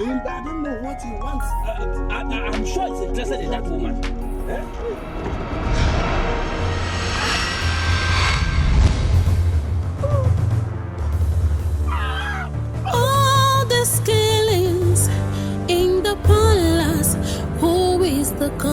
I don't know what he wants. I'm sure he's interested in that woman. All the killings in the palace, who is the cause?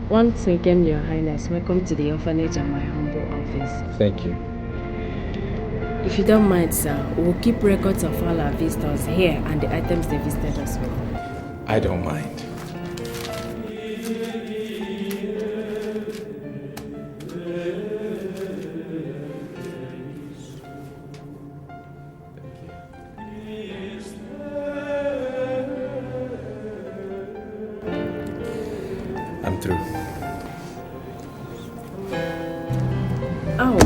Once again, Your Highness, welcome to the orphanage and my humble office. Thank you. If you don't mind, sir, we'll keep records of all our visitors here and the items they visited us with. I don't mind. I'm through. Oh,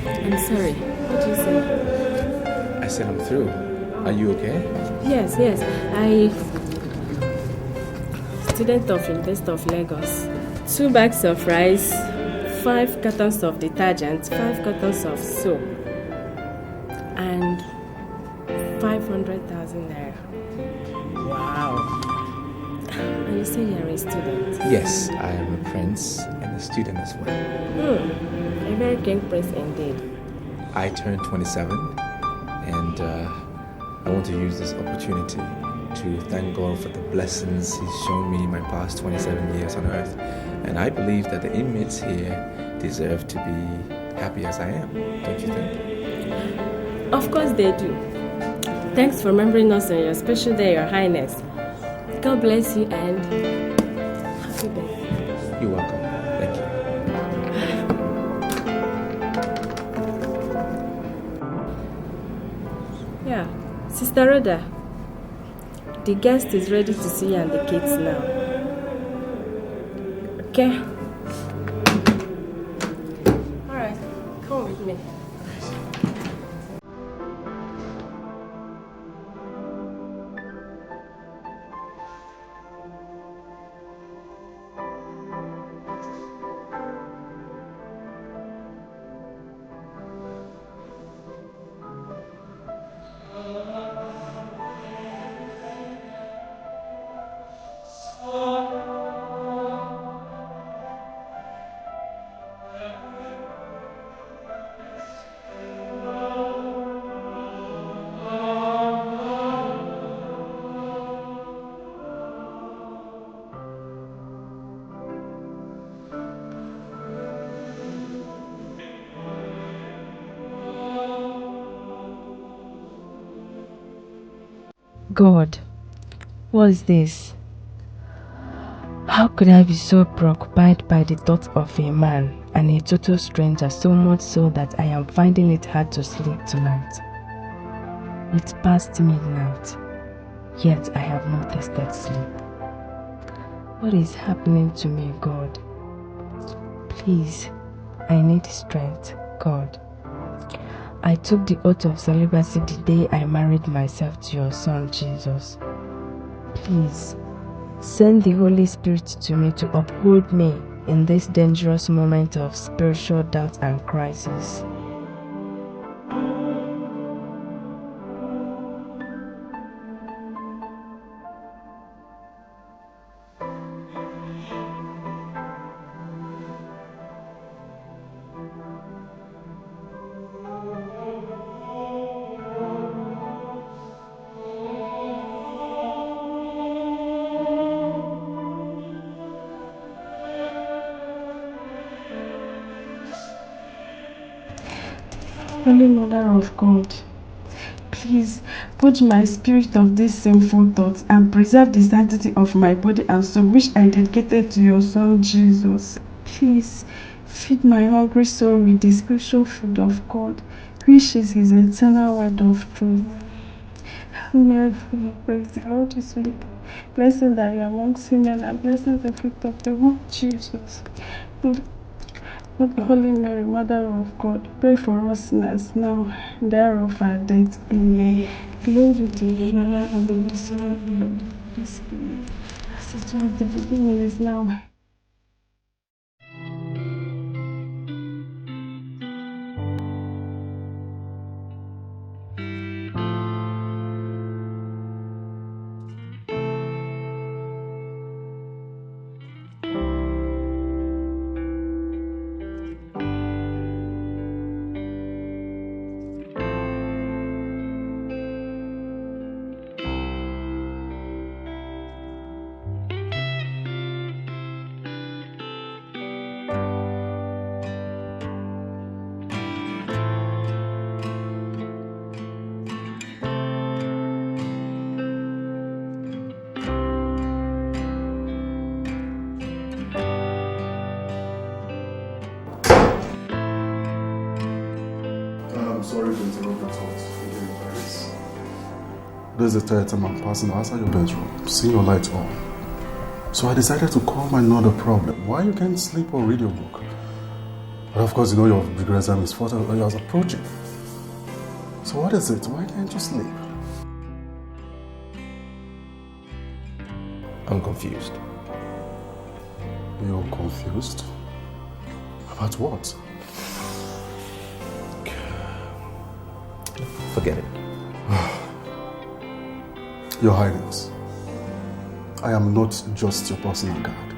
I'm sorry. What did you say? I said I'm through. Are you okay? Yes. Student of University of Lagos. 2 bags of rice, 5 cartons of detergent, 5 cartons of soap, and 500,000 naira. Wow. And you say you're a student? Yes, I am a prince and a student as well. A very king prince indeed. I turned 27 and I want to use this opportunity to thank God for the blessings He's shown me in my past 27 years on earth. And I believe that the inmates here deserve to be happy as I am, don't you think? Of course they do. Thanks for remembering us on your special day, Your Highness. God bless you and happy birthday. You're welcome. Thank you. Yeah, Sister Rhoda, the guest is ready to see you and the kids now. Okay? Alright, come with me. God, what's this? How could I be so preoccupied by the thought of a man and a total stranger, so much so that I am finding it hard to sleep tonight? It's past midnight, yet I have not tasted sleep. What is happening to me, God? Please, I need strength, God. I took the oath of celibacy the day I married myself to your son, Jesus. Please, send the Holy Spirit to me to uphold me in this dangerous moment of spiritual doubt and crisis. Holy Mother of God, please purge my spirit of these sinful thoughts and preserve the sanctity of my body and soul, which I dedicated to your Son Jesus. Please feed my hungry soul with the spiritual food of God, which is His eternal word of truth. Mary, praise the Lord is with you. Blessed are you amongst women, and blessed is the fruit of the womb, Jesus. Holy Mary, Mother of God, pray for us sinners now and the hour of our death. Amen. Glory to the Father and the Son and the Holy Spirit, as it was the beginning, is now. I'm sorry to interrupt your thoughts. This is the third time I'm passing outside your bedroom, seeing your lights on. So I decided to call my another problem. Why you can't sleep or read your book? But of course, you know your degree exam is 4 hours approaching. So what is it? Why can't you sleep? I'm confused. You're confused? About what? Forget it. Your Highness, I am not just your personal guard.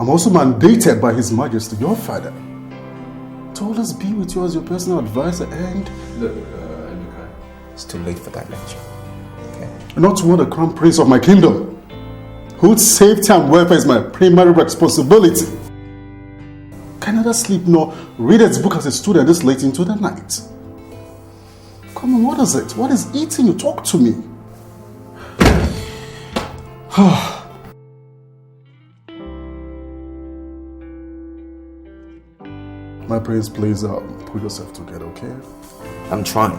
I'm also mandated by His Majesty, your father, to always be with you as your personal advisor and... Look, it's too late for that lecture. Okay? Not to want the crown prince of my kingdom, whose safety and welfare is my primary responsibility. Can neither sleep nor read its book as a student this late into the night. Come on, what is it? What is eating you? Talk to me. My prince, please put yourself together, okay? I'm trying.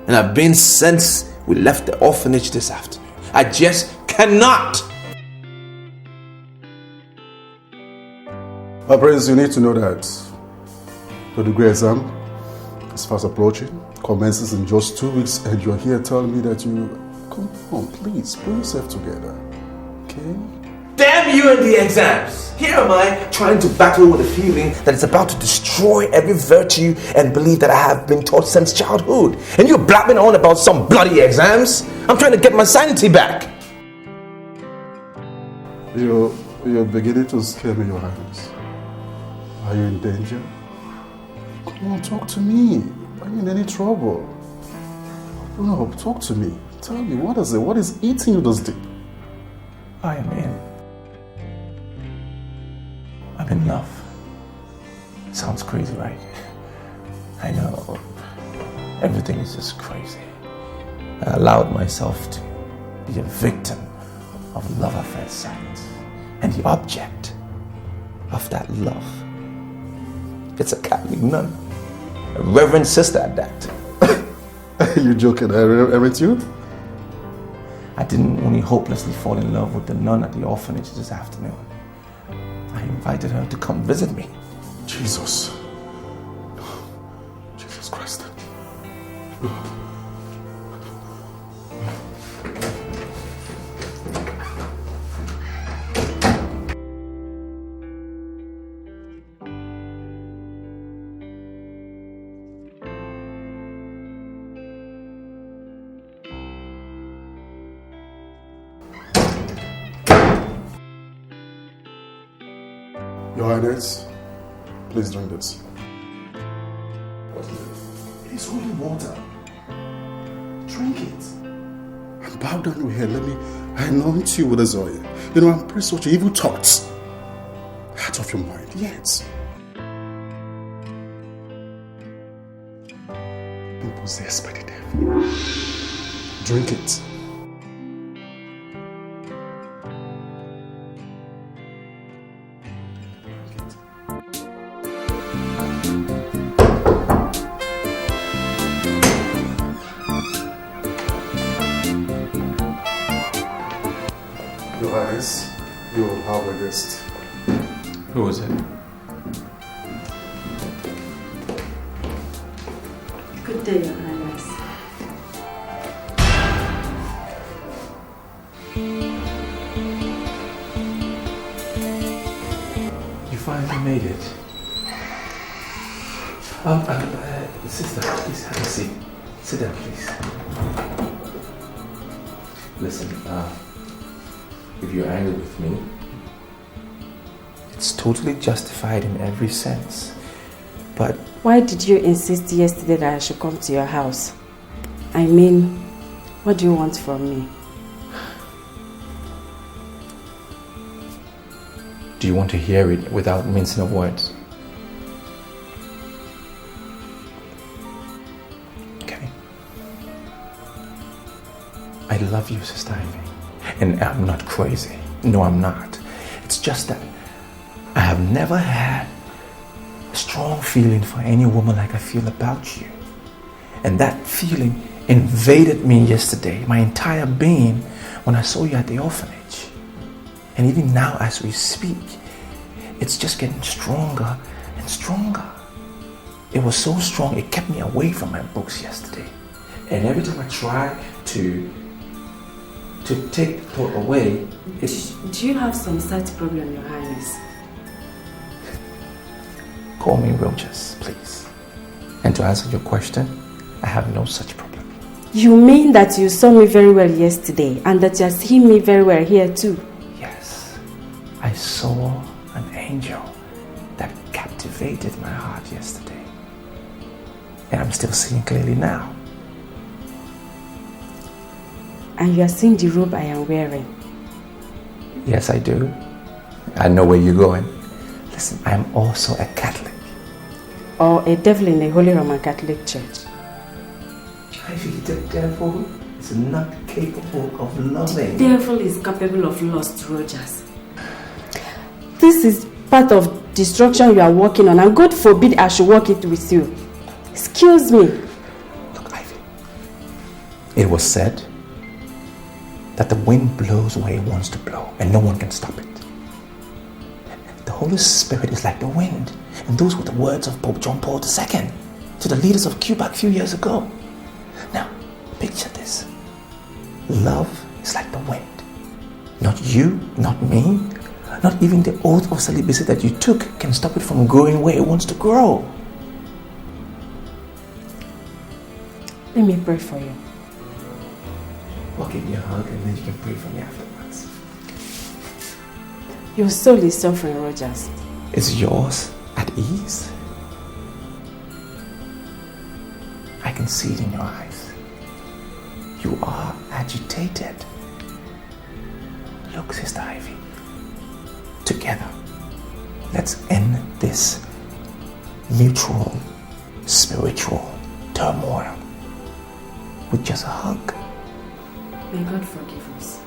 And I've been since we left the orphanage this afternoon. I just cannot. My prince, you need to know that the degree exam is fast approaching, commences in just 2 weeks, and you're here telling me that you... Come on, please, put yourself together, okay? Damn you and the exams! Here am I trying to battle with a feeling that it's about to destroy every virtue and belief that I have been taught since childhood. And you're blabbing on about some bloody exams? I'm trying to get my sanity back. You're beginning to scare me, Your Highness. Are you in danger? Come on, talk to me. Are you in any trouble? No, talk to me. Tell me, what is it? What is eating you this deep? I'm in love. Sounds crazy, right? I know. Everything is just crazy. I allowed myself to be a victim of love at first sight. And the object of that love, it's a Catholic nun, a reverend sister at that. You're joking, aren't you? I didn't only hopelessly fall in love with the nun at the orphanage this afternoon. I invited her to come visit me. Jesus. Jesus Christ. Your Highness, please drink this. What is it? It is holy water. Drink it. And bow down your head. Let me anoint you with this oil. You know, I'm pretty such evil thoughts. Out of your mind, yes. I'm possessed by the devil. Drink it. Your Highness, you will have a guest. Who is it? Good day, Your Highness. You finally made it. Sister, please have a seat. Sit down, please. Listen, if you're angry with me, it's totally justified in every sense. But Why did you insist yesterday that I should come to your house? I mean, what do you want from me? do you want to hear it without mincing of words? Okay. I love you, Sister Ivy. And I'm not crazy. No, I'm not. It's just that I have never had a strong feeling for any woman like I feel about you. And that feeling invaded me yesterday, my entire being, when I saw you at the orphanage. And even now as we speak, it's just getting stronger and stronger. It was so strong, it kept me away from my books yesterday. And every time I try to take the thought away, it's... Do you have some such problem, Your Highness? Call me Rogers, please. And to answer your question, I have no such problem. You mean that you saw me very well yesterday and that you are seeing me very well here too? Yes, I saw an angel that captivated my heart yesterday. And I'm still seeing clearly now. And you are seeing the robe I am wearing? Yes, I do. I know where you're going. Listen, I'm also a Catholic. Or a devil in the Holy Roman Catholic Church? Ivy, the devil is not capable of loving. The devil is capable of lust, Rogers. This is part of destruction you are working on, and God forbid I should work it with you. Excuse me. Look, Ivy, it was said that the wind blows where it wants to blow, and no one can stop it. The Holy Spirit is like the wind, and those were the words of Pope John Paul II to the leaders of Cuba a few years ago. Now, picture this. Love is like the wind. Not you, not me, not even the oath of celibacy that you took can stop it from growing where it wants to grow. Let me pray for you. I'll give you a hug and then you can pray for me afterwards. Your soul is suffering, Rogers. Is yours at ease? I can see it in your eyes. You are agitated. Look, Sister Ivy. Together, let's end this mutual spiritual turmoil with just a hug. May God forgive us.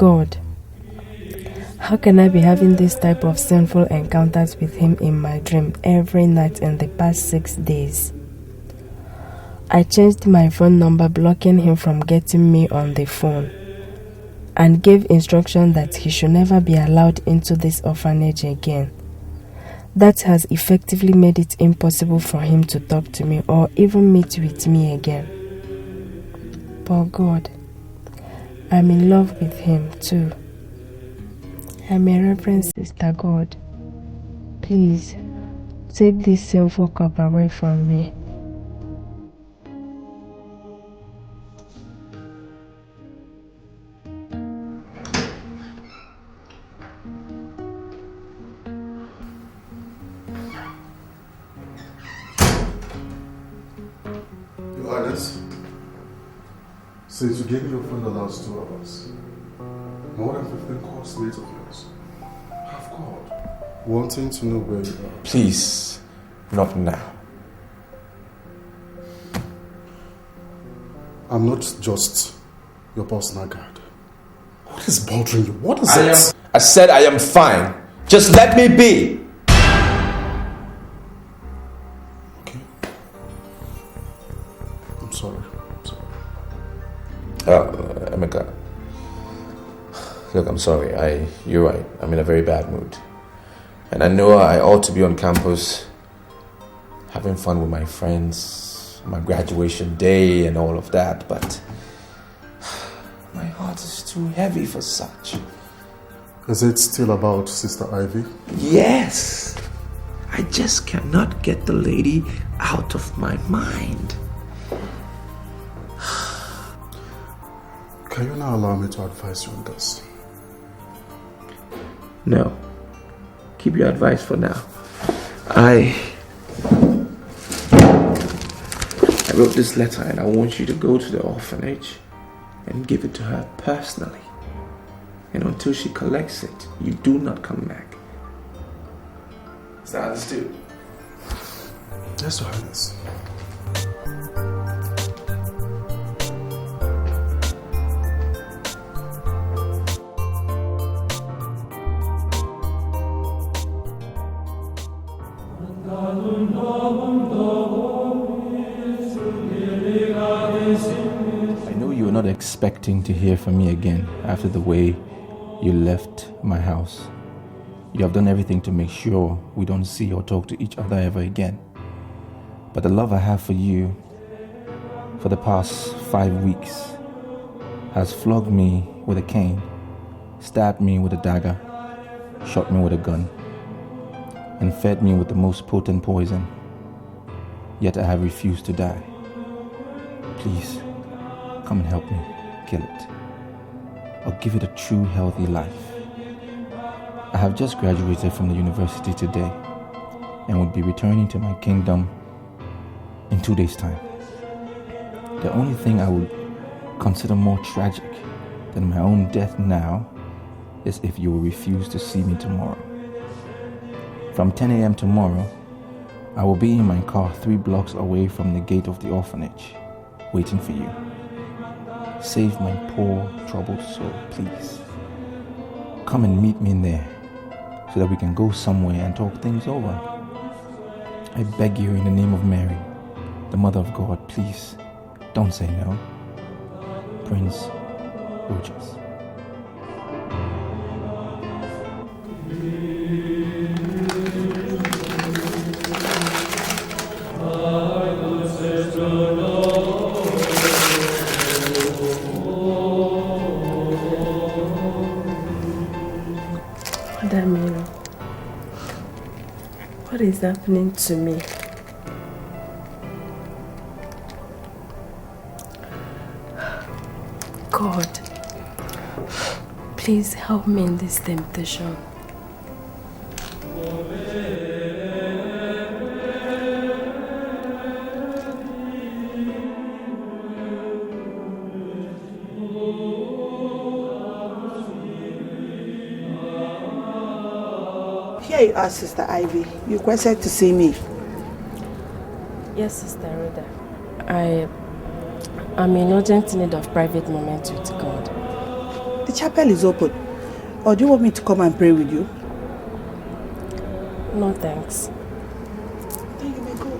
God, how can I be having this type of sinful encounters with him in my dream every night in the past 6 days? I changed my phone number, blocking him from getting me on the phone, and gave instruction that he should never be allowed into this orphanage again. That has effectively made it impossible for him to talk to me or even meet with me again. But God, I'm in love with him too. I'm a reverend sister, God. Please, take this sinful cup away from me. Your Highness, since you gave me your phone the last 2 hours, more than 15 calls made of yours have called, wanting to know where you are. Please, not now. I'm not just your personal guard. What is bothering you? What is it? I said I am fine. Just let me be. Okay. I'm sorry. Emeka. Look, I'm sorry. You're right. I'm in a very bad mood. And I know I ought to be on campus having fun with my friends, my graduation day and all of that, but my heart is too heavy for such. Is it still about Sister Ivy? Yes. I just cannot get the lady out of my mind. Can you now allow me to advise you on this? No. Keep your advice for now. I wrote this letter and I want you to go to the orphanage and give it to her personally. And until she collects it, you do not come back. Is that understood? Yes, Your Highness. I know you were not expecting to hear from me again after the way you left my house. You have done everything to make sure we don't see or talk to each other ever again. But the love I have for you for the past 5 weeks has flogged me with a cane, stabbed me with a dagger, shot me with a gun, and fed me with the most potent poison. Yet I have refused to die. Please, come and help me kill it, or give it a true healthy life. I have just graduated from the university today and would be returning to my kingdom in 2 days' time. The only thing I would consider more tragic than my own death now is if you will refuse to see me tomorrow. From 10 a.m. tomorrow, I will be in my car 3 blocks away from the gate of the orphanage, waiting for you. Save my poor, troubled soul, please. Come and meet me in there so that we can go somewhere and talk things over. I beg you in the name of Mary, the Mother of God, please, don't say no. Prince Rogers. What is happening to me? God, please help me in this temptation. Here you are, Sister Ivy. You requested to see me. Yes, Sister Rhoda. I'm in urgent need of private moment with God. The chapel is open. Or do you want me to come and pray with you? No thanks. Then you may go.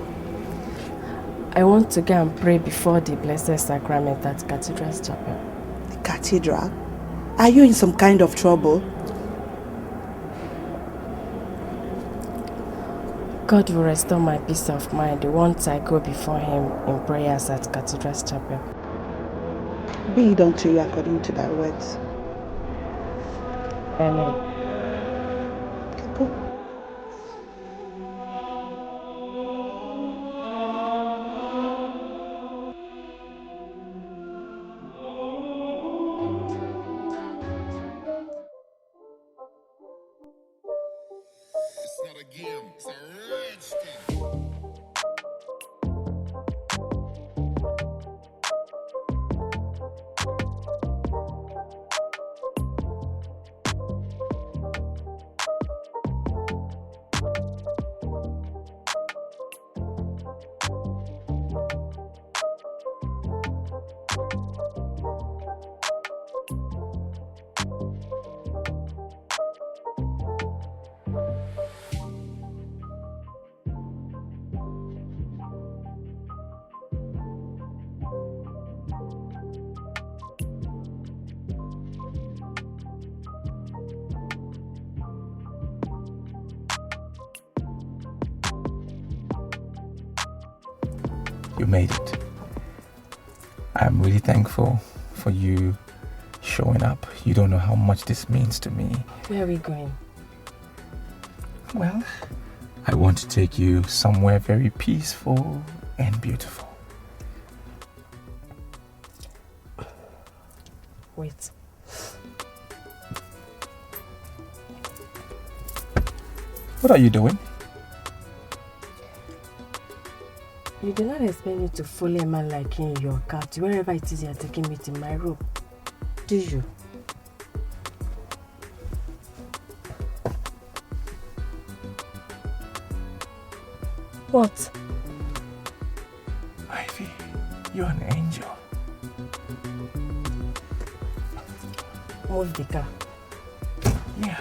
I want to go and pray before the Blessed Sacrament at Cathedral's Chapel. The cathedral? Are you in some kind of trouble? God will restore my peace of mind once I go before Him in prayers at Cathedral's Chapel. Be it unto you according to thy words. Amen. Okay, go. It's not a game, it's a rich thing. You made it. I'm really thankful for you showing up. You don't know how much this means to me. Where are we going? Well, I want to take you somewhere very peaceful and beautiful. Wait. What are you doing? You do not expect me to follow a man like you in your car to wherever it is you are taking me to my room, do you? What? Ivy, you're an angel. Move the car. Yeah.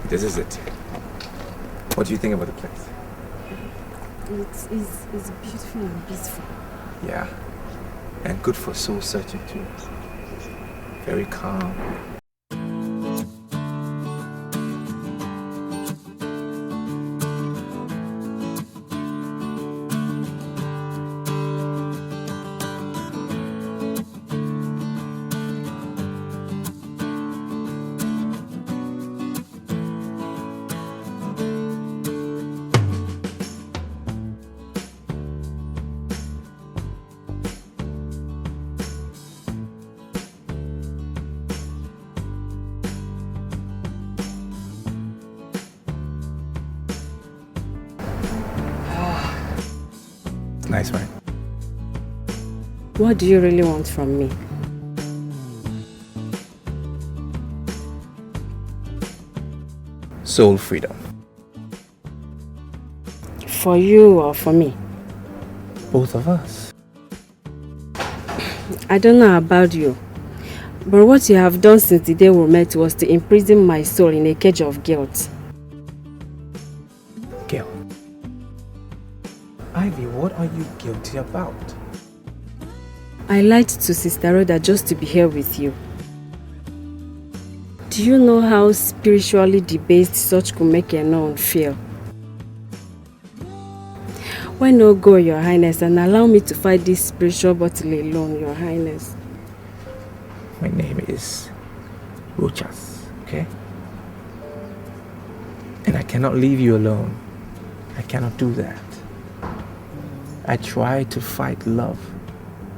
This is it. What do you think about the place? It's beautiful and peaceful. Yeah. And good for soul searching too. Very calm. Nice, right? What do you really want from me? Soul freedom. For you or for me? Both of us. I don't know about you, but what you have done since the day we met was to imprison my soul in a cage of guilt. Guilt. Ivy, what are you guilty about? I lied to Sister Rhoda just to be here with you. Do you know how spiritually debased such could make a nun feel? Why not go, Your Highness, and allow me to fight this spiritual battle alone, Your Highness? My name is Rochas, okay? And I cannot leave you alone. I cannot do that. I tried to fight love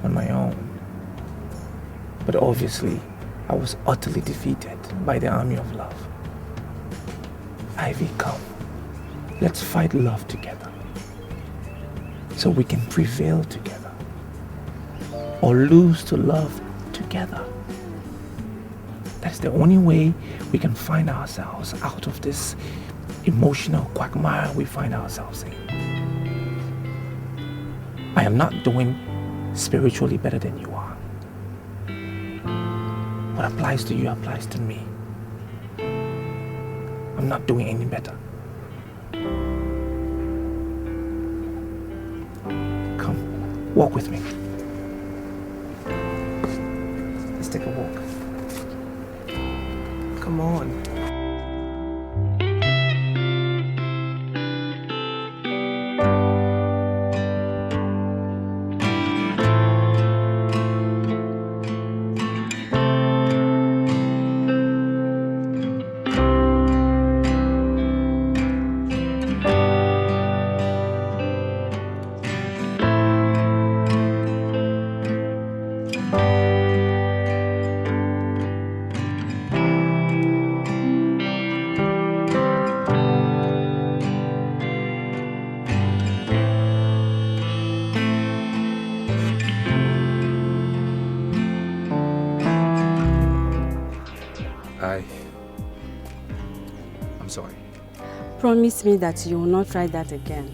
on my own. But obviously, I was utterly defeated by the army of love. Ivy, come. Let's fight love together. So we can prevail together. Or lose to love together. That's the only way we can find ourselves out of this emotional quagmire we find ourselves in. I am not doing spiritually better than you are. What applies to you applies to me. I'm not doing any better. Come, walk with me. Let's take a walk. Come on. I'm sorry. Promise me that you will not try that again.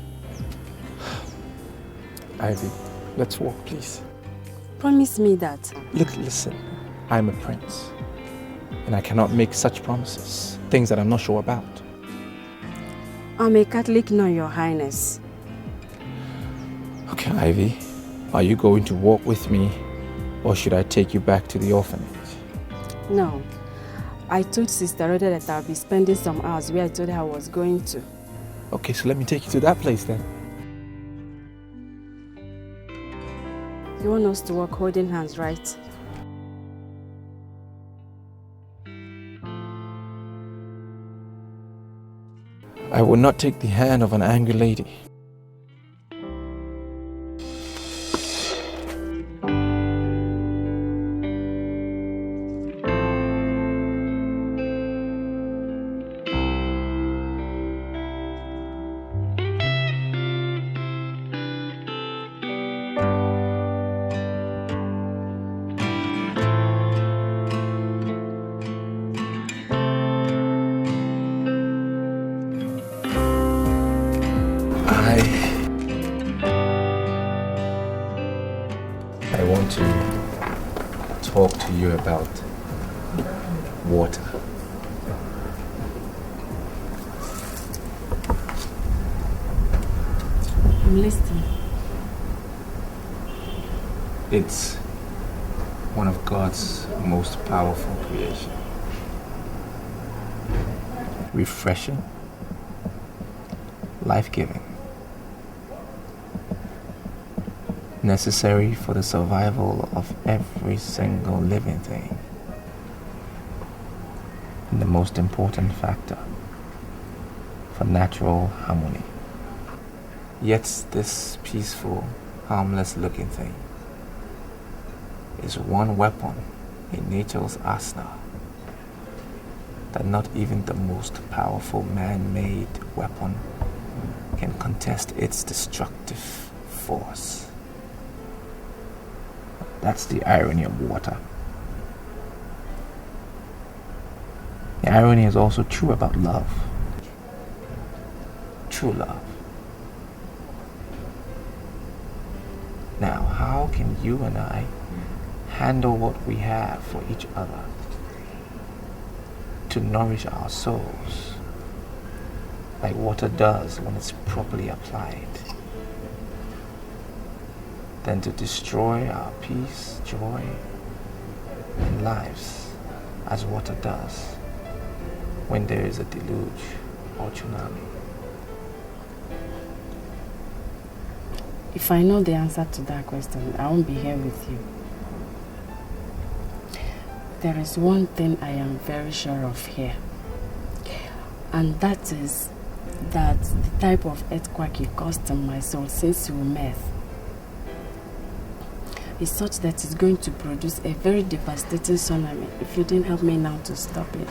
Ivy, let's walk, please. Promise me that. Look, listen. I'm a prince. And I cannot make such promises. Things that I'm not sure about. I'm a Catholic, no, Your Highness. Okay, Ivy. Are you going to walk with me? Or should I take you back to the orphanage? No. I told Sister Rhoda that I'll be spending some hours where I told her I was going to. Okay, so let me take you to that place then. You want us to walk holding hands, right? I will not take the hand of an angry lady. I want to talk to you about water. I'm listening. It's one of God's most powerful creations. Refreshing, life-giving, necessary for the survival of every single living thing, and the most important factor for natural harmony. Yet this peaceful, harmless-looking thing is one weapon in nature's arsenal that not even the most powerful man-made weapon can contest its destructive force. That's the irony of water. The irony is also true about love. True love. Now, how can you and I handle what we have for each other to nourish our souls like water does when it's properly applied, than to destroy our peace, joy, and lives as water does when there is a deluge or tsunami? If I know the answer to that question, I won't be here with you. There is one thing I am very sure of here, and that is that the type of earthquake you caused on my soul since we met is such that it's going to produce a very devastating tsunami if you didn't help me now to stop it.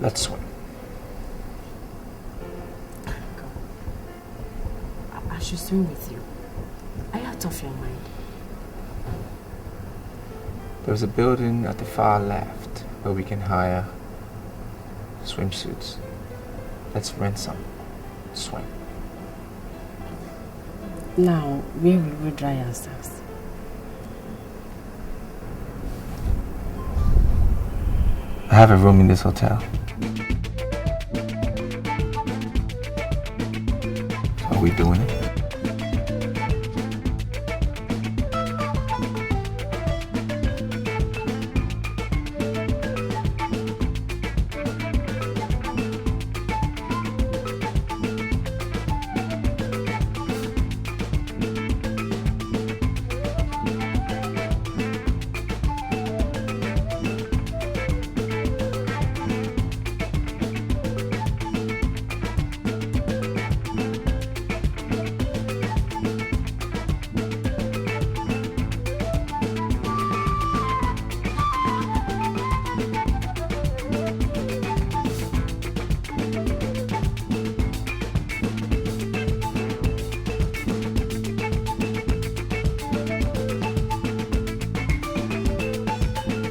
Let's swim. I should swim with you. Are you out of your mind? There's a building at the far left where we can hire swimsuits. Let's rent some. Swim. Now, where will we dry ourselves? I have a room in this hotel. Are we doing it?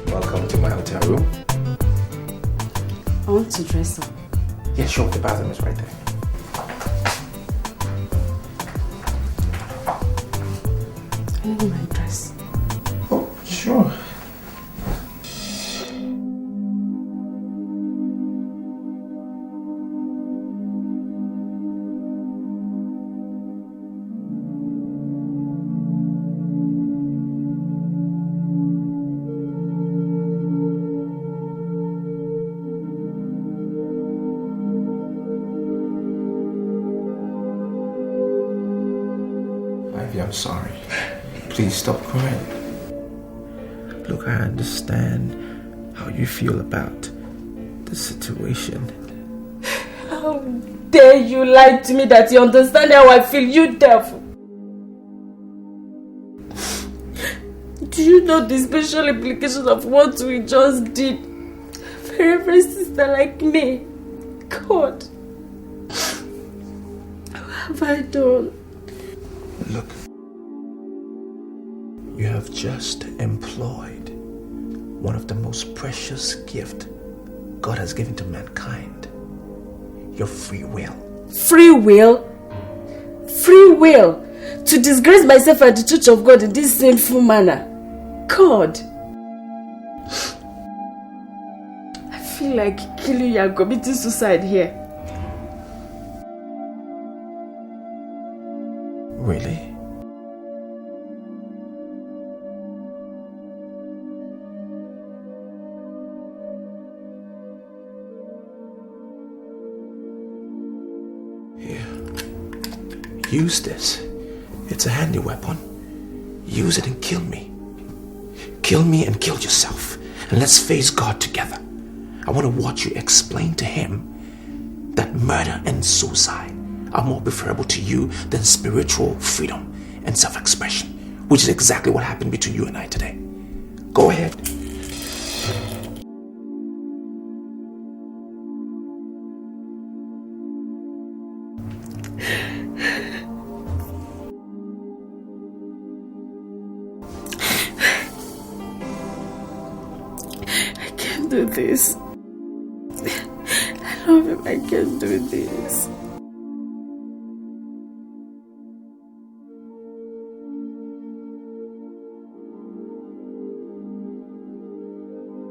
Welcome to my hotel room. I want to dress up. Yeah, sure, the bathroom is right there. I need my dress. Oh, sure. I'm sorry. Please stop crying. Look, I understand how you feel about the situation. How dare you lie to me that you understand how I feel, you devil? Do you know the special implications of what we just did for every sister like me? God, what have I done? Look, you have just employed one of the most precious gifts God has given to mankind. Your free will. Free will? Free will? To disgrace myself at the church of God in this sinful manner? God! I feel like killing you and committing suicide here. Really? Use this. It's a handy weapon. Use it and kill me. Kill me and kill yourself. And let's face God together. I want to watch you explain to him that murder and suicide are more preferable to you than spiritual freedom and self-expression, which is exactly what happened between you and I today. Go ahead. Do this. I love him. I can't do this.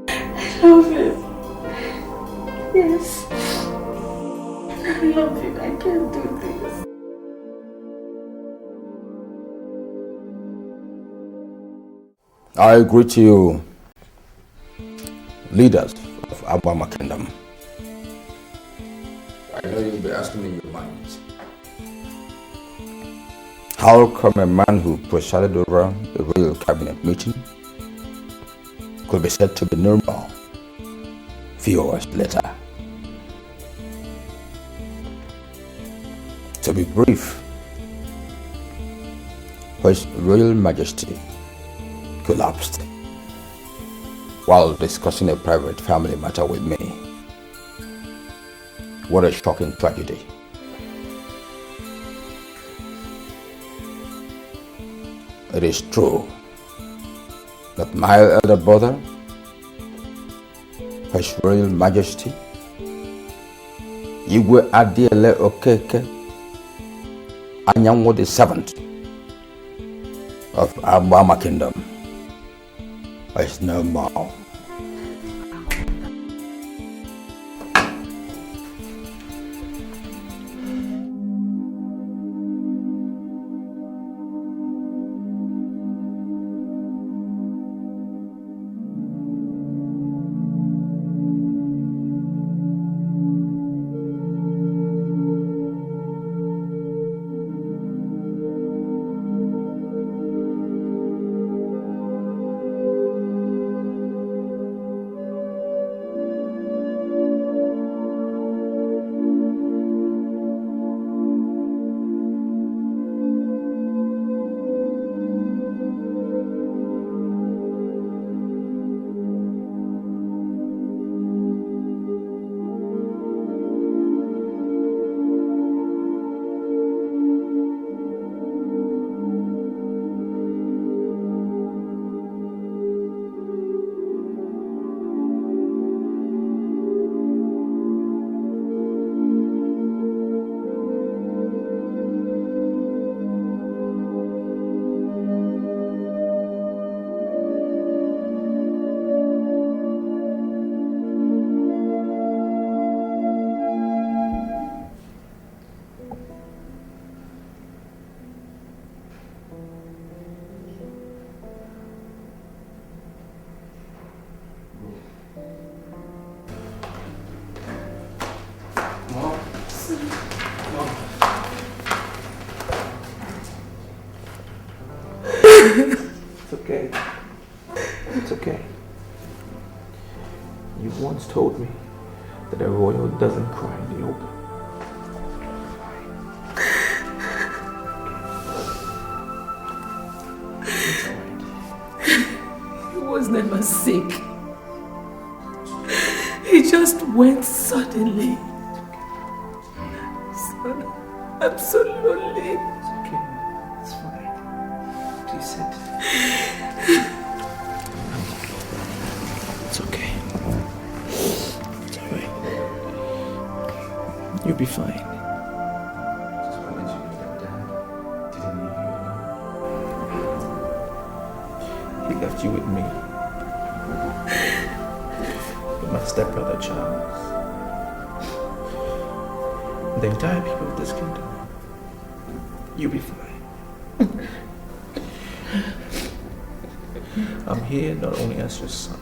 I love him. Yes. I love him. I can't do this. I greet you, leaders of Abama Kingdom. I know you'll be asking in your minds, how come a man who presided over a royal cabinet meeting could be said to be normal few hours later? To be brief, His Royal Majesty collapsed while discussing a private family matter with me. What a shocking tragedy. It is true that my elder brother His Royal Majesty, Igwe Adiele Okeke, Anyango the Seventh of Abama Kingdom, is no more. It's okay. It's okay. You once told me that a royal doesn't cry in the open. He was never sick. He just went suddenly. Son, I'm so lonely. It's okay. It's fine. Please sit. It's okay. It's alright. You'll be fine. Just wanted you to know that Dad didn't leave you alone. He left you with me. With my stepbrother Charles. The entire people of this kingdom. You'll be fine. I'm here not only as your son,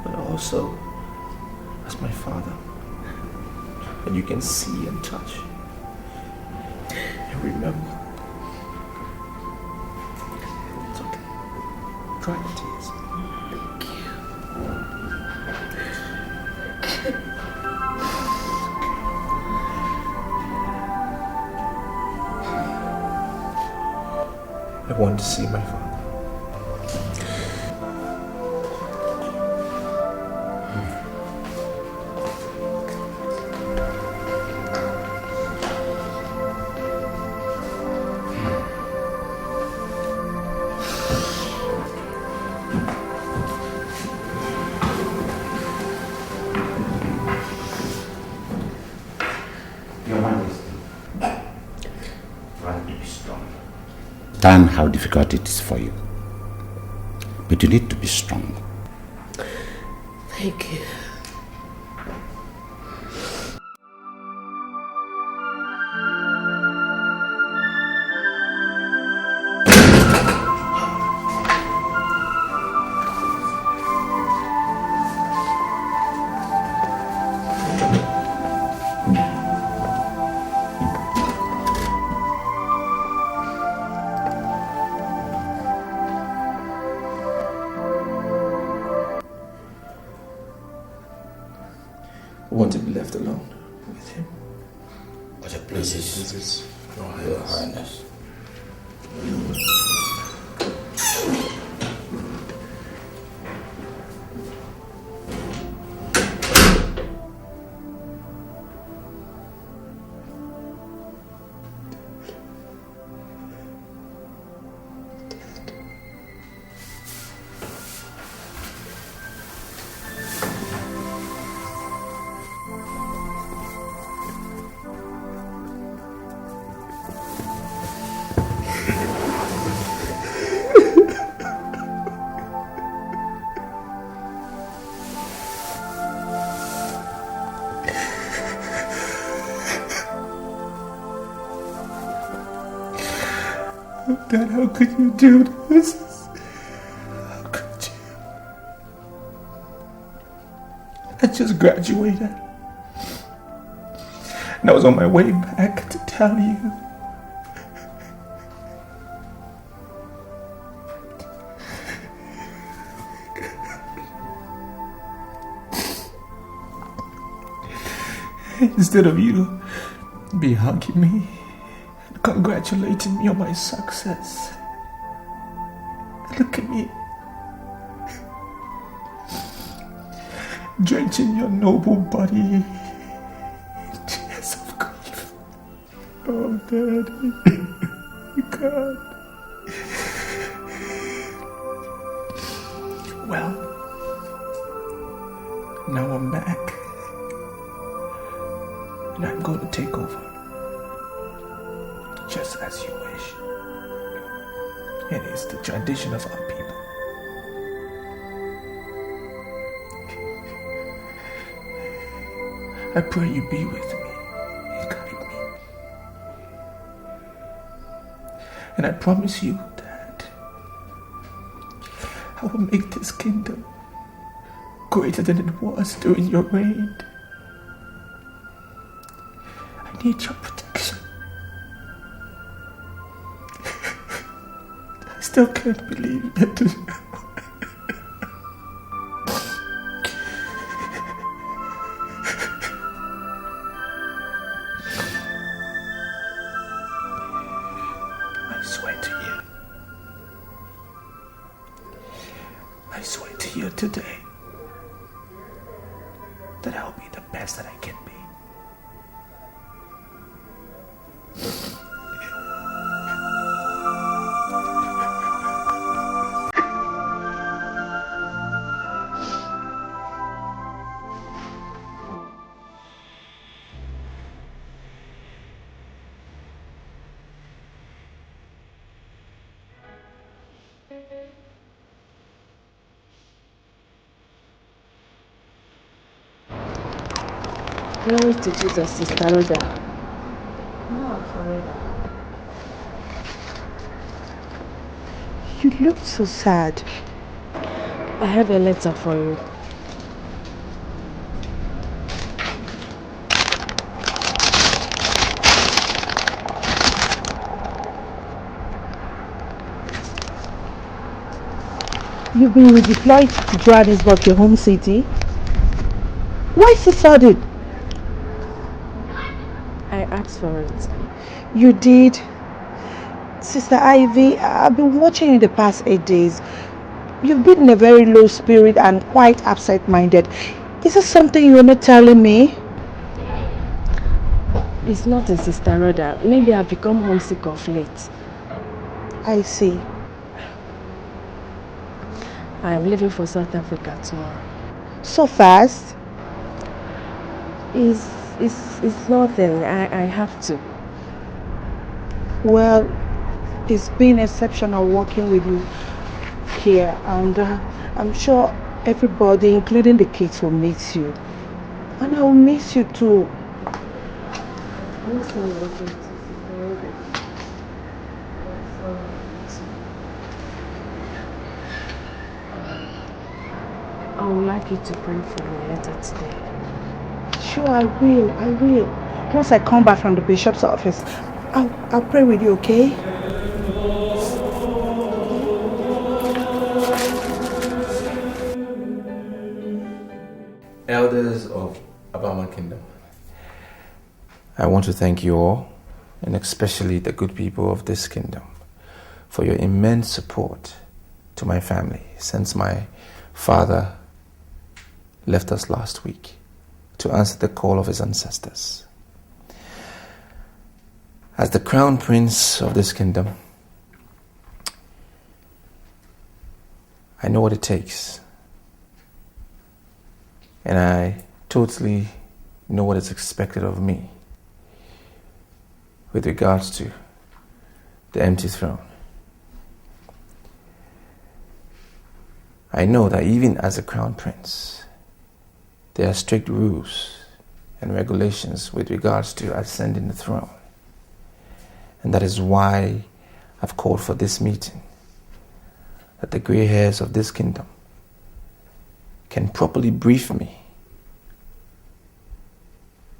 but also as my father. And you can see and touch. And remember. It's okay. Dry the tears. Thank you. I want to see my father. Your Majesty, try to be strong. Understand how difficult it is for you, but you need to be strong. Thank you. I want to be left alone with him. What a pleasure, Your Highness. Dad, how could you do this? How could you? I just graduated. And I was on my way back to tell you. Instead of you be hugging me and congratulating me on my success, look at me, drenching your noble body in tears of grief. Oh, Daddy, God. Well, now I'm back. And I'm going to take over, just as you wish. It is the tradition of our people. I pray you be with me and guide me. And I promise you that I will make this kingdom greater than it was during your reign. I need your protection. I still can't believe it. I swear to you today that I'll be the best that I can be. Glory to Jesus, Sister Rhoda. No, forever. You look so sad. I have a letter for you. You've been redeployed to Johannesburg, your home city. Why so sudden? I asked for it. You did? Sister Ivy, I've been watching you the past 8 days. You've been in a very low spirit and quite absent-minded. Is this something you're not telling me? It's nothing, Sister Rhoda. Maybe I've become homesick of late. I see. I am leaving for South Africa tomorrow. So fast? It's nothing. I have to. Well, it's been exceptional working with you here, and I'm sure everybody, including the kids, will miss you. And I will miss you too. I would like you to pray for me later today. Sure, I will. Once I come back from the bishop's office, I'll pray with you, okay? Elders of Abama Kingdom, I want to thank you all, and especially the good people of this kingdom, for your immense support to my family since my father left us last week to answer the call of his ancestors. As the crown prince of this kingdom, I know what it takes, and I totally know what is expected of me with regards to the empty throne. I know that even as a crown prince, there are strict rules and regulations with regards to ascending the throne. And that is why I've called for this meeting, that the grey hairs of this kingdom can properly brief me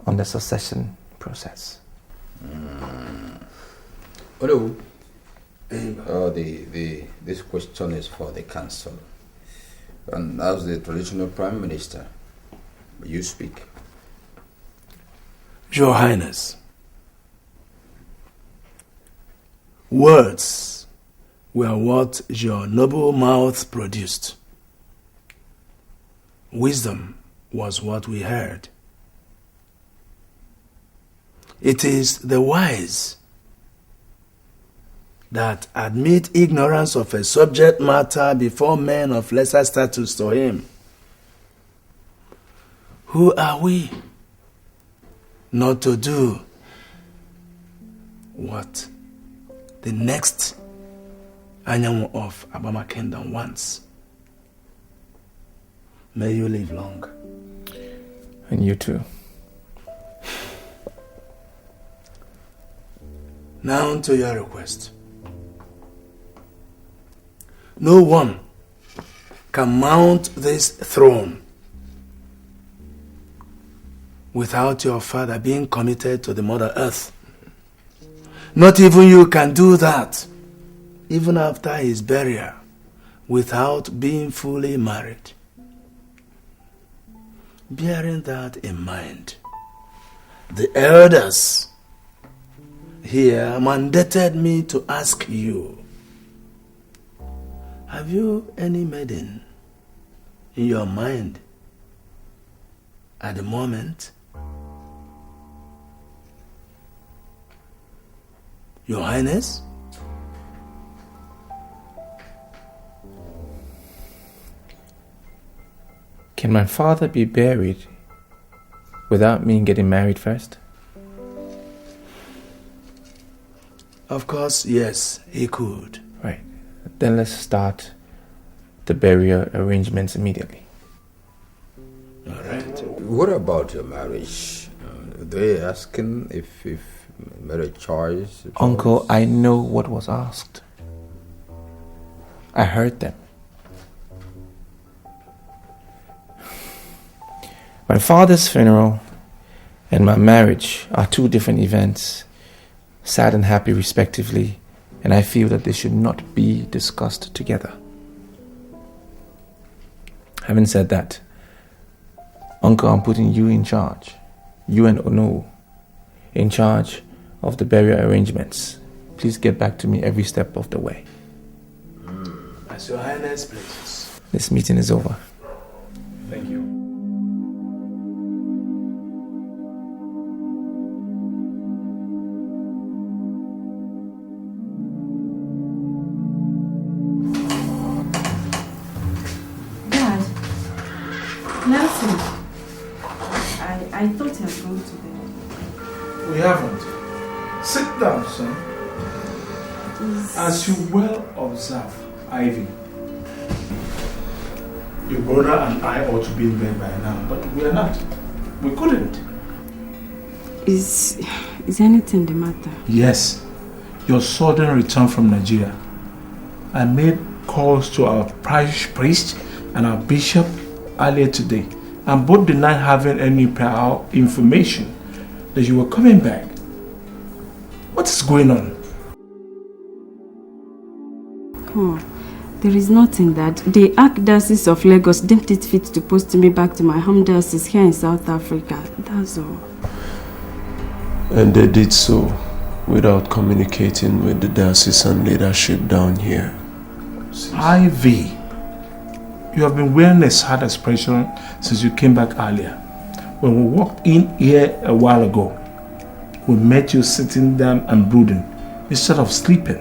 on the succession process. Hello. This question is for the council. And as the traditional prime minister, you speak. Your Highness, words were what your noble mouth produced. Wisdom was what we heard. It is the wise that admit ignorance of a subject matter before men of lesser status to him. Who are we not to do what the next Anyanwu of Abama Kingdom wants? May you live long. And you too. Now to your request. No one can mount this throne without your father being committed to the Mother Earth. Not even you can do that, even after his burial, without being fully married. Bearing that in mind, the elders here mandated me to ask you, have you any maiden in your mind at the moment? Your Highness? Can my father be buried without me getting married first? Of course, yes, he could. Right. Then let's start the burial arrangements immediately. All right. What about your marriage? They asking if marriage choice? Uncle, I know what was asked. I heard them. My father's funeral and my marriage are two different events, sad and happy respectively, and I feel that they should not be discussed together. Having said that, Uncle, I'm putting you in charge, you and Ono, in charge of the burial arrangements. Please get back to me every step of the way. As your Highness pleases. This meeting is over. Thank you. I thought you had gone to bed. We haven't. Sit down, son. As you well observe, Ivy, your brother and I ought to be in bed by now, but we are not. We couldn't. Is anything the matter? Yes. Your sudden return from Nigeria. I made calls to our parish priest and our bishop earlier today, and both denied having any prior information that you were coming back. What is going on? Oh, there is nothing that. The Archdiocese of Lagos deemed it fit to post me back to my home diocese here in South Africa. That's all. And they did so without communicating with the diocesan leadership down here. Ivy, you have been wearing a sad expression since you came back earlier. When we walked in here a while ago, we met you sitting down and brooding instead of sleeping.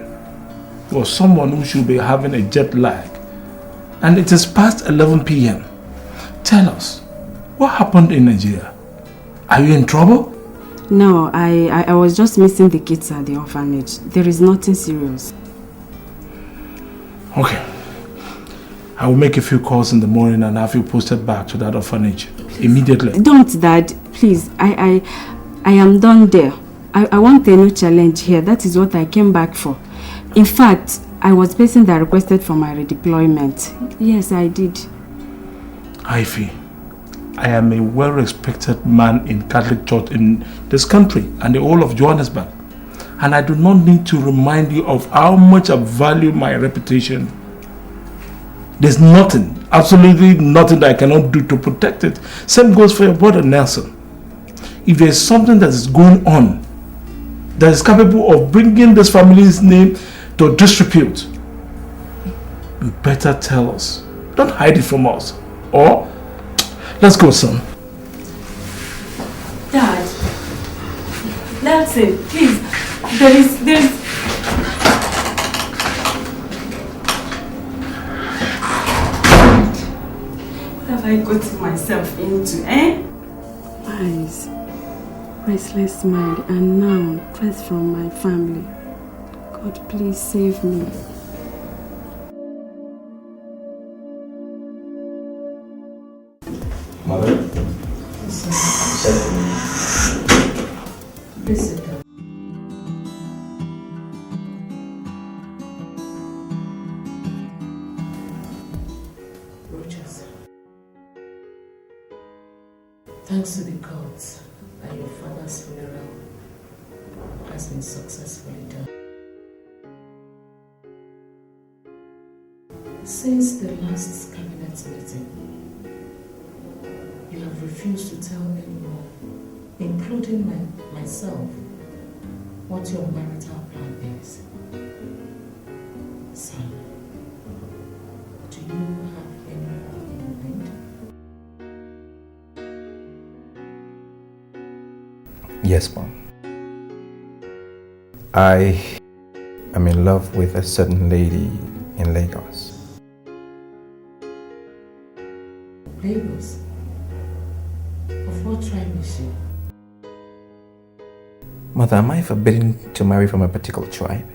You are someone who should be having a jet lag. And it is past 11 p.m. Tell us, what happened in Nigeria? Are you in trouble? No, I was just missing the kids at the orphanage. There is nothing serious. Okay. I will make a few calls in the morning and have you posted back to that orphanage immediately. Don't, Dad. Please. I am done there. I want a new challenge here. That is what I came back for. In fact, I was the person that requested for my redeployment. Yes, I did. Ivy, I am a well-respected man in Catholic Church in this country and the whole of Johannesburg. And I do not need to remind you of how much I value my reputation. There's nothing, absolutely nothing that I cannot do to protect it. Same goes for your brother Nelson. If there's something that is going on that is capable of bringing this family's name to disrepute, you better tell us. Don't hide it from us. Or, let's go, son. Dad. Nelson, please. There's... What have I got myself into, eh? Eyes, restless mind, and now threats from my family. God, please save me. Mother? Please sit down. Rogers, thanks to the gods that your father's funeral has been successfully done. Since the last cabinet meeting, you have refused to tell anyone, including myself, what your marital plan is. Son, do you have anyone in mind? Yes, Mom. I am in love with a certain lady in Lagos. Lagos? Of what tribe is she? Mother, am I forbidden to marry from a particular tribe?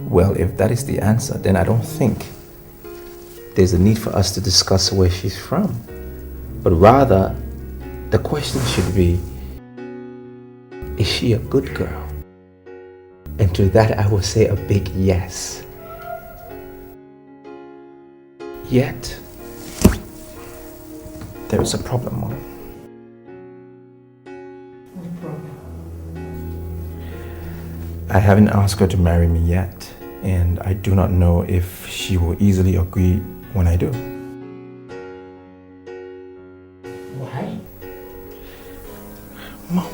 Well, if that is the answer, then I don't think there's a need for us to discuss where she's from. But rather, the question should be, is she a good girl? And to that I will say a big yes. Yet, there is a problem, Mom. What problem? I haven't asked her to marry me yet, and I do not know if she will easily agree when I do. Why? Mom,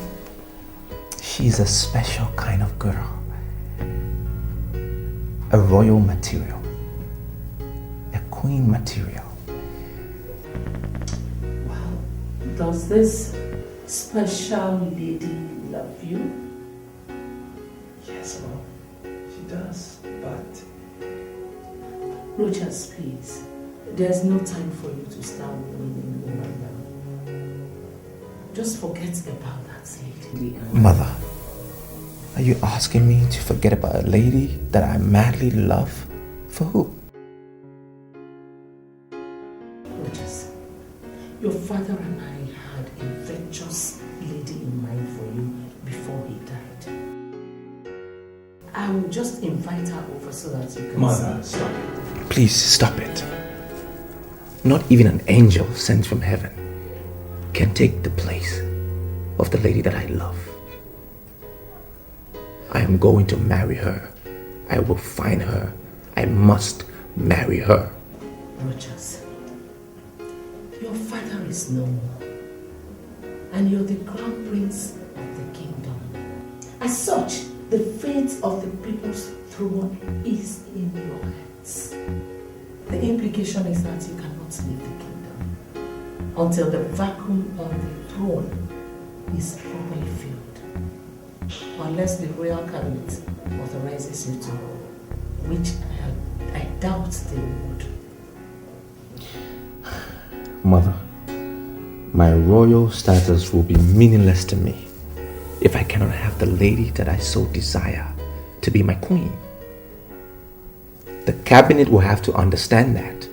she's a special kind of girl. A royal material. A queen material. Well, does this special lady love you? Yes, Mom. She does, but... Rogers, please. There's no time for you to start winning woman now. Just forget about that lady. Mother, are you asking me to forget about a lady that I madly love? For who? Rogers, your father and I had a virtuous lady in mind for you before he died. I will just invite her over so that you can Mother, see. stop it. Please stop it. Not even an angel sent from heaven can take the place of the lady that I love. I am going to marry her. I will find her. I must marry her. Rogers, your father is no more, and you're the crown prince of the kingdom. As such, the fate of the people's throne is in your hands. The implication is that you cannot leave the kingdom until the vacuum on the throne is properly filled. Unless the royal cabinet authorizes you to, which I doubt they would. Mother, my royal status will be meaningless to me if I cannot have the lady that I so desire to be my queen. The cabinet will have to understand that.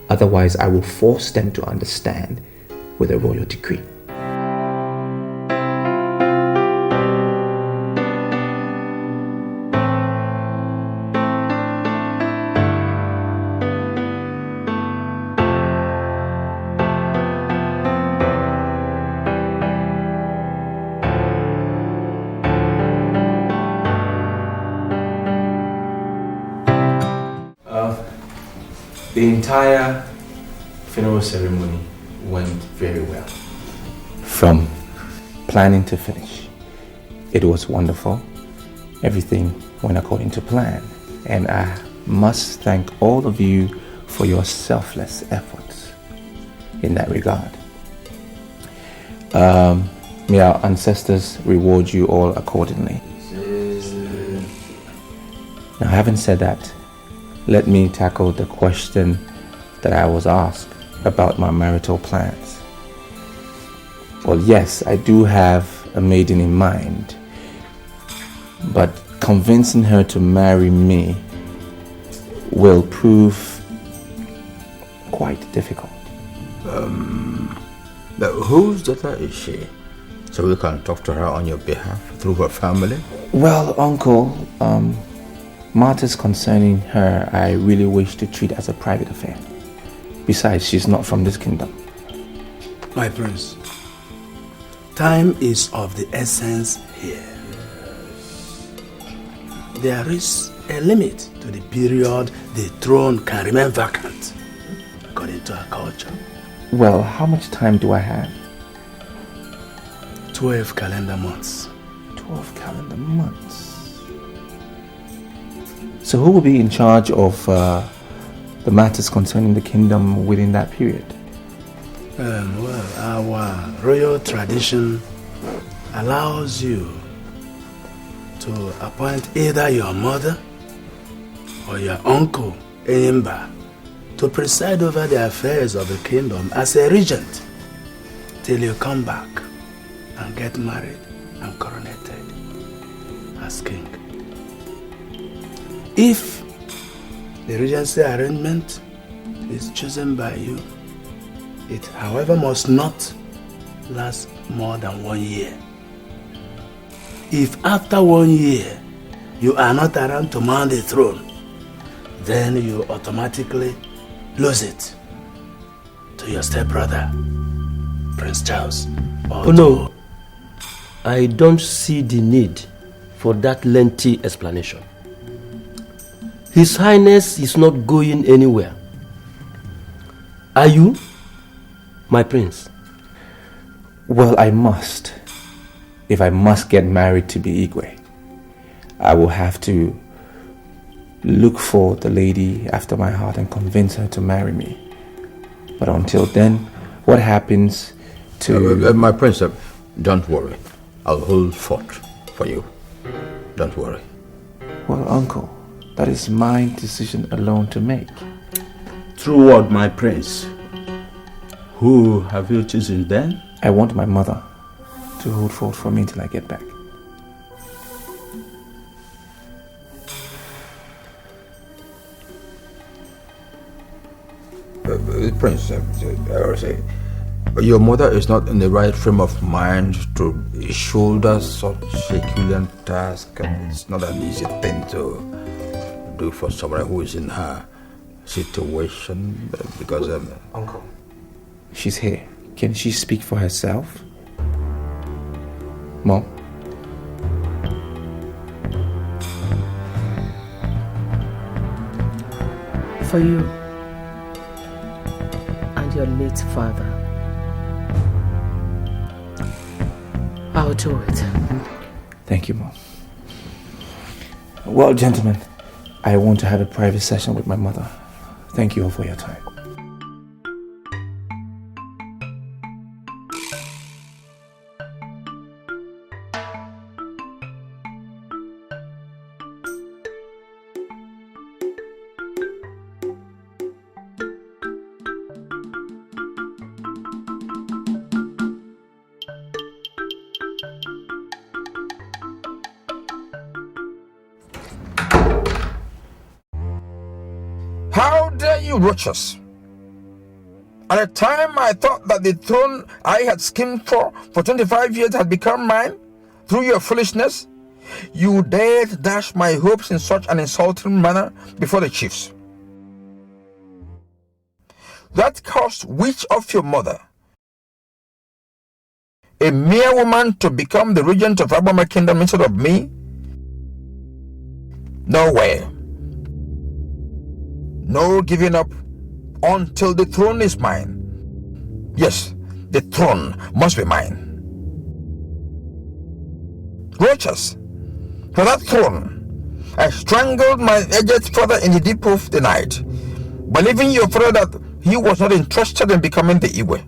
Otherwise, I will force them to understand with a royal decree. The entire funeral ceremony went very well. From planning to finish, it was wonderful. Everything went according to plan. And I must thank all of you for your selfless efforts in that regard. May our ancestors reward you all accordingly. Now, having said that, let me tackle the question that I was asked about my marital plans. Well, yes, I do have a maiden in mind, but convincing her to marry me will prove quite difficult. Whose daughter is she? So we can talk to her on your behalf through her family? Well, Uncle, matters concerning her I really wish to treat as a private affair. Besides, she's not from this kingdom. My prince, time is of the essence here. There is a limit to the period the throne can remain vacant, according to our culture. Well, how much time do I have? 12 calendar months. 12 calendar months. So who will be in charge of the matters concerning the kingdom within that period? Well, our royal tradition allows you to appoint either your mother or your uncle, Enyimba, to preside over the affairs of the kingdom as a regent till you come back and get married and coronated as king. If the regency arrangement is chosen by you, it, however, must not last more than 1 year. If after 1 year you are not around to mount the throne, then you automatically lose it to your stepbrother, Prince Charles. Oh no, I don't see the need for that lengthy explanation. His Highness is not going anywhere. Are you, my prince? Well, I must. If I must get married to be Igwe, I will have to look for the lady after my heart and convince her to marry me. But until then, what happens to... my prince, don't worry. I'll hold fort for you. Don't worry. Well, uncle, that is my decision alone to make. True word, my prince. Who have you chosen then? I want my mother to hold fort for me till I get back. Prince, your mother is not in the right frame of mind to shoulder such a Herculean task, and it's not an easy thing to do for someone who is in her situation, because... Uncle, she's here. Can she speak for herself? Mom? For you and your late father, I'll do it. Thank you, Mom. Well, gentlemen, I want to have a private session with my mother. Thank you all for your time. roaches. At a time I thought that the throne I had schemed for 25 years had become mine through your foolishness, you dared dash my hopes in such an insulting manner before the chiefs. That caused which of your mother, a mere woman, to become the regent of Abama Kingdom instead of me? No way. No giving up until the throne is mine. Yes, the throne must be mine. Roaches, for that throne, I strangled my aged father in the deep of the night, believing your father that he was not interested in becoming the Igwe.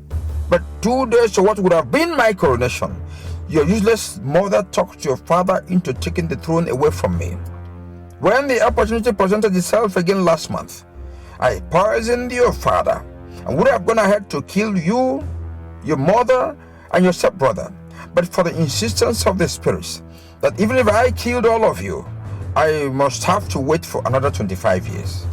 But 2 days to what would have been my coronation, your useless mother talked your father into taking the throne away from me. When the opportunity presented itself again last month, I poisoned your father and would have gone ahead to kill you, your mother, and your stepbrother, but for the insistence of the spirits that even if I killed all of you, I must have to wait for another 25 years.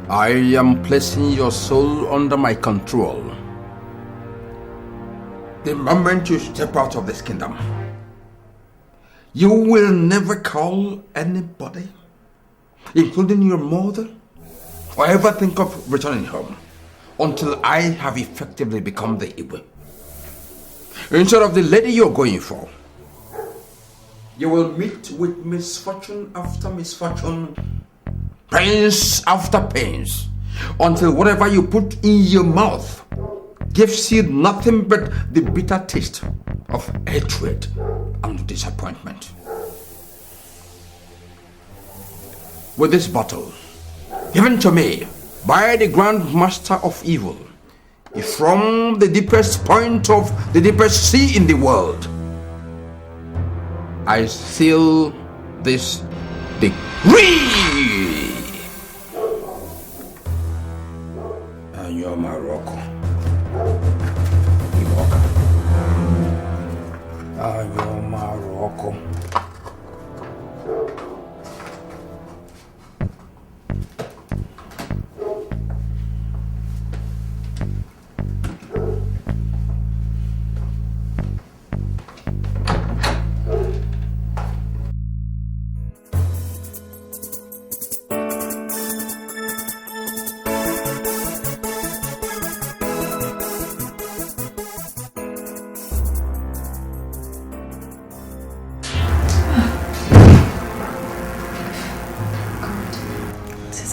I am placing your soul under my control. The moment you step out of this kingdom, you will never call anybody, including your mother, or ever think of returning home until I have effectively become the Igwe. Instead of the lady you're going for, you will meet with misfortune after misfortune, pains after pains, until whatever you put in your mouth gives you nothing but the bitter taste of hatred and disappointment. With this bottle, given to me by the Grand Master of Evil, from the deepest point of the deepest sea in the world, I seal this decree. And you're Morocco. You're Morocco.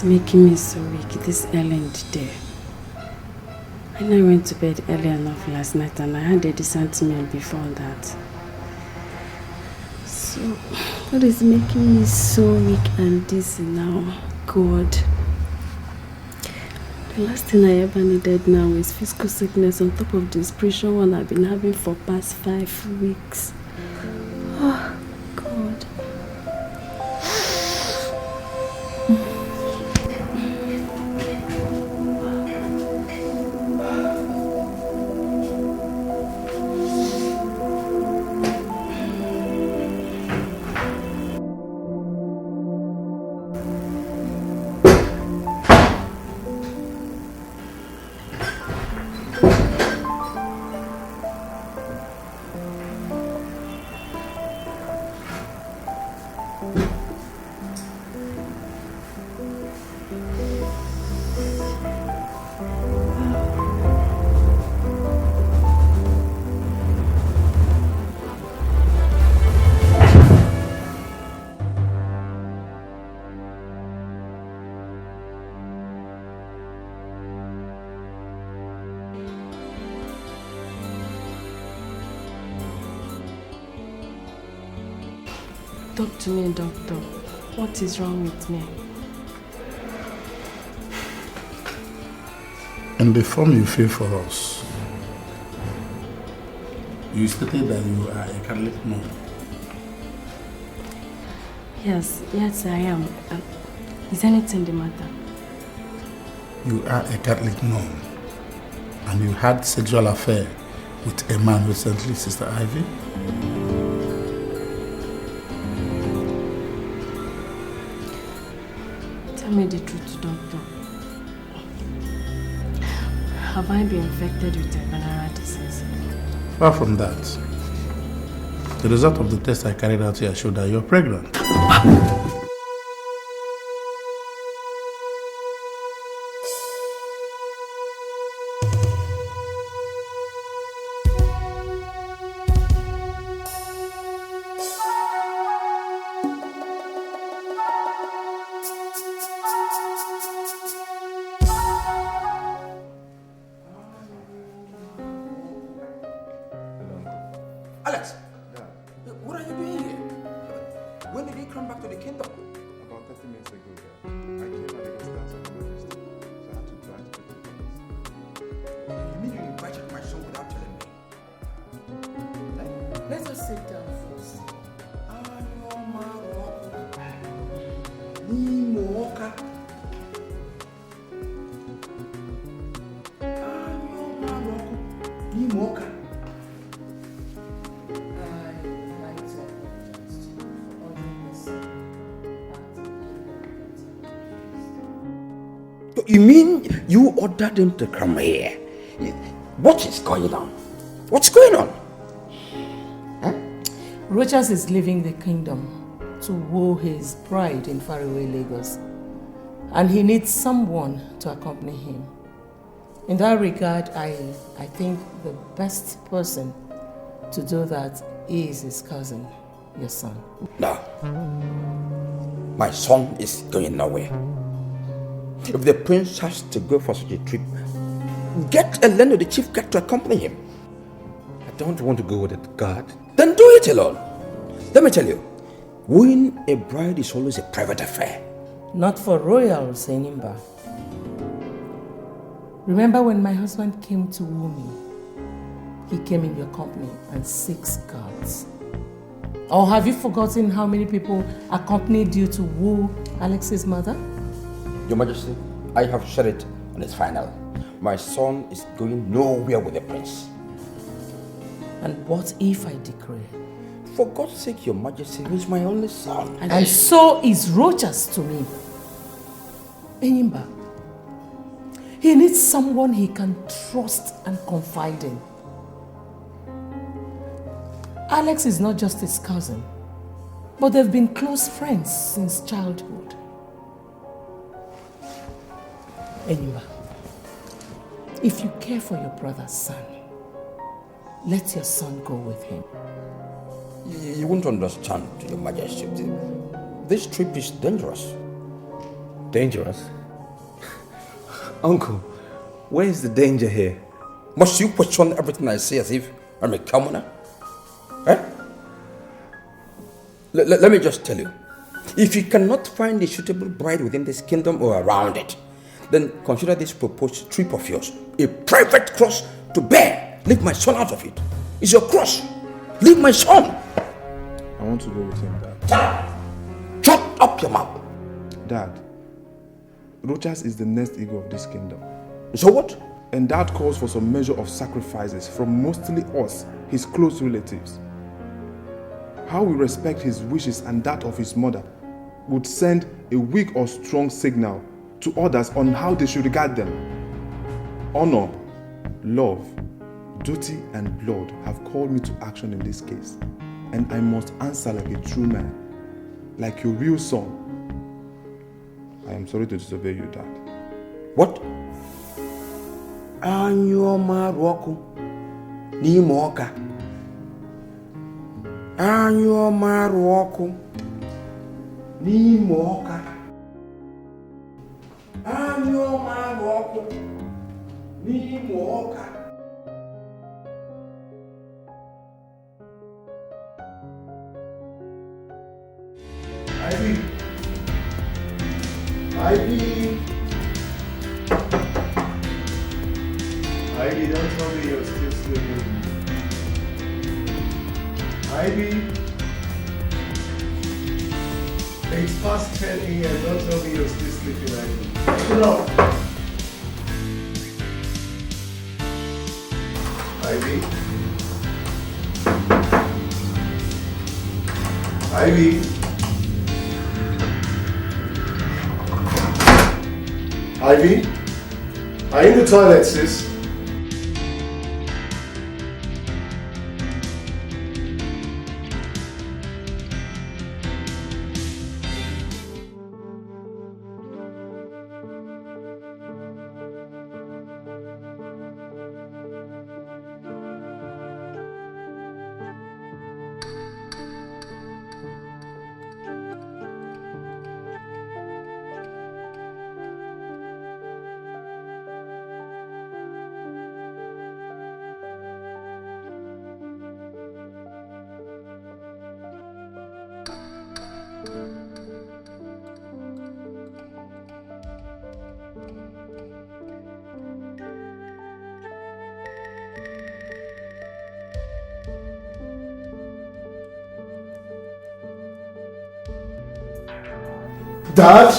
Making me so weak this early in the day. And I went to bed early enough last night and I had a decent meal before that. So, what is making me so weak and dizzy now? God. The last thing I ever needed now is physical sickness on top of the spiritual one I've been having for past 5 weeks. Oh, God. Talk to me, doctor. What is wrong with me? In the form you fill for us, you stated that you are a Catholic monk. Yes, I am. Is anything the matter? You are a Catholic nun, and you had sexual affair with a man recently, Sister Ivy? Tell me the truth, doctor. Have I been infected with a venereal disease? Far from that. The result of the test I carried out here showed that you're pregnant. Alex! What are you doing here? When did you come back to the kingdom? About 30 minutes ago, I came at the instance of Your Majesty, so I had to drive to the place. You mean you invited my son without telling me? Let's just sit down first. You mean you ordered him to come here? What is going on? What's going on? Rochas is leaving the kingdom to woo his bride in faraway Lagos, and he needs someone to accompany him. In that regard, I think the best person to do that is his cousin, your son. No. My son is going nowhere. If the prince has to go for such a trip, get a land of the chief guard to accompany him. I don't want to go with a guard. Then do it alone. Let me tell you, wooing a bride is always a private affair. Not for royals, Enimba. Remember when my husband came to woo me? He came in your company and 6 guards. Or have you forgotten how many people accompanied you to woo Alex's mother? Your Majesty, I have said it and it's final. My son is going nowhere with the prince. And what if I decree? For God's sake, Your Majesty, he's my only son. And so is Rochas to me. Enyimba, he needs someone he can trust and confide in. Alex is not just his cousin, but they've been close friends since childhood. Enyimba, if you care for your brother's son, let your son go with him. You won't understand, Your Majesty. This trip is dangerous. Dangerous? Uncle, where is the danger here? Must you question everything I say as if I'm a commoner? Eh? Let me just tell you. If you cannot find a suitable bride within this kingdom or around it, then consider this proposed trip of yours a private cross to bear. Leave my son out of it. It's your cross. Leave my son. I want to go with him, Dad. Shut up your mouth. Dad, Rochas is the next ego of this kingdom. So what? And that calls for some measure of sacrifices from mostly us, his close relatives. How we respect his wishes and that of his mother would send a weak or strong signal to others on how they should regard them. Honor, love, duty, and blood have called me to action in this case, and I must answer like a true man, like your real son. I am sorry to disobey you, Dad. What? Anyoma Roku Nimoka. Anyoma Roku Nimoka. Anyoma Roku Nimoka. Ivy! Ivy! Ivy, don't tell me you're still sleeping. Ivy! It's past 10 a.m. Don't tell me you're still sleeping, Ivy. Get up. Ivy. Ivy. Ivy. Are you in the toilet, sis? Dad?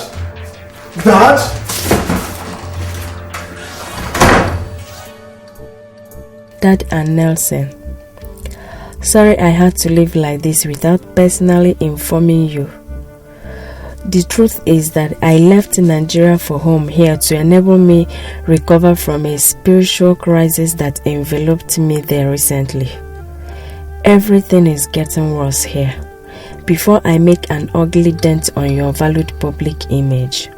Dad? Dad and Nelson. Sorry I had to live like this without personally informing you. The truth is that I left Nigeria for home here to enable me recover from a spiritual crisis that enveloped me there recently. Everything is getting worse here. Before I make an ugly dent on your valued public image,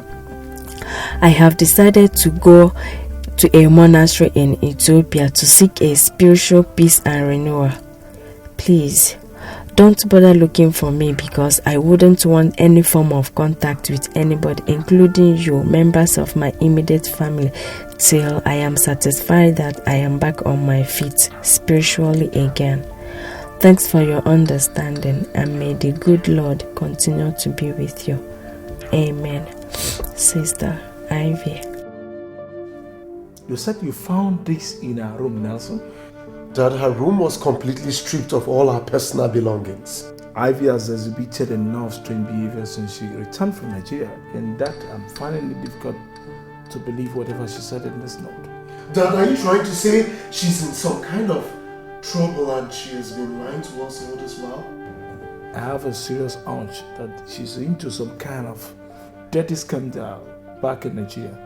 I have decided to go to a monastery in Ethiopia to seek a spiritual peace and renewal. Please, don't bother looking for me because I wouldn't want any form of contact with anybody, including you, members of my immediate family, till I am satisfied that I am back on my feet spiritually again. Thanks for your understanding, and may the good Lord continue to be with you. Amen. Sister Ivy. You said you found this in her room, Nelson? Dad, her room was completely stripped of all her personal belongings. Ivy has exhibited enough strange behavior since she returned from Nigeria, and that I'm finding it difficult to believe whatever she said in this note. Dad, are you trying to say she's in some kind of trouble and she has been lying to us all this while? I have a serious hunch that she's into some kind of dirty scandal back in Nigeria,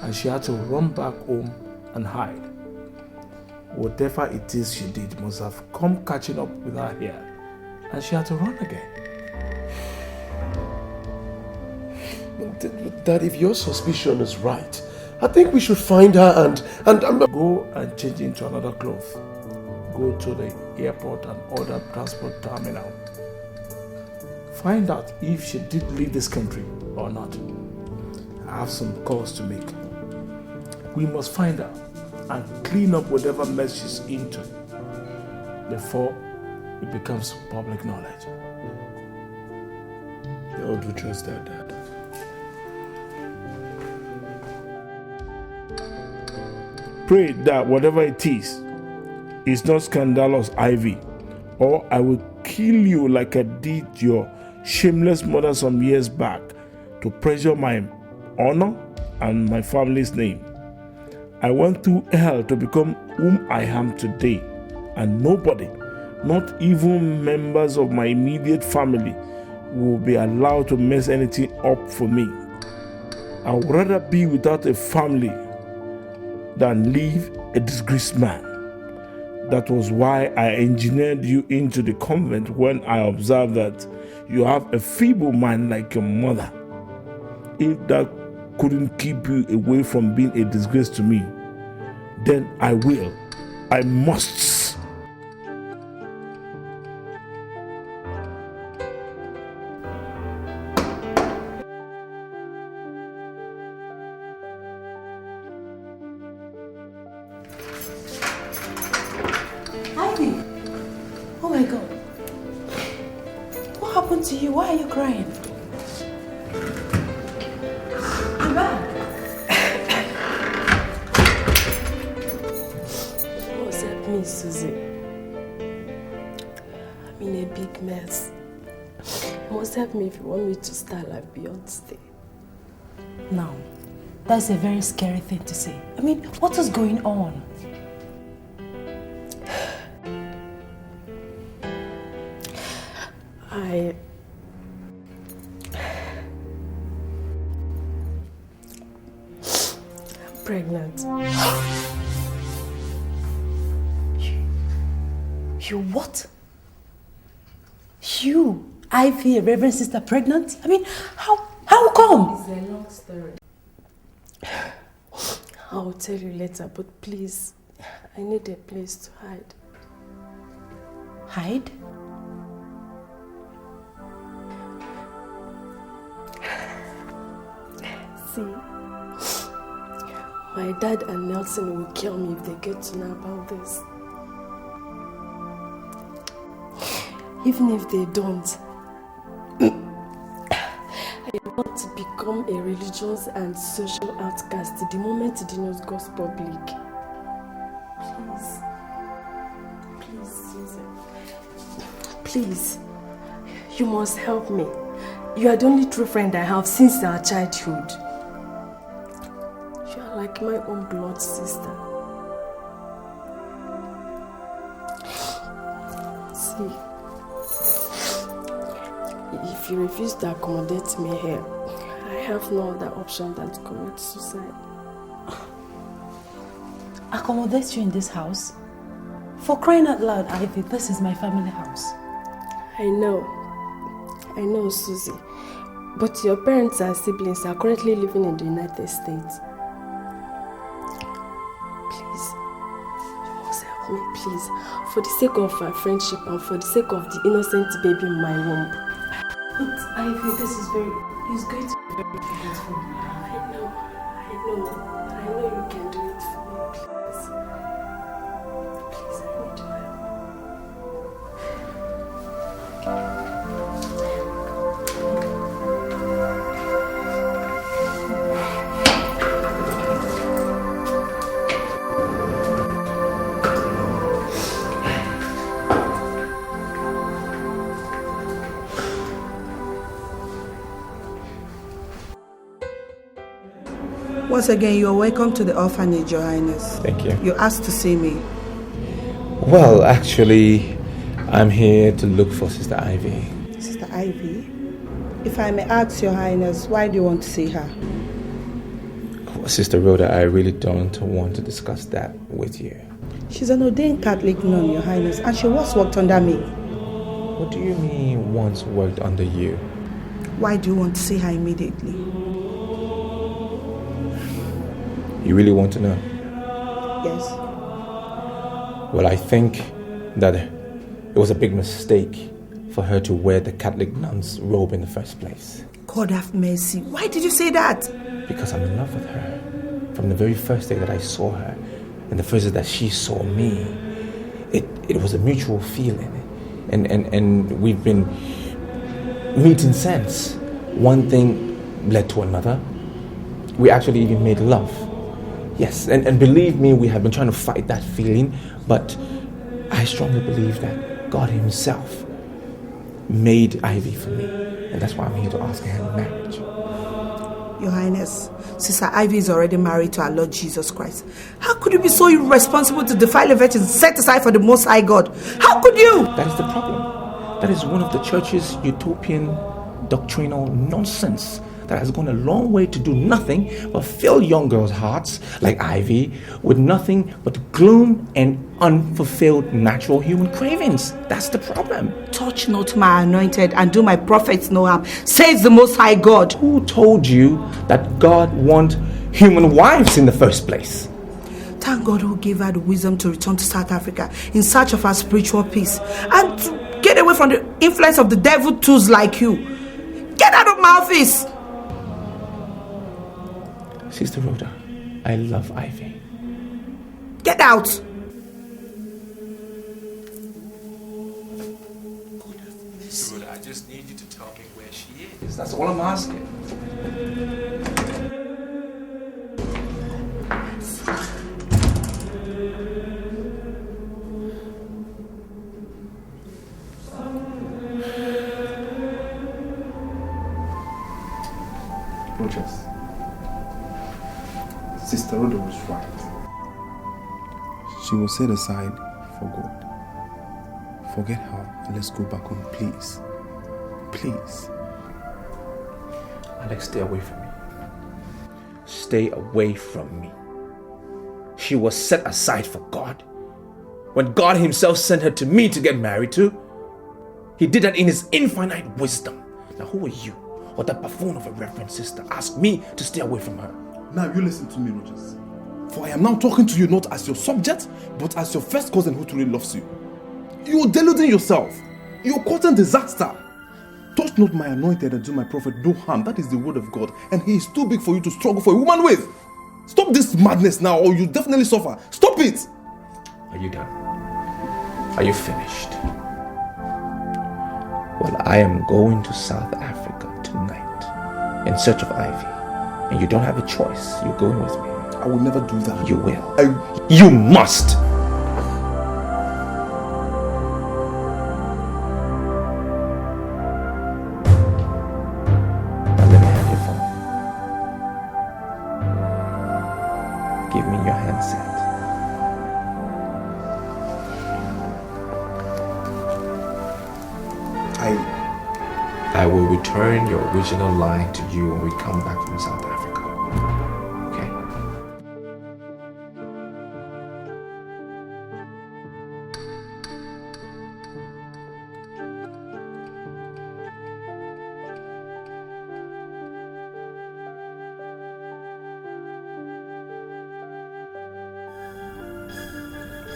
and she had to run back home and hide. Whatever it is she did must have come catching up with her here, and she had to run again. Dad, if your suspicion is right, I think we should find her and go and change into another cloth. Go to the airport and other transport terminal. Find out if she did leave this country or not. I have some calls to make. We must find her and clean up whatever mess she's into before it becomes public knowledge. I'll do just that, Dad. Pray that whatever it is not scandalous, Ivy, or I will kill you like I did your shameless mother some years back to pressure my honor and my family's name. I went through hell to become whom I am today, and nobody, not even members of my immediate family, will be allowed to mess anything up for me. I would rather be without a family than leave a disgraced man. That was why I engineered you into the convent when I observed that you have a feeble mind like your mother. If that couldn't keep you away from being a disgrace to me, then I will. I must. Ivy! Oh my God. What happened to you? Why are you crying? You're back. What's up, me, Susie? I'm in a big mess. must help me if you want me to stay alive beyond stay. Now, that's a very scary thing to say. I mean, what is going on? I'm pregnant. You what? You, Ivy, a Reverend Sister, pregnant? I mean, how come? It's a long story. I'll tell you later, but please, I need a place to hide. Hide? See, my dad and Nelson will kill me if they get to know about this. Even if they don't, I want to become a religious and social outcast the moment the news goes public. Please. Please, Susan. Please. You must help me. You are the only true friend I have since our childhood. You are like my own blood sister. See, if you refuse to accommodate me here, I have no other option than to commit suicide. Accommodate you in this house? For crying out loud, Ivy, this is my family house. I know, Susie. But your parents and siblings are currently living in the United States. Please, you must help me, please. For the sake of our friendship and for the sake of the innocent baby in my womb. But Ivy, this is going to be very difficult for me. I know you can do it for me, please. Please, I need your help. Once again, you are welcome to the orphanage, Your Highness. Thank you. You asked to see me. Well, actually, I'm here to look for Sister Ivy. Sister Ivy? If I may ask, Your Highness, why do you want to see her? Sister Rhoda, I really don't want to discuss that with you. She's an ordained Catholic nun, Your Highness, and she once worked under me. What do you mean once worked under you? Why do you want to see her immediately? You really want to know? Yes. Well, I think that it was a big mistake for her to wear the Catholic nun's robe in the first place. God have mercy. Why did you say that? Because I'm in love with her. From the very first day that I saw her, and the first day that she saw me, it was a mutual feeling. And we've been meeting since. One thing led to another. We actually even made love. Yes, and believe me, we have been trying to fight that feeling, but I strongly believe that God Himself made Ivy for me, and that's why I'm here to ask her hand in marriage. Your Highness, Sister Ivy is already married to our Lord Jesus Christ. How could you be so irresponsible to defile a virgin set aside for the Most High God? How could you? That is the problem. That is one of the church's utopian doctrinal nonsense that has gone a long way to do nothing but fill young girls' hearts, like Ivy, with nothing but gloom and unfulfilled natural human cravings. That's the problem. Touch not my anointed and do my prophets no harm, says the Most High God. Who told you that God wants human wives in the first place? Thank God who gave her the wisdom to return to South Africa in search of her spiritual peace and to get away from the influence of the devil tools like you. Get out of my office! Sister Rhoda, I love Ivy. Get out! Sister Rhoda, I just need you to tell me where she is. That's all I'm asking. Rogers, Sister Rhoda was right. She was set aside for God. Forget her and let's go back home, please. Please. Alex, stay away from me. Stay away from me. She was set aside for God. When God himself sent her to me to get married to, he did that in his infinite wisdom. Now who are you, or that buffoon of a reverend sister, ask me to stay away from her? Now you listen to me, Rogers. For I am now talking to you not as your subject, but as your first cousin who truly loves you. You are deluding yourself. You are causing disaster. Touch not my anointed and do my prophet no harm. That is the word of God. And he is too big for you to struggle for a woman with. Stop this madness now or you'll definitely suffer. Stop it! Are you done? Are you finished? Well, I am going to South Africa tonight in search of Ivy. And you don't have a choice. You're going with me. I will never do that. You will. You must! I will return your original line to you when we come back from South Africa. Okay?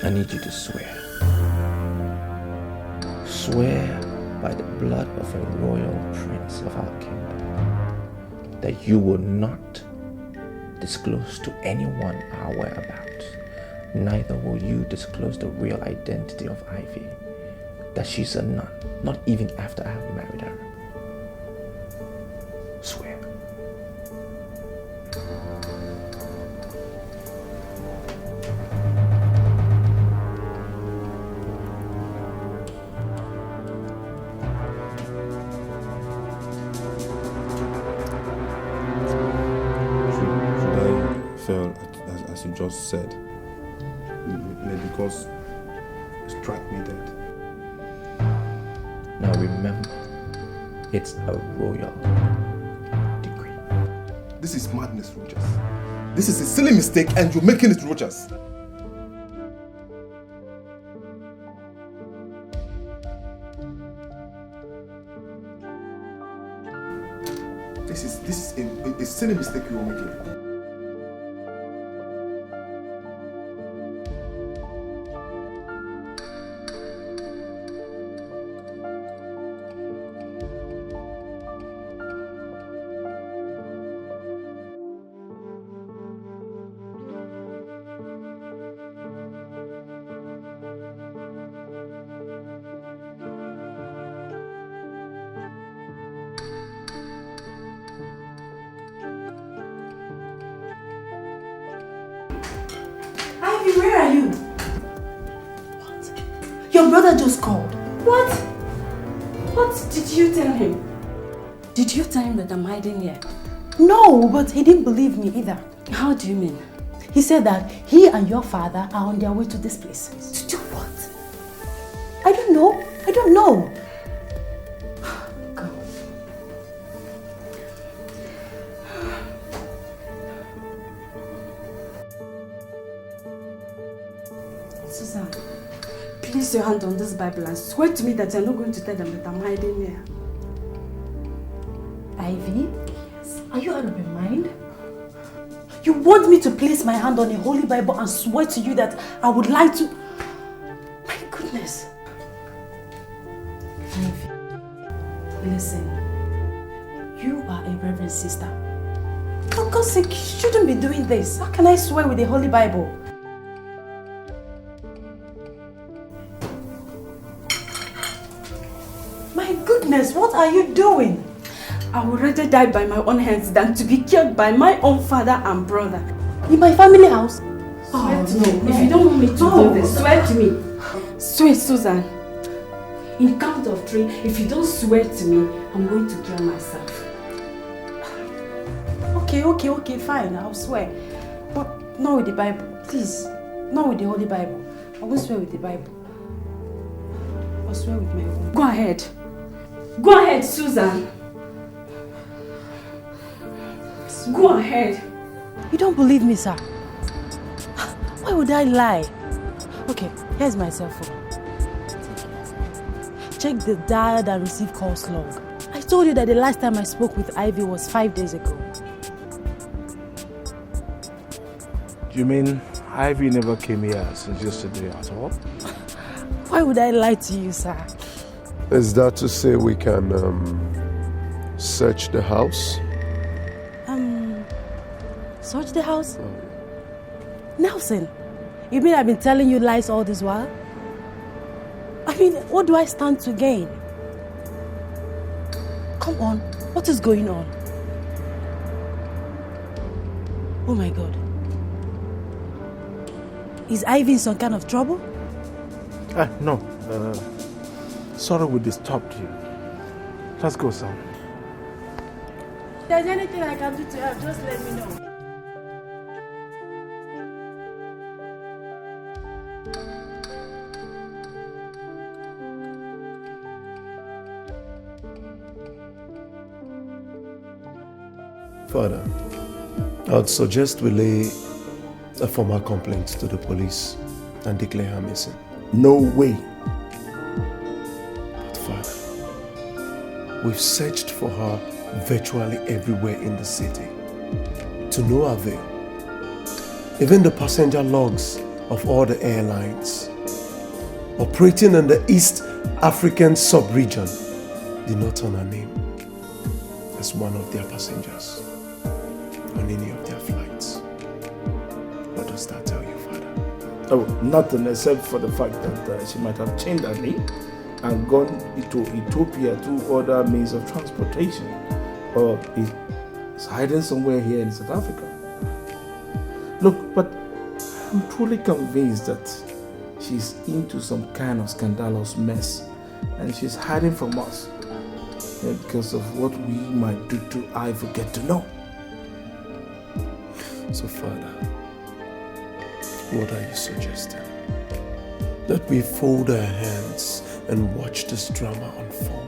I need you to swear. Swear by the blood of a royal prince of our kingdom that you will not disclose to anyone our whereabouts. Neither will you disclose the real identity of Ivy, that she's a nun, not even after I have married her. Swear. As you just said, because you struck me dead. Now remember, it's a royal decree. This is madness, Rogers. This is a silly mistake and you're making it, Rogers. This is a silly mistake you're making. Where are you? What? Your brother just called. What? What did you tell him? Did you tell him that I'm hiding here? No, but he didn't believe me either. How do you mean? He said that he and your father are on their way to this place. To do what? I don't know. I don't know. Susan, place your hand on this Bible and swear to me that you're not going to tell them that I'm hiding here. Ivy? Yes. Are you out of your mind? You want me to place my hand on a holy Bible and swear to you that I would lie to... My goodness. Ivy, listen. You are a reverend sister. For God's sake, you shouldn't be doing this. How can I swear with a holy Bible? My goodness, what are you doing? I would rather die by my own hands than to be killed by my own father and brother. In my family house? Swear to me. If you don't want me to do this, swear to me. Swear, Susan. In count of 3, if you don't swear to me, I'm going to kill myself. Okay, fine, I'll swear. But not with the Bible, please. Not with the Holy Bible. I won't swear with the Bible. I'll swear with my own. Go ahead. Go ahead, Susan. Go ahead. You don't believe me, sir? Why would I lie? Okay, here's my cell phone. Check the dialed and received calls log. I told you that the last time I spoke with Ivy was 5 days ago. You mean Ivy never came here since yesterday at all? Why would I lie to you, sir? Is that to say we can search the house? Search the house? Nelson, you mean I've been telling you lies all this while? I mean, what do I stand to gain? Come on, what is going on? Oh my God. Is Ivy in some kind of trouble? No. Sorry we disturbed you. Let's go, son. If there's anything I can do to help, just let me know. Father, I'd suggest we lay a formal complaint to the police and declare her missing. No way. But Father, we've searched for her virtually everywhere in the city, to no avail. Even the passenger logs of all the airlines operating in the East African sub-region did not turn her name as one of their passengers on any of their flights. What does that tell you, Father? Oh, nothing except for the fact that she might have changed her name and gone into Ethiopia through other means of transportation, or is hiding somewhere here in South Africa. Look, but I'm truly convinced that she's into some kind of scandalous mess and she's hiding from us because of what we might do to Ivy get to know. So, Father, what are you suggesting? That we fold our hands and watch this drama unfold?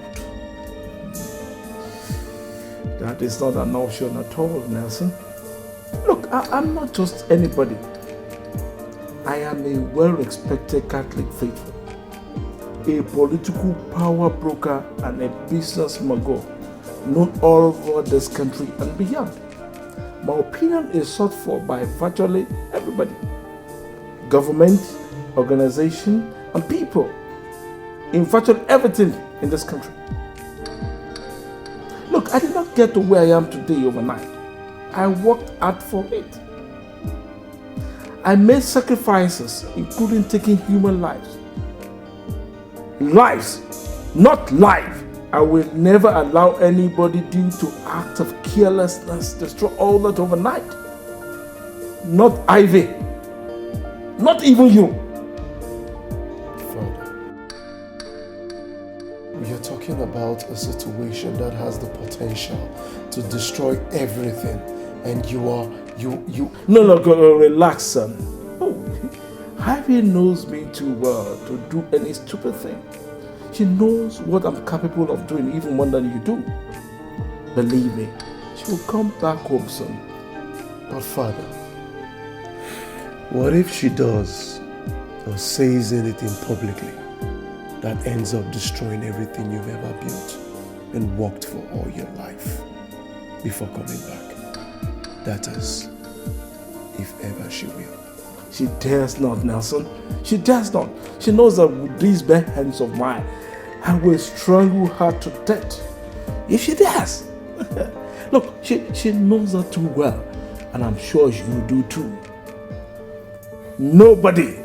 That is not an option at all, Nelson. Look, I'm not just anybody. I am a well-respected Catholic faithful, a political power broker and a business mogul known all over this country and beyond. My opinion is sought for by virtually everybody. Government, organization, and people in virtually everything in this country. Look, I did not get to where I am today overnight. I worked hard for it. I made sacrifices, including taking human lives. Lives, not life. I will never allow anybody due to act of carelessness destroy all that overnight. Not Ivy. Not even you. Father, we are talking about a situation that has the potential to destroy everything, and No, relax, son. Oh, Ivy knows me too well to do any stupid thing. She knows what I'm capable of doing even more than you do. Believe me, she will come back home soon. But Father, what if she does or says anything publicly that ends up destroying everything you've ever built and worked for all your life before coming back? That is, if ever she will. She dares not, Nelson. She dares not. She knows that with these bare hands of mine, I will strangle her to death. If she dares. Look, she knows that too well, and I'm sure you do too. Nobody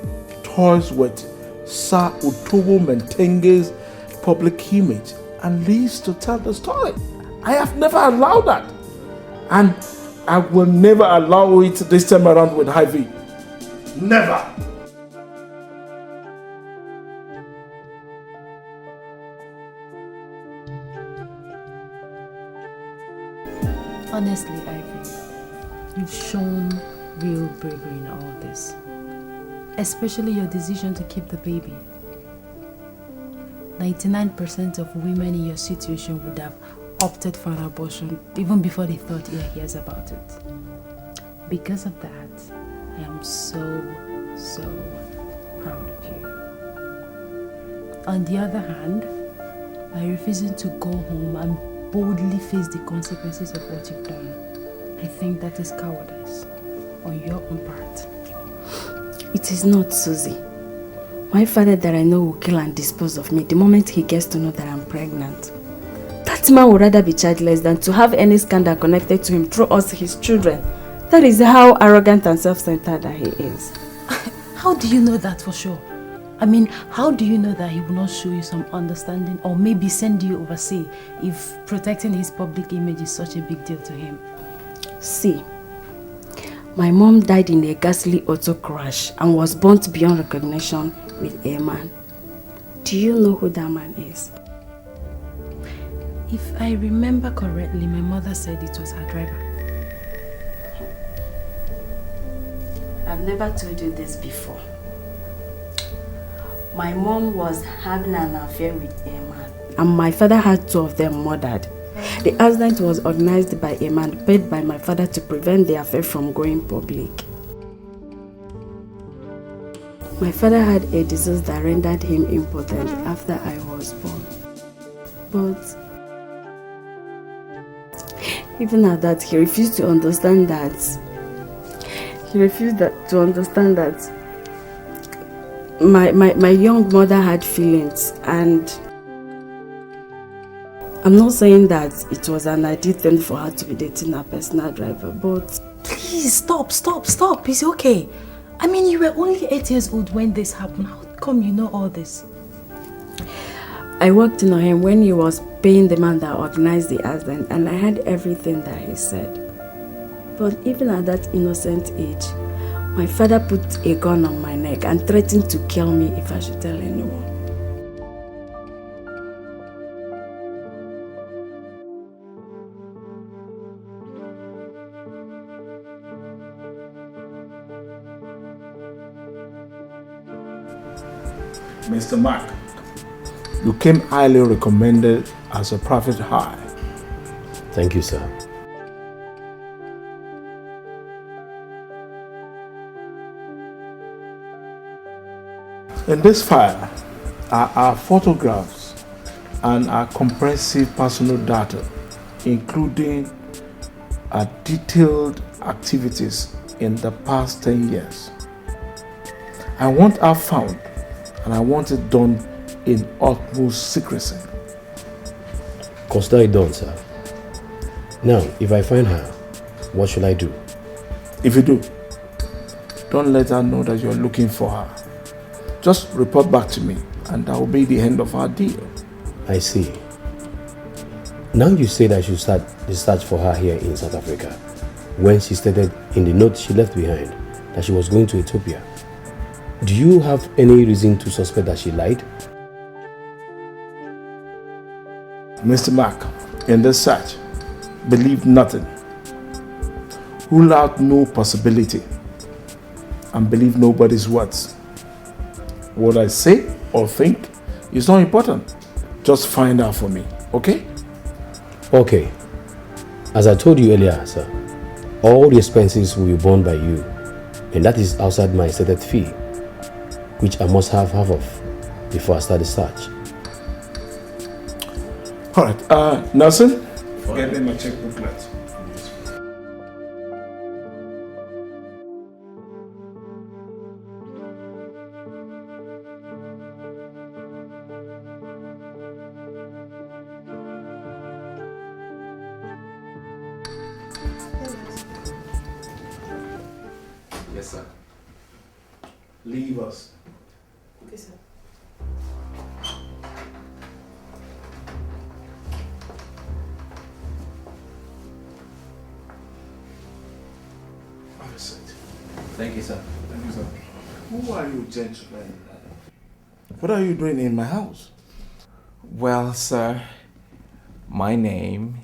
toys with Sir Utobo Mentenge's public image and lives to tell the story. I have never allowed that. And I will never allow it this time around with Ivy. Never. Honestly, Ivy, You've shown real bravery in all this. Especially your decision to keep the baby. 99% of women in your situation would have opted for an abortion even before they thought he hears about it. Because of that, I am so proud of you. On the other hand, by refusing to go home and boldly face the consequences of what you've done, I think that is cowardice on your own part. It is not, Susie. My father that I know will kill and dispose of me the moment he gets to know that I'm pregnant. That man would rather be childless than to have any scandal connected to him through us, his children. That is how arrogant and self-centered that he is. How do you know that for sure? I mean, how do you know that he will not show you some understanding or maybe send you overseas if protecting his public image is such a big deal to him? See, my mom died in a ghastly auto crash and was burnt beyond recognition with a man. Do you know who that man is? If I remember correctly, my mother said it was her driver. I've never told you this before. My mom was having an affair with a man, and my father had 2 of them murdered. The accident was organized by a man paid by my father to prevent the affair from going public. My father had a disease that rendered him impotent after I was born. But even at that, he refused to understand that. My young mother had feelings, and I'm not saying that it was an ideal thing for her to be dating a personal driver, but... Please, stop. It's okay. I mean, you were only 8 years old when this happened. How come you know all this? I worked in on him when he was paying the man that organized the accident, and I heard everything that he said. But even at that innocent age, my father put a gun on my neck and threatened to kill me if I should tell anyone. Mr. Mark, you came highly recommended as a private hire. Thank you, sir. In this file are our photographs and our comprehensive personal data, including our detailed activities in the past 10 years. I want her found, and I want it done in utmost secrecy. Consider it done, sir. Now, if I find her, what should I do? If you do, don't let her know that you're looking for her. Just report back to me, and that will be the end of our deal. I see. Now you said I should start the search for her here in South Africa, when she stated in the note she left behind that she was going to Ethiopia. Do you have any reason to suspect that she lied? Mr. Mark, in this search, believe nothing. Rule out no possibility, and believe nobody's words. What I say or think is not important. Just find out for me, okay? Okay. As I told you earlier, sir, all the expenses will be borne by you, and that is outside my stated fee, which I must have half of before I start the search. Alright, Nelson, get me my checkbooklet. Yes, sir. Leave us. Okay, sir. Have a seat. Thank you, sir. Thank you, sir. Who are you, gentlemen? What are you doing in my house? Well, sir, my name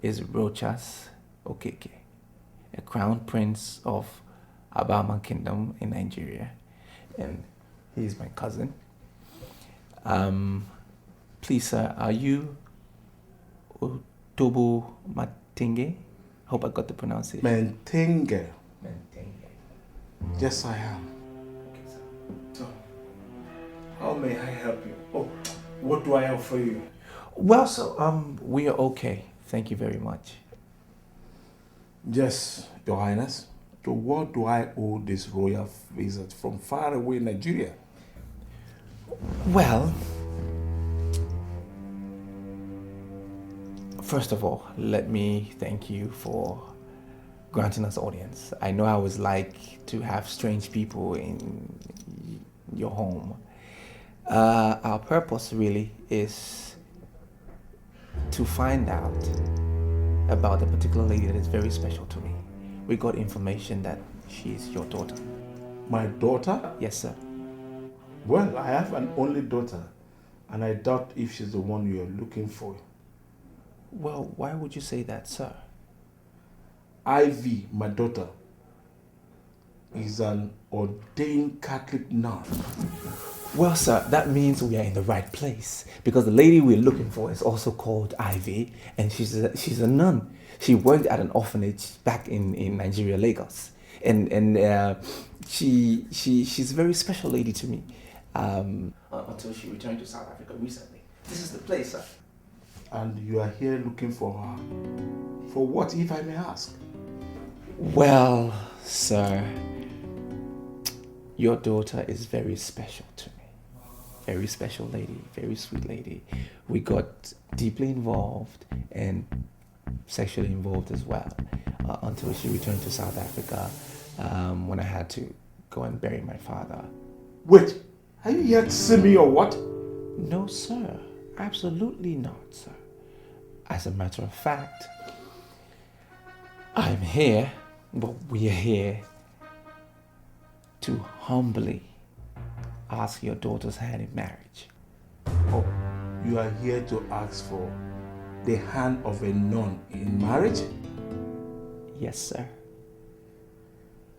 is Rochas Okeke, a crown prince of Abama Kingdom in Nigeria, and he's my cousin. Please, sir, are you Otobo Matenge? Hope I got the pronunciation. Matenge. Yes, I am. Okay, sir. So, how may I help you? Oh, what do I offer you? Well, so we are okay. Thank you very much. Yes, Your Highness. So what do I owe this royal visit from far away Nigeria? Well, first of all, let me thank you for granting us audience. I know how it's like to have strange people in your home. Our purpose really is to find out about a particular lady that is very special to me. We got information that she's your daughter. My daughter? Yes, sir. Well, I have an only daughter, and I doubt if she's the one you're looking for. Well, why would you say that, sir? Ivy, my daughter, is an ordained Catholic nun. Well, sir, that means we are in the right place, because the lady we're looking for is also called Ivy, and she's a nun. She worked at an orphanage back in Nigeria, Lagos, and she's a very special lady to me. Until she returned to South Africa recently. This is the place, sir. And you are here looking for her. For what, if I may ask? Well, sir, your daughter is very special to me. Very special lady, very sweet lady. We got deeply involved and sexually involved as well until she returned to South Africa when I had to go and bury my father. Wait, are you here to see me or what? No, sir. Absolutely not, sir. As a matter of fact, I'm here, but we are here to humbly ask your daughter's hand in marriage. Oh, you are here to ask for the hand of a nun in marriage? Yes, sir.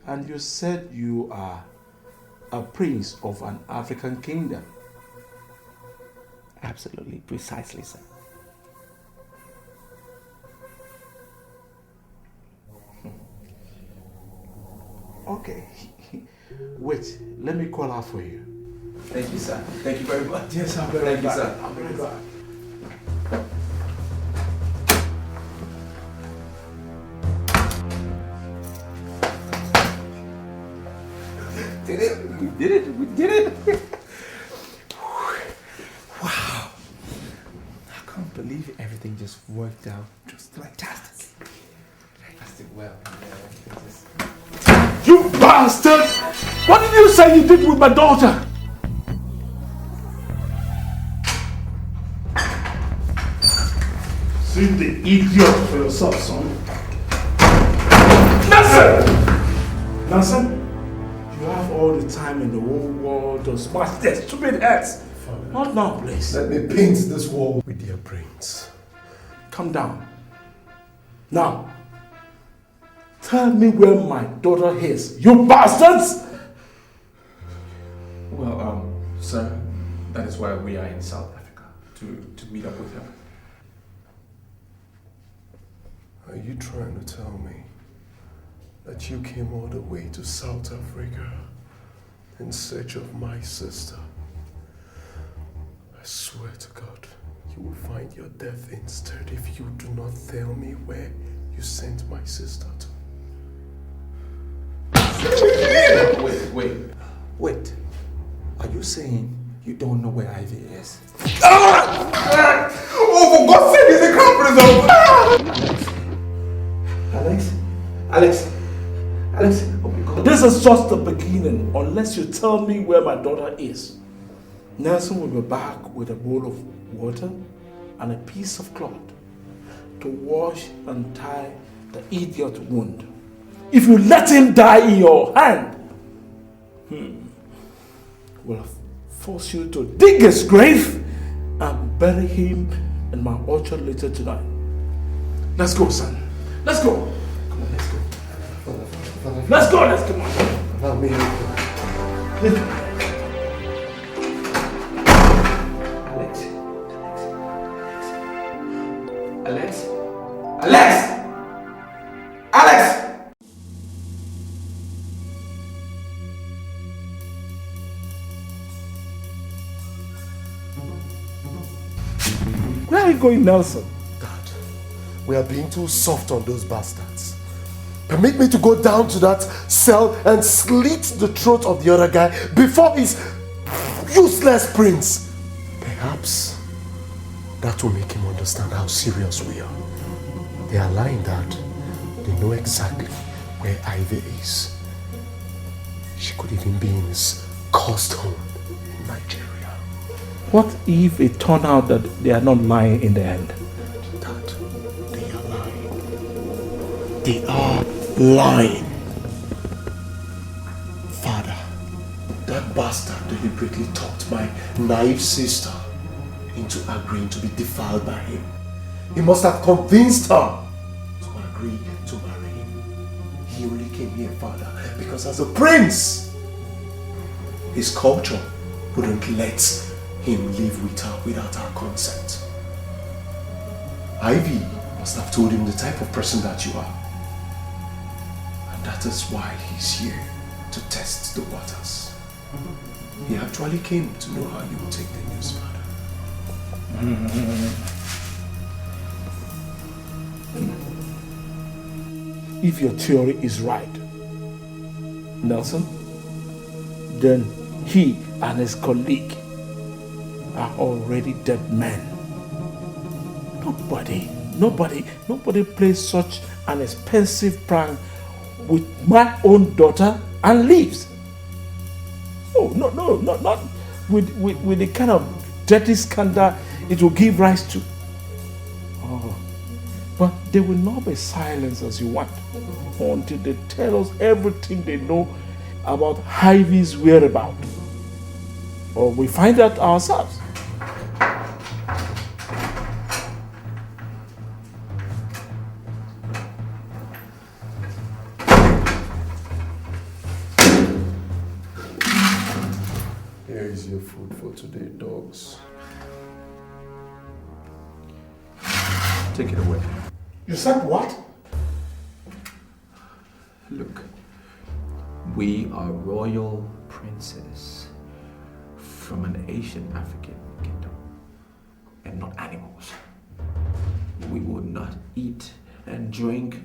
And you said you are a prince of an African kingdom? Absolutely, precisely, sir. Okay. Wait, let me call her for you. Thank you, sir. Thank you very much. Yes, I'll be right back. Sir. I'll be right back. We did it. Wow. I can't believe everything just worked out just fantastic. Fantastic, well. You bastard! What did you say you did with my daughter? See the idiot for yourself, son. Nelson! You have all the time in the whole world to smash their stupid heads. Not now, please. Let me paint this wall with their brains. Calm down. Now, tell me where my daughter is, you bastards! Well, sir, that is why we are in South Africa, to meet up with her. Are you trying to tell me that you came all the way to South Africa in search of my sister? I swear to God, you will find your death instead if you do not tell me where you sent my sister to. Wait. Are you saying you don't know where Ivy is? Oh, for God's sake, is the crown prince of... Alex, oh my God. This is just the beginning. Unless you tell me where my daughter is, Nelson will be back with a bowl of water and a piece of cloth to wash and tie the idiot wound. If you let him die in your hand, will force you to dig his grave and bury him in my orchard later tonight. Let's go, son. Let's go. Come on, let's go. Let's go, let's come on. Allow me. Alex? Alex! Alex! Where are you going, Nelson? Dad, we are being too soft on those bastards. Permit me to go down to that cell and slit the throat of the other guy before his useless prince. Perhaps that will make him understand how serious we are. They are lying, Dad. They know exactly where Ivy is. She could even be in his cursed home in Nigeria. What if it turned out that they are not lying in the end? Dad, they are lying. They are lying. Father, that bastard deliberately talked my naive sister into agreeing to be defiled by him. He must have convinced her to agree to marry him. He only came here, Father, because as a prince, his culture wouldn't let him live with her without her consent. Ivy must have told him the type of person that you are. And that is why he's here, to test the waters. He actually came to know how you will take the news, Father. If your theory is right, Nelson, then he and his colleague are already dead men. Nobody plays such an expensive prank with my own daughter and leaves. Oh, no, not with the kind of dirty scandal it will give rise to. Oh, but they will not be silenced as you want until they tell us everything they know about Ivy's whereabouts. Or we find out ourselves. Here is your food for today, dogs. Take it away. You said what? Look, we are royal princes from an Asian African kingdom and not animals. We will not eat and drink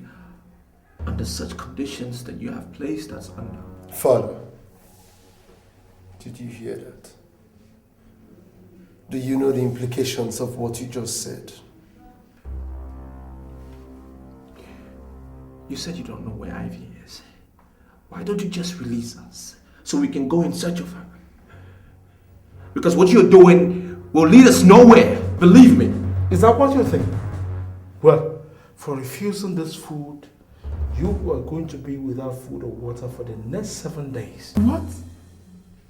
under such conditions that you have placed us under. Father, did you hear that? Do you know the implications of what you just said? You said you don't know where Ivy is. Why don't you just release us so we can go in search of her? Because what you're doing will lead us nowhere, believe me. Is that what you think? Well, for refusing this food, you are going to be without food or water for the next 7 days. What?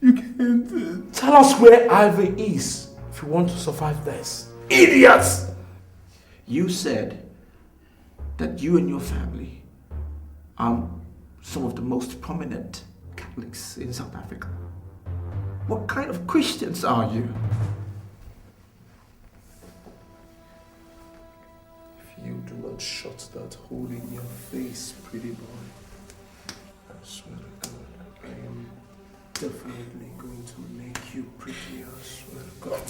You can't... Tell us where Ivy is if you want to survive this. Idiots! You said that you and your family are some of the most prominent Catholics in South Africa. What kind of Christians are you? If you do not shut that hole in your face, pretty boy, I swear to God, I am definitely going to make you pretty, I swear to God.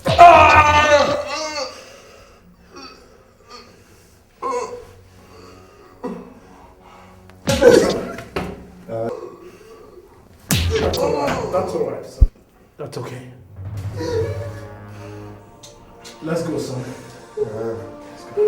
That's all right, son. That's okay. Let's go, son. Let's go.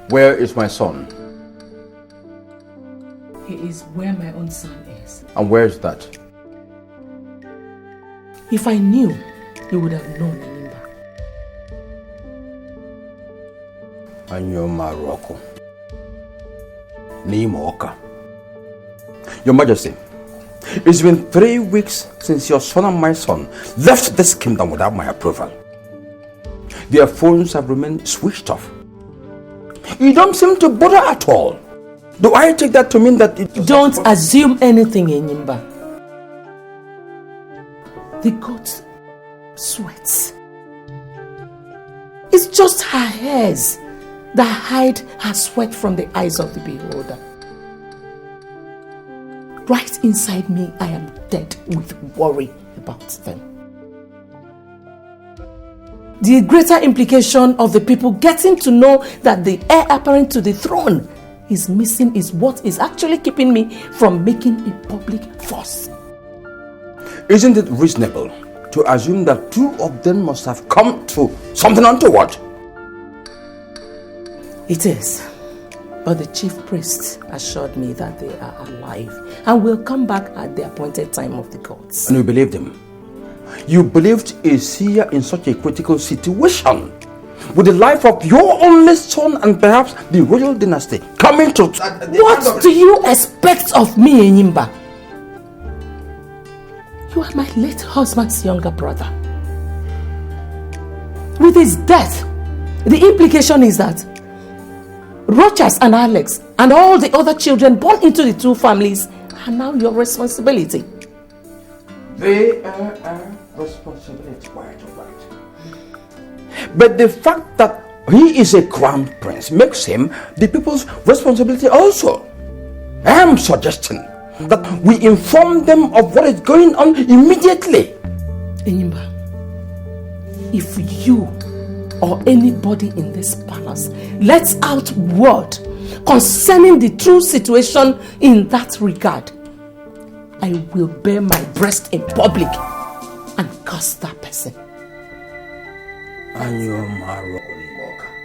Where is my son? He is where my own son is. And where is that? If I knew, you would have known, Enimba. Anyo Maroko. Nimoka. Your Majesty, it's been 3 weeks since your son and my son left this kingdom without my approval. Their phones have remained switched off. You don't seem to bother at all. Do I take that to mean that it... Don't assume anything, Enimba. The goat sweats. It's just her hairs that hide her sweat from the eyes of the beholder. Right inside me, I am dead with worry about them. The greater implication of the people getting to know that the heir apparent to the throne is missing is what is actually keeping me from making a public fuss. Isn't it reasonable to assume that 2 of them must have come to something untoward? It is. But the chief priest assured me that they are alive and will come back at the appointed time of the gods. And you believed him? You believed a seer in such a critical situation, with the life of your only son and perhaps the royal dynasty coming to... What do you expect of me, Enimba? You are my late husband's younger brother. With his death, the implication is that Rochas and Alex and all the other children born into the 2 families are now your responsibility. They are our responsibility, quite right. But the fact that he is a crown prince makes him the people's responsibility also. I am suggesting that we inform them of what is going on immediately. Enimba, if you or anybody in this palace lets out word concerning the true situation in that regard, I will bare my breast in public and curse that person.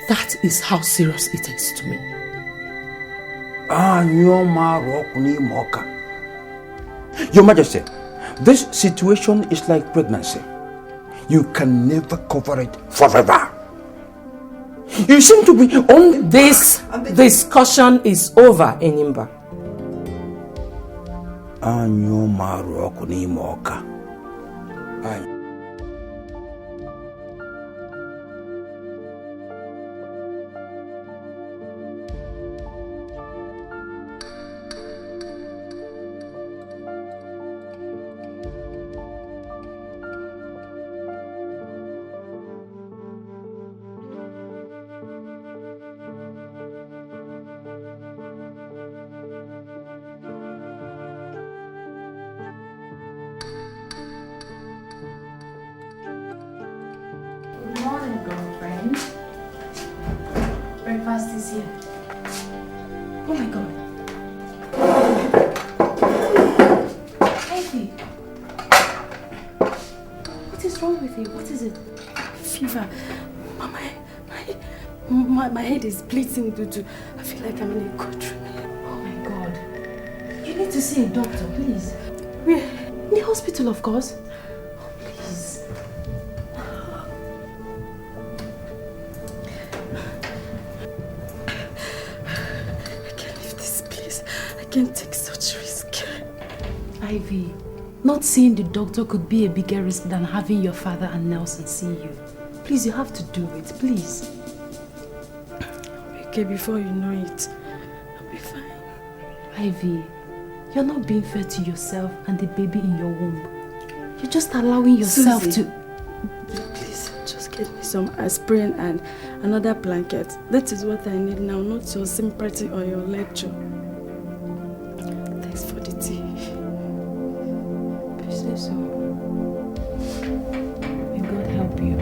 That is how serious it is to me. Your Majesty, this situation is like pregnancy. You can never cover it forever. You seem to be on... This discussion is over, Enimba. Breakfast is here. Oh my God. Ivy. What is wrong with you? What is it? Fever. My head is bleeding. I feel like I'm in a cold room. Oh my God. You need to see a doctor, please. Where? In the hospital, of course. Please. I can't take such risk. Ivy, not seeing the doctor could be a bigger risk than having your father and Nelson see you. Please, you have to do it, please. Okay, before you know it, I'll be fine. Ivy, you're not being fair to yourself and the baby in your womb. You're just allowing yourself Susie, to... Please, just get me some aspirin and another blanket. That is what I need now, not your sympathy or your lecture. Thanks for the tea. If you say so. May God help you.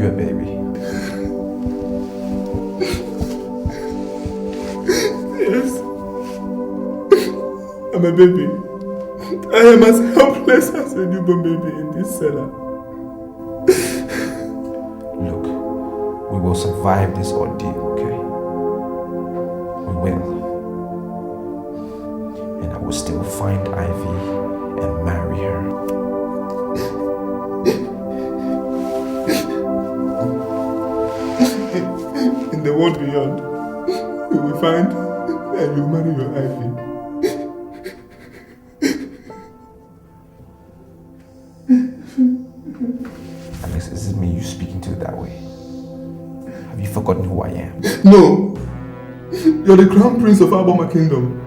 you a baby? Yes. I'm a baby. I am as helpless as a newborn baby in this cellar. Look, we will survive this ordeal, okay? We will. And I will still find Ivy and marry her. In the world beyond, you will find and you marry your Ivy. Alex, is it me you speaking to that way? Have you forgotten who I am? No! You're the crown prince of Aboma Kingdom.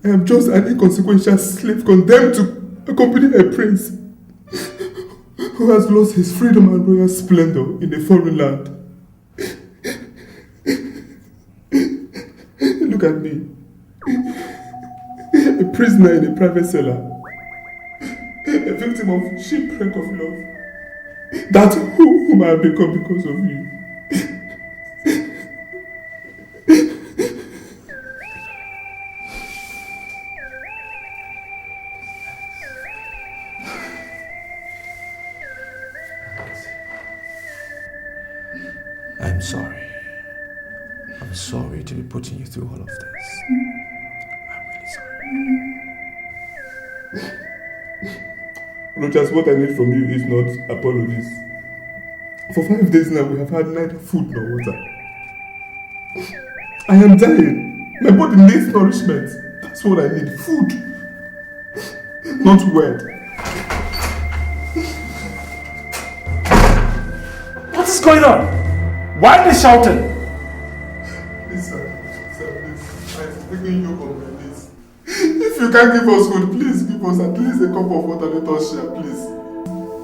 I am just an inconsequential slave condemned to accompany a prince who has lost his freedom and royal splendor in a foreign land. Look at me. A prisoner in a private cellar. A victim of shipwreck of love. That's whom I have become because of you. I'm sorry. I'm sorry to be putting you through all of this. I'm really sorry. Rogers, what I need from you is not apologies. For 5 days now, we have had neither food nor water. I am dying. My body needs nourishment. That's what I need. Food. Not word. What is going on? Why are they shouting? Please, sir, please. I'm begging you for my knees. If you can't give us food, please give us at least a cup of water. Let us share, please.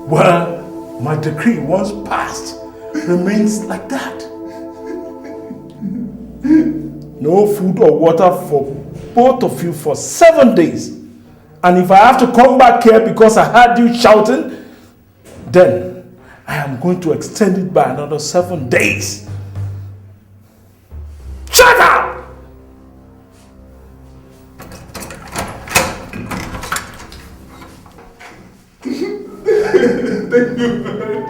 Well, my decree once passed remains like that. No food or water for both of you for 7 days. And if I have to come back here because I heard you shouting, then I am going to extend it by another 7 days. Shut up! Thank you very much.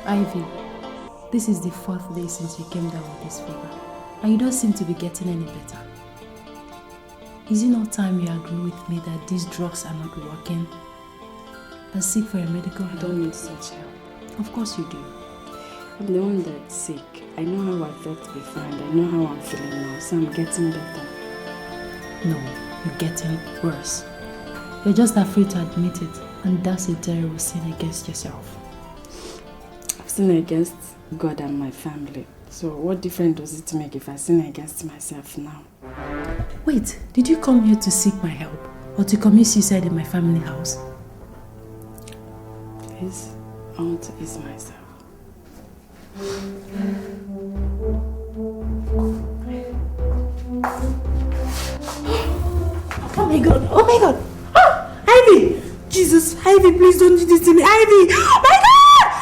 Ivy, this is the 4th day since you came down with this fever, and you don't seem to be getting any better. Is it not time you agree with me that these drugs are not working and seek for a medical help? I don't need such help. Of course you do. I'm the one that's sick. I know how I felt before and I know how I'm feeling now, so I'm getting better. No, you're getting worse. You're just afraid to admit it, and that's a terrible sin against yourself. I've sinned against God and my family. So what difference does it make if I sin against myself now? Wait, did you come here to seek my help or to commit suicide in my family house? Please, I want to ease myself. Oh my God! Oh my God! Ah! Ivy! Jesus! Ivy, please don't do this to me! Ivy! Oh my God!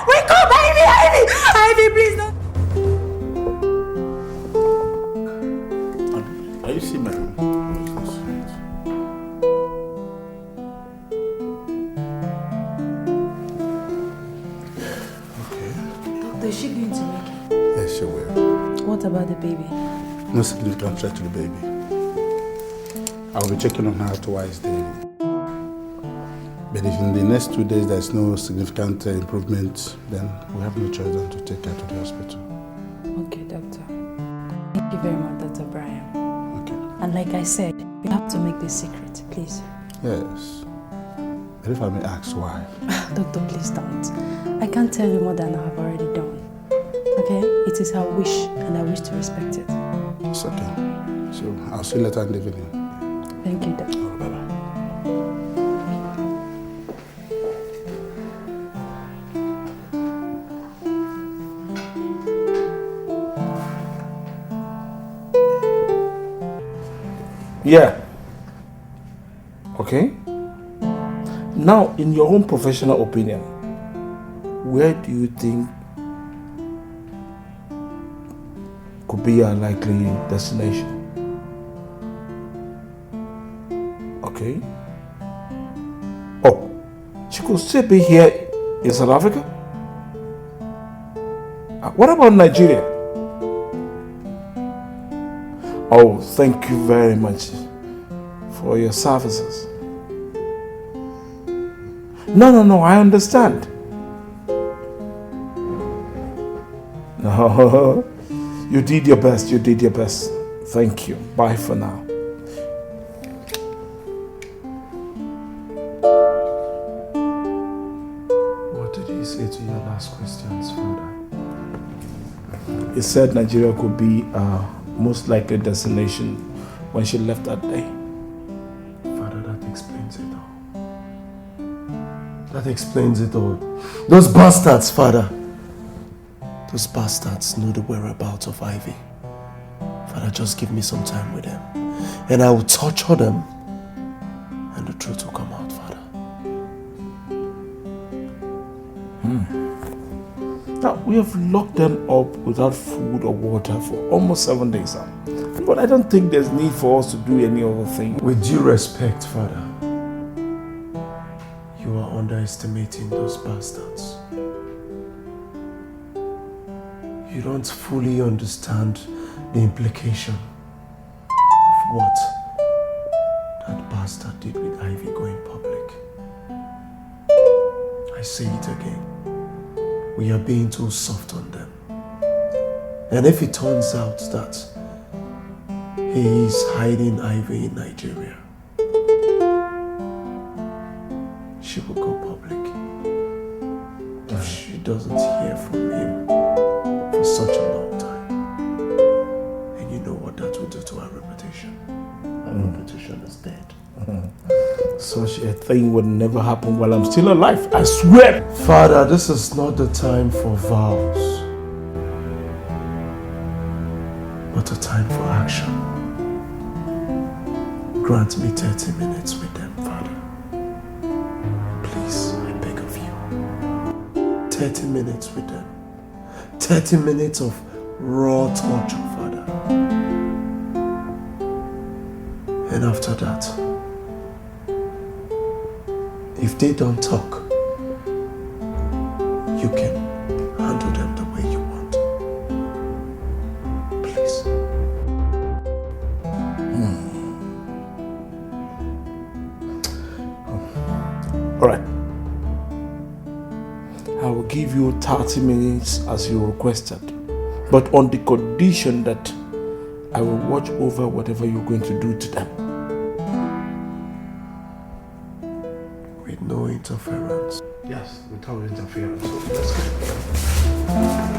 Wake up! Ivy! Ivy! Ivy, please don't! Are you seeing my room? Doctor, is she going to make it? Yes, she will. What about the baby? No significant threat to the baby. I will be checking on her twice daily. But if in the next 2 days there's no significant improvement, then we have no choice than to take her to the hospital. Okay, doctor. Thank you very much, Dr. Brian. Okay. And like I said, we have to make this secret, please. Yes. And if I may ask why? Doctor, please don't. I can't tell you more than I have already done. Okay? It is her wish, and I wish to respect it. It's okay. So I'll see you later in the evening. Thank you, Doctor. Bye-bye. Yeah. Okay. Now, in your own professional opinion, where do you think could be our likely destination? Okay. Oh, she could still be here in South Africa? What about Nigeria? Oh, thank you very much for your services. No, I understand. No, you did your best, Thank you. Bye for now. What did he say to your last questions, Father? He said Nigeria could be most likely destination when she left that day. Father, that explains it all. That explains it all. Those bastards, Father. Those bastards know the whereabouts of Ivy. Father, just give me some time with them. And I will torture them. And the truth will come out, Father. Now, we have locked them up without food or water for almost 7 days now. But I don't think there's need for us to do any other thing. With due respect, Father, you are underestimating those bastards. You don't fully understand the implication of what that bastard did with Ivy going public. I say it again. We are being too soft on them. And if it turns out that he is hiding Ivy in Nigeria, she will go public. If she doesn't hear from him for such a long time, and you know what that will do to our reputation. Our reputation is dead. Such a thing would never happen while I'm still alive, I swear! Father, this is not the time for vows, but a time for action. Grant me 30 minutes with them, Father. Please, I beg of you. 30 minutes with them. 30 minutes of raw torture, Father. And after that, if they don't talk, you can handle them the way you want. Please. All right. I will give you 30 minutes as you requested, but on the condition that I will watch over whatever you're going to do to them. With no interference. Yes, without interference.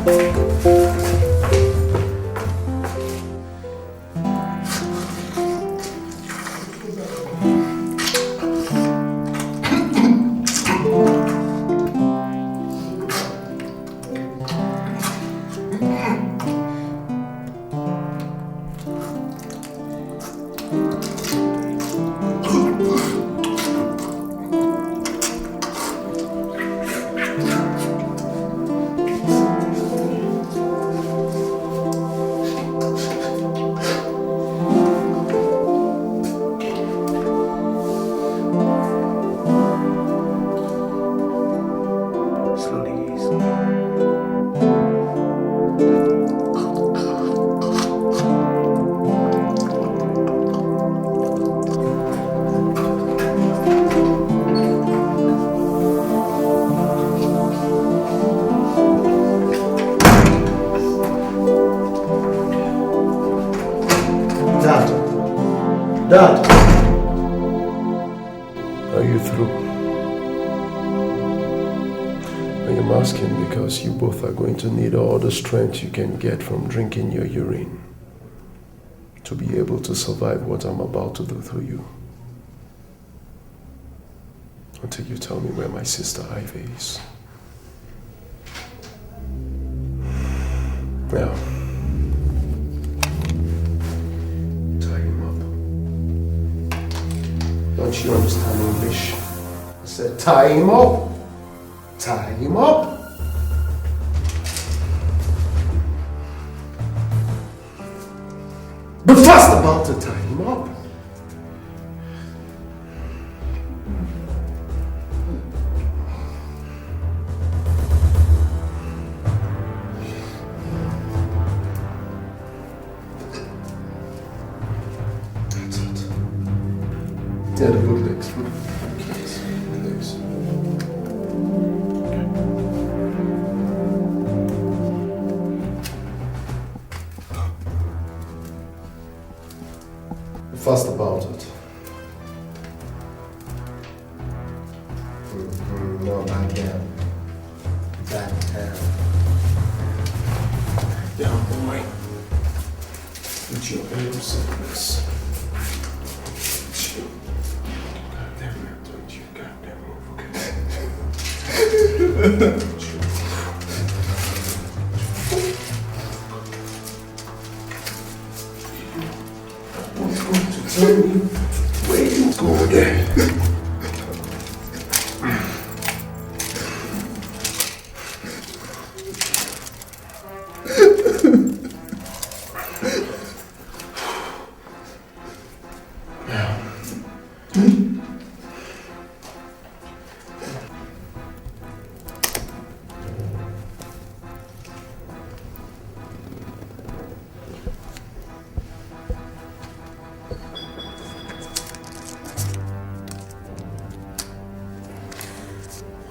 Let's go. Dad! Are you through? I am asking because you both are going to need all the strength you can get from drinking your urine to be able to survive what I'm about to do through you. Until you tell me where my sister Ivy is. Now, tie him up. Don't you understand English? I said tie him up. Tie him up. But fast about to tie him up. That's it. Yeah, the good legs. Good legs. Fast about it. No, back down. Back down. Down, boy. Put your arms in this. Goddamn it, don't you goddamn move, okay? Tell me where you go there.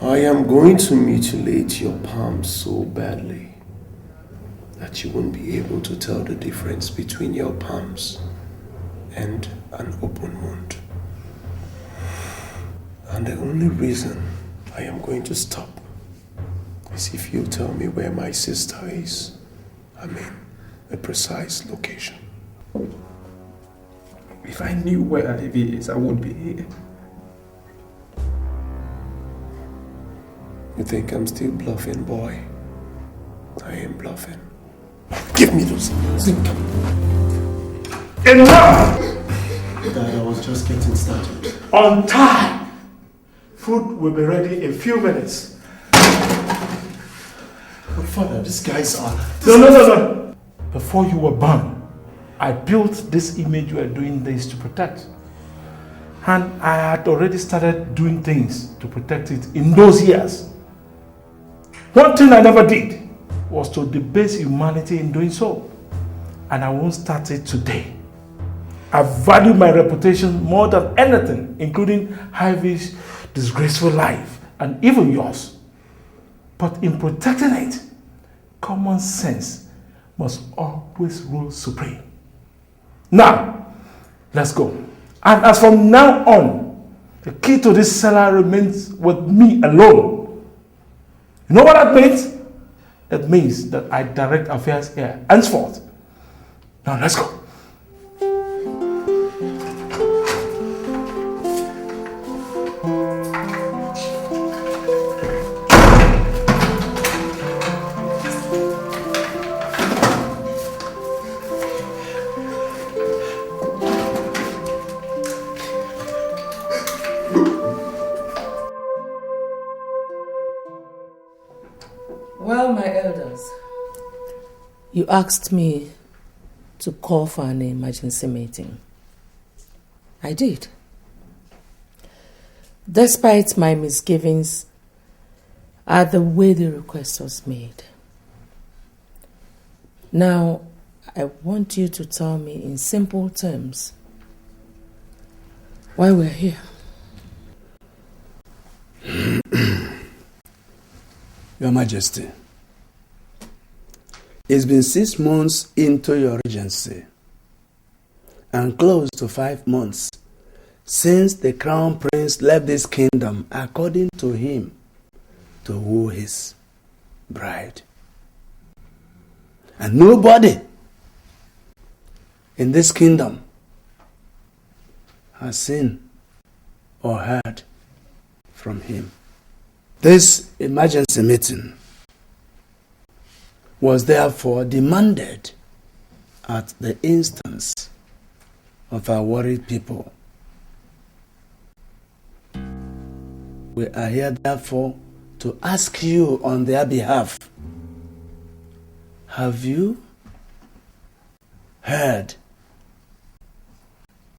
I am going to mutilate your palms so badly that you won't be able to tell the difference between your palms and an open wound. And the only reason I am going to stop is if you tell me where my sister is. I mean, a precise location. If I knew where Ivy is, I wouldn't be here. You think I'm still bluffing, boy? I am bluffing. Give me those hands. Enough! Dad, I was just getting started. On time! Food will be ready in a few minutes. But Father, these guys are... No. Before you were born, I built this image you are doing this to protect. And I had already started doing things to protect it in those years. One thing I never did was to debase humanity in doing so. And I won't start it today. I value my reputation more than anything, including Ivy's disgraceful life and even yours. But in protecting it, common sense must always rule supreme. Now, let's go. And as from now on, the key to this cellar remains with me alone. You know what that means? It means that I direct affairs here henceforth. Now let's go. Well, my elders, you asked me to call for an emergency meeting. I did. Despite my misgivings at the way the request was made. Now, I want you to tell me in simple terms why we're here. Your Majesty, it's been 6 months into your regency and close to 5 months since the crown prince left this kingdom according to him to woo his bride. And nobody in this kingdom has seen or heard from him. This emergency meeting was therefore demanded at the instance of our worried people. We are here therefore to ask you on their behalf, have you heard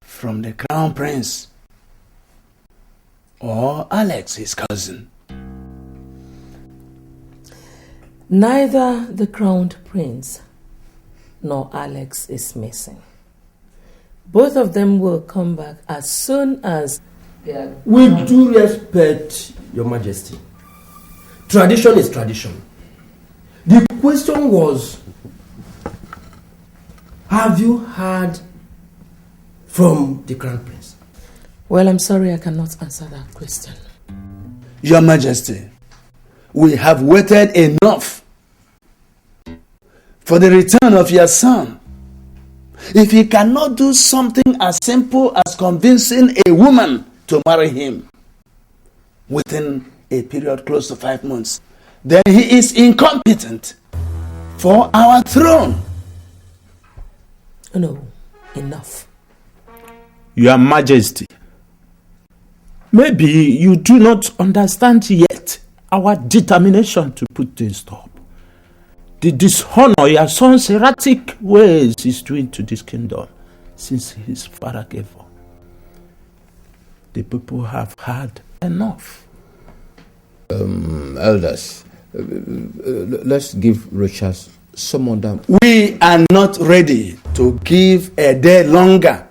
from the Crown Prince or Alex, his cousin? Neither the Crowned Prince nor Alex is missing. Both of them will come back as soon as they are... With due respect, Your Majesty, tradition is tradition. The question was, have you heard from the Crown Prince? Well, I'm sorry I cannot answer that question. Your Majesty, we have waited enough for the return of your son. If he cannot do something as simple as convincing a woman to marry him within a period close to 5 months, then he is incompetent for our throne. No, enough. Your Majesty, maybe you do not understand yet our determination to put this stop. The dishonor your son's erratic ways is doing to this kingdom since his father gave up. The people have had enough. Elders, let's give Richard some other... We are not ready to give a day longer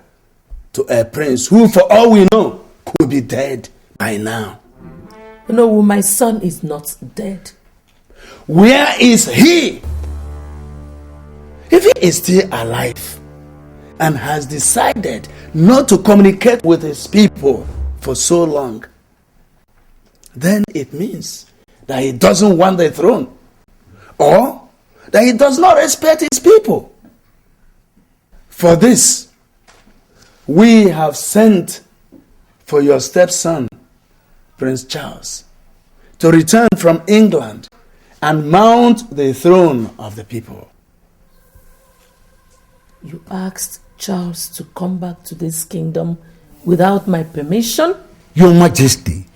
to a prince who, for all we know, could be dead by now. No, my son is not dead. Where is he? If he is still alive and has decided not to communicate with his people for so long, then it means that he doesn't want the throne, or that he does not respect his people. For this, we have sent for your stepson, Prince Charles, to return from England and mount the throne of the people. You asked Charles to come back to this kingdom without my permission? Your Majesty,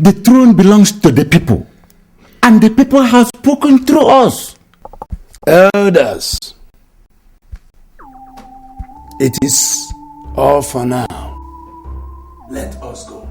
the throne belongs to the people, and the people have spoken through us. Elders, it is all for now. Let us go.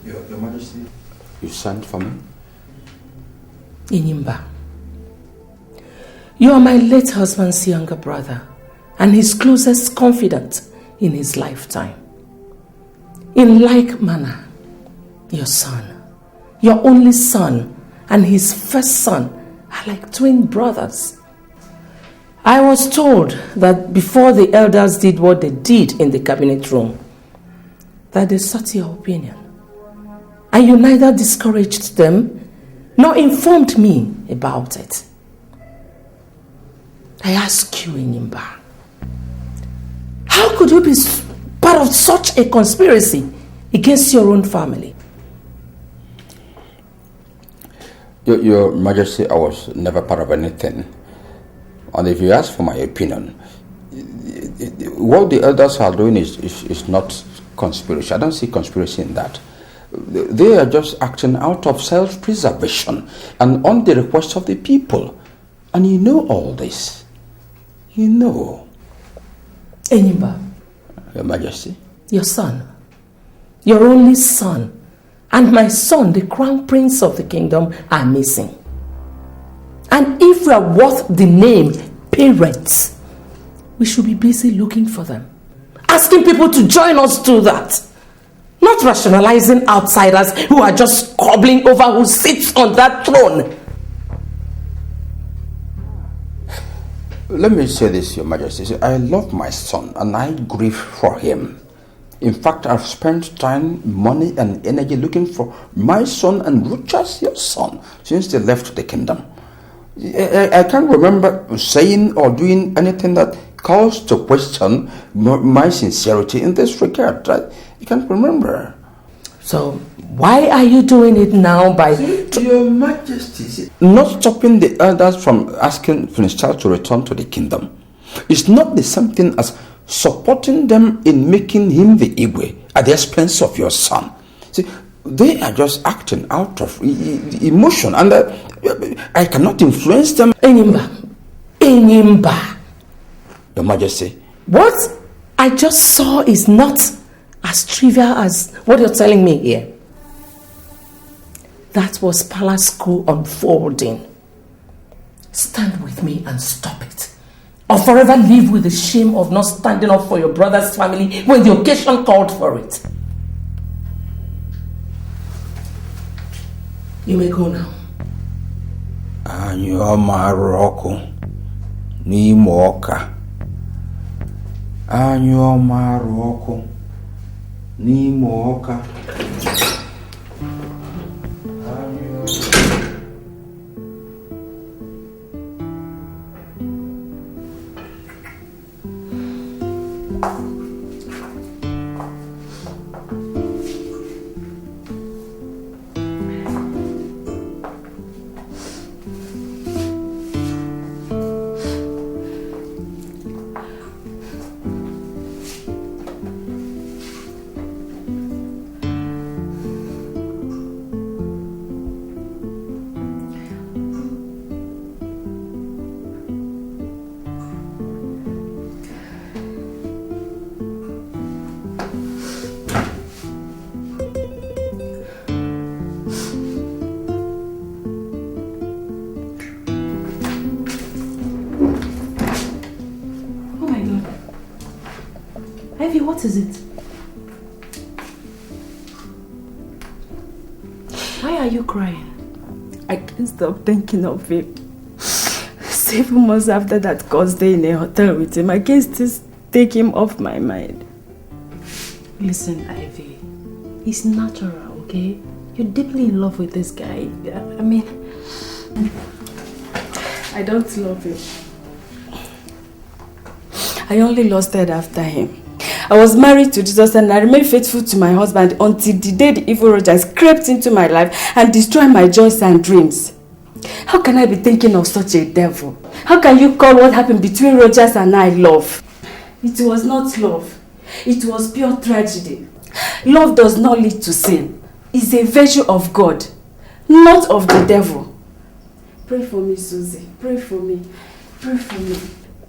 Your Majesty, you sent for me? Inimba, you are my late husband's younger brother and his closest confidant in his lifetime. In like manner, your son, your only son, and his first son are like twin brothers. I was told that before the elders did what they did in the cabinet room, that they sought your opinion. And you neither discouraged them nor informed me about it. I ask you, Inimba, how could you be part of such a conspiracy against your own family? Your Majesty, I was never part of anything. And if you ask for my opinion, what the elders are doing is not conspiracy. I don't see conspiracy in that. They are just acting out of self-preservation and on the request of the people. And you know all this. You know. Enyimba. Your Majesty. Your son. Your only son. And my son, the crown prince of the kingdom, are missing. And if we are worth the name parents, we should be busy looking for them. Asking people to join us do that. Not rationalizing outsiders who are just squabbling over who sits on that throne. Let me say this, Your Majesty. I love my son and I grieve for him. In fact, I've spent time, money and energy looking for my son and Ruchas, your son, since they left the kingdom. I can't remember saying or doing anything that calls to question my sincerity in this regard. I can't remember. So, why are you doing it now by... Your Majesty, not stopping the elders from asking Prince Charles to return to the kingdom. It's not the same thing as supporting them in making him the Igwe at the expense of your son. See, they are just acting out of emotion and I cannot influence them. Enyimba. Your Majesty. What I just saw is not as trivial as what you're telling me here. That was palace school unfolding. Stand with me and stop it. Or forever live with the shame of not standing up for your brother's family when the occasion called for it. You may go now. Anyoma roko ni moka. Anyoma roko ni moka. What is it? Why are you crying? I can't stop thinking of it. 7 months after that course day in a hotel with him, I can't still take him off my mind. Listen, Ivy. It's natural, okay? You're deeply in love with this guy. I mean... I don't love him. I only lost it after him. I was married to Jesus and I remained faithful to my husband until the day the evil Rogers crept into my life and destroyed my joys and dreams. How can I be thinking of such a devil? How can you call what happened between Rogers and I love? It was not love. It was pure tragedy. Love does not lead to sin. It's a virtue of God, not of the devil. Pray for me, Susie. Pray for me. Pray for me.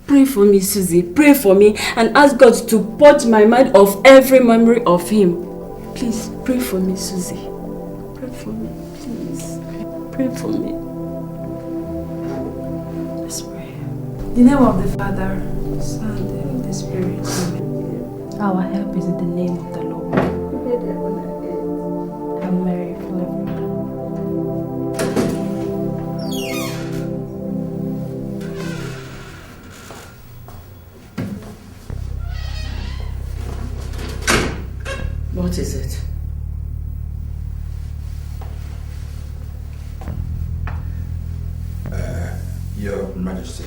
Pray for me, Susie. Pray for me and ask God to purge my mind of every memory of him. Please, pray for me, Susie. Pray for me, please. Pray for me. Let's pray. In the name of the Father, Son, and the Spirit. Amen. Our help is in the name of the Lord. Hail Mary, full of grace. What is it? Your Majesty,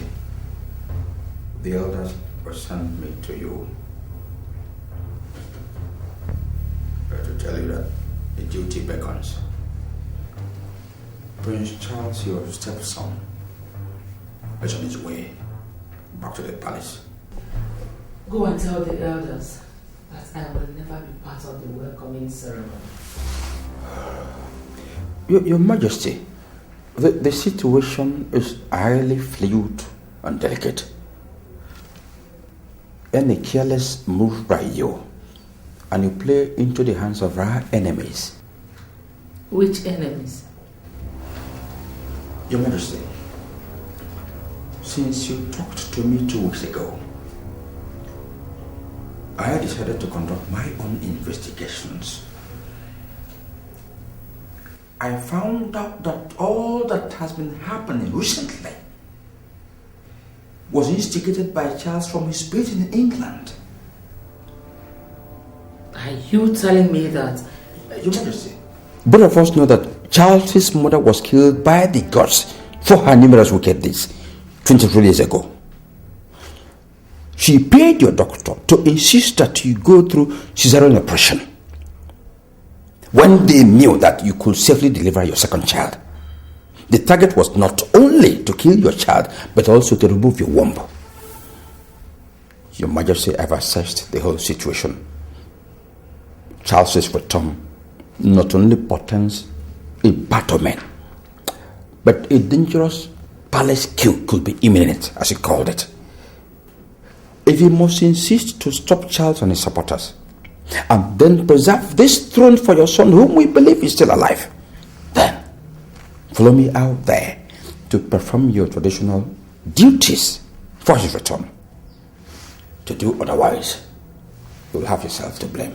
the elders were sent me to you to tell you that the duty beckons. Prince Charles, your stepson, is on his way back to the palace. Go and tell the elders that I will never be part of the welcoming ceremony. Your Majesty, the situation is highly fluid and delicate. any careless move by you, and you play into the hands of our enemies. Which enemies? Your Majesty, since you talked to me 2 weeks ago, I decided to conduct my own investigations. I found out that all that has been happening recently was instigated by Charles from his base in England. Are you telling me that? Your Majesty, both of us know that Charles's mother was killed by the gods for her numerous wicked deeds 23 years ago. She paid your doctor to insist that you go through cesarean operation when they knew that you could safely deliver your second child. The target was not only to kill your child, but also to remove your womb. Your Majesty, I've assessed the whole situation. Charles's return not only portends a battlement, but a dangerous palace coup could be imminent, as he called it. If you must insist to stop Charles and his supporters, and then preserve this throne for your son, whom we believe is still alive, then follow me out there to perform your traditional duties for his return. To do otherwise, you'll have yourself to blame.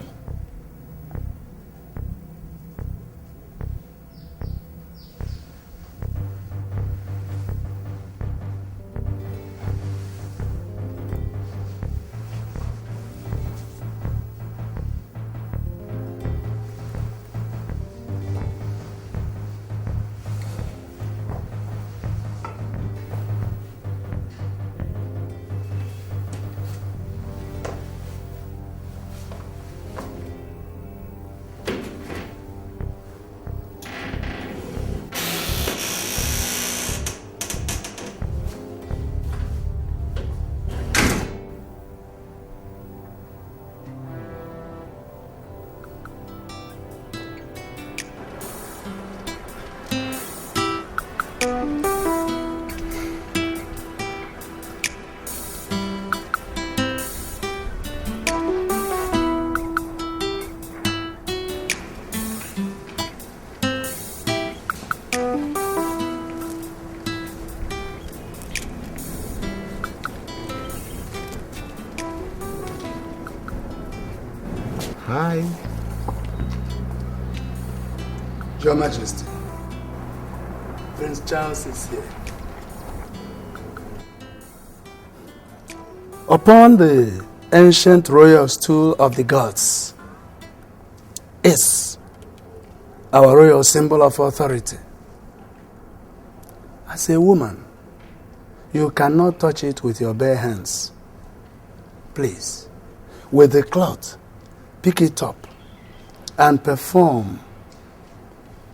Hi. Your Majesty, Prince Charles is here. Upon the ancient royal stool of the gods is our royal symbol of authority. As a woman, you cannot touch it with your bare hands. Please, with the cloth, pick it up and perform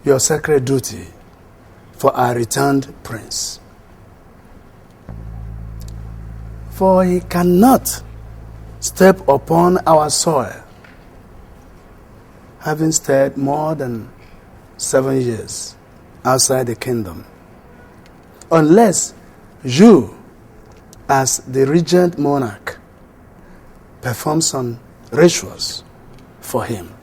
your sacred duty for our returned prince. For he cannot step upon our soil, having stayed more than 7 years outside the kingdom, unless you, as the regent monarch, perform some rituals for him.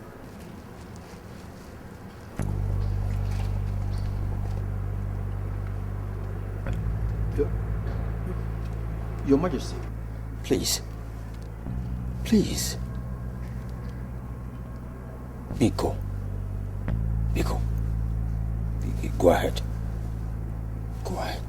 Your Majesty, please, please, Biko, go ahead, go ahead.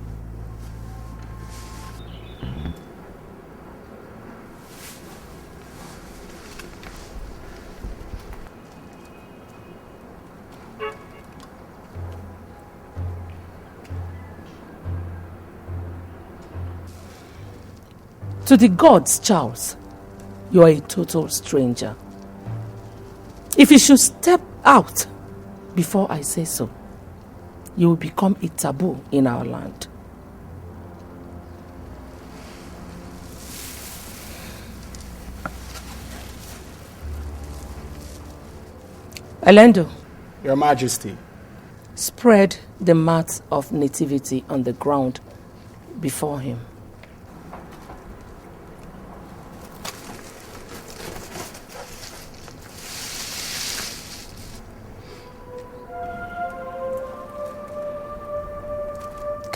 To the gods, Charles, you are a total stranger. If you should step out before I say so, you will become a taboo in our land. Elendo. Your Majesty. Spread the mat of nativity on the ground before him.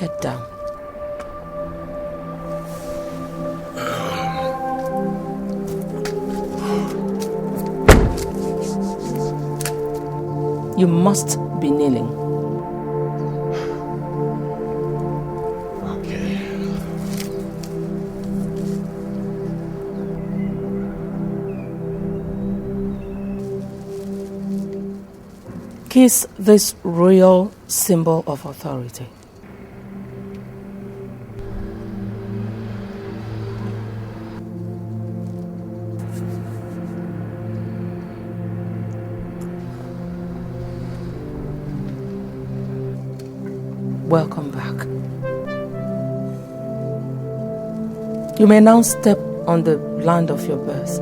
Get down. You must be kneeling. Okay. Kiss this royal symbol of authority. Welcome back. You may now step on the land of your birth,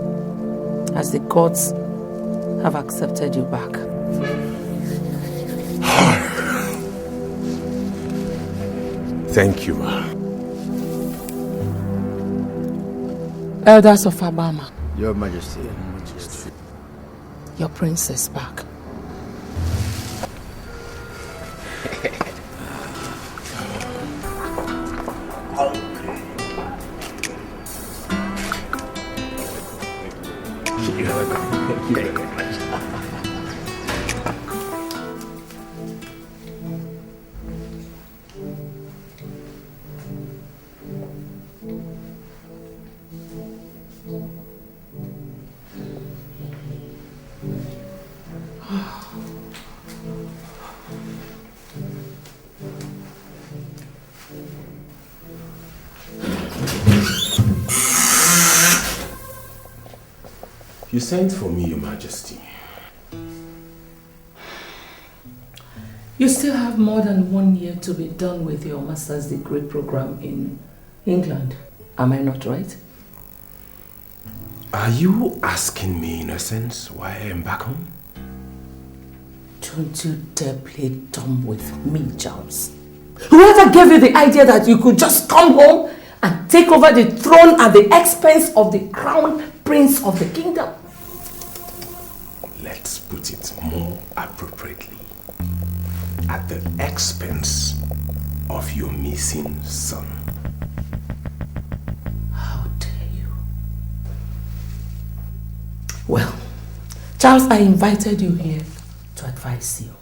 as the gods have accepted you back. Thank you. Elders of Abama, Your Majesty. your prince is back. You sent for me, Your Majesty. You still have more than 1 year to be done with your master's degree program in England. Am I not right? Are you asking me, in a sense, why I am back home? Don't you dare play dumb with me, Charles. Whoever gave you the idea that you could just come home and take over the throne at the expense of the crown prince of the kingdom? Let's put it more appropriately. At the expense of your missing son. How dare you? Well, Charles, I invited you here to advise you.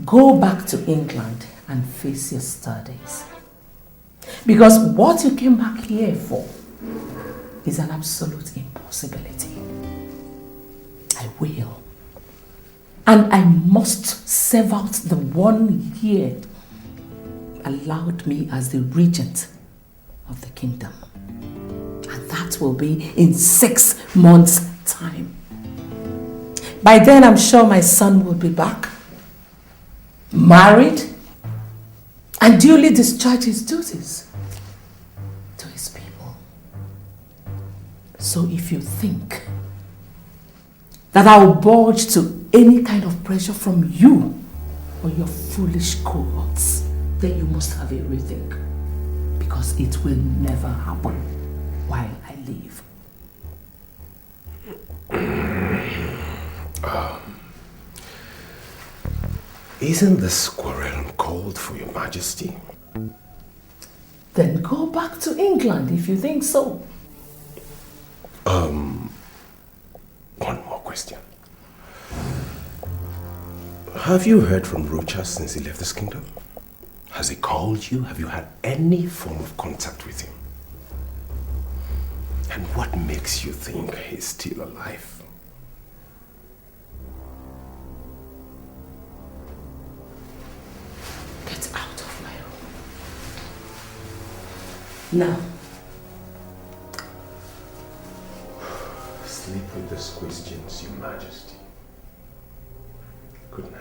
Go back to England and face your studies. Because what you came back here for is an absolute impossibility. I will. And I must serve out the 1 year allowed me as the regent of the kingdom. And that will be in 6 months' time. By then, I'm sure my son will be back, married, and duly discharge his duties to his people. So if you think that I'll budge to any kind of pressure from you or your foolish cohorts, then you must have a rethink, because it will never happen while I live. Isn't this quarrel called for, Your Majesty? Then go back to England if you think so. One more question. Have you heard from Rocha since he left this kingdom? Has he called you? Have you had any form of contact with him? And what makes you think he's still alive? Get out of my room. Now. Sleep with these questions, Your Majesty. Good night.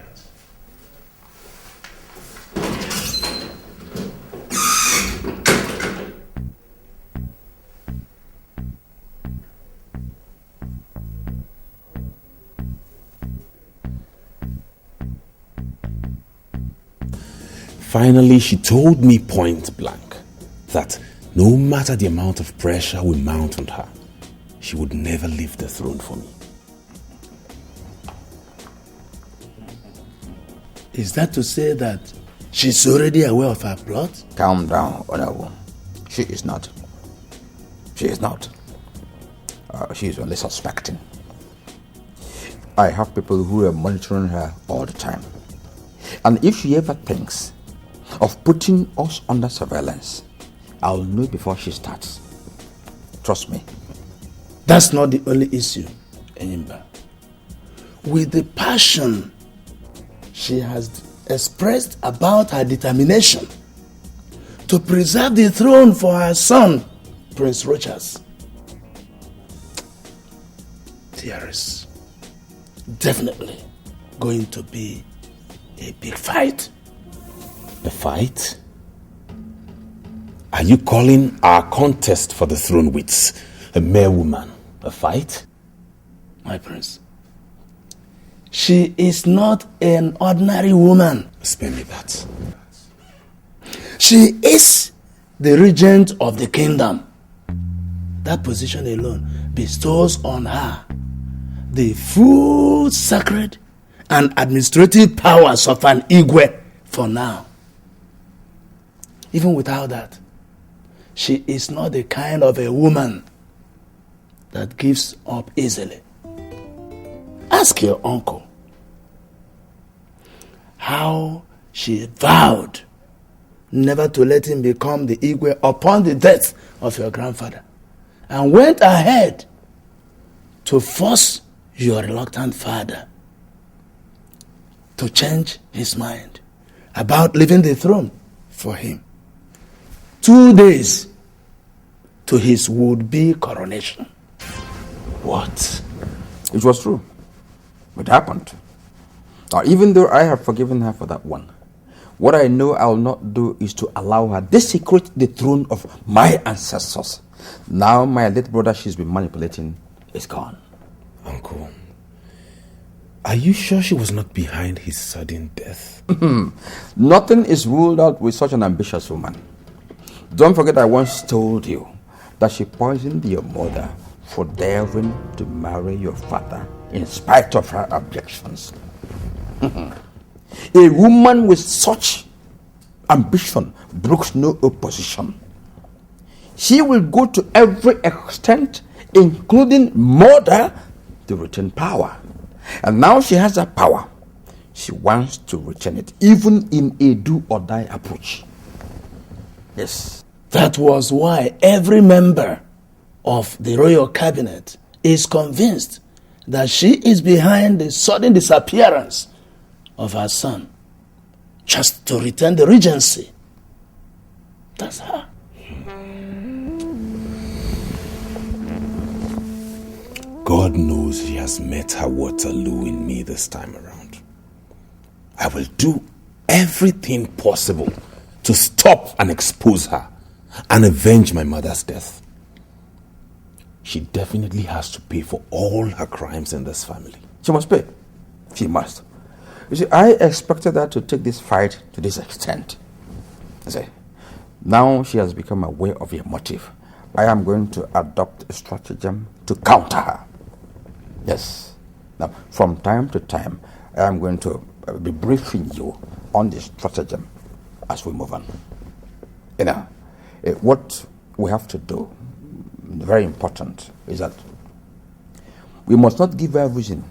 Finally, she told me point blank that no matter the amount of pressure we mount on her, she would never leave the throne for me. Is that to say that She's already aware of her plot? Calm down, Honorable. She is not. She is not. She is only suspecting. I have people who are monitoring her all the time. And if she ever thinks of putting us under surveillance, I'll know before she starts. Trust me. That's not the only issue, Enyimba. With the passion she has expressed about her determination to preserve the throne for her son, Prince Rochas, there is definitely going to be a big fight. A fight? Are you calling our contest for the throne with a mere woman a fight? My prince, she is not an ordinary woman. Spare me that. She is the regent of the kingdom. That position alone bestows on her the full sacred and administrative powers of an Igwe for now. Even without that, she is not the kind of a woman that gives up easily. Ask your uncle how she vowed never to let him become the Igwe upon the death of your grandfather, and went ahead to force your reluctant father to change his mind about leaving the throne for him 2 days to his would-be coronation. What? It was true. It happened. Now, even though I have forgiven her for that one, what I know I'll not do is to allow her desecrate the throne of my ancestors. Now my late brother she's been manipulating is gone. Uncle, are you sure she was not behind his sudden death? Nothing is ruled out with such an ambitious woman. Don't forget I once told you that she poisoned your mother for daring to marry your father in spite of her objections. A woman with such ambition brooks no opposition. She will go to every extent, including murder, to retain power. And now she has that power. She wants to retain it, even in a do-or-die approach. Yes. That was why every member of the royal cabinet is convinced that she is behind the sudden disappearance of her son, just to retain the regency. That's her. God knows she has met her Waterloo in me this time around. I will do everything possible to stop and expose her and avenge my mother's death. She definitely has to pay for all her crimes in this family. She must pay. She must. You see, I expected her to take this fight to this extent. I say, now she has become aware of your motive. I am going to adopt a stratagem to counter her. Yes. Now, from time to time, I am going to be briefing you on this stratagem as we move on. You know, what we have to do, very important, is that we must not give her reason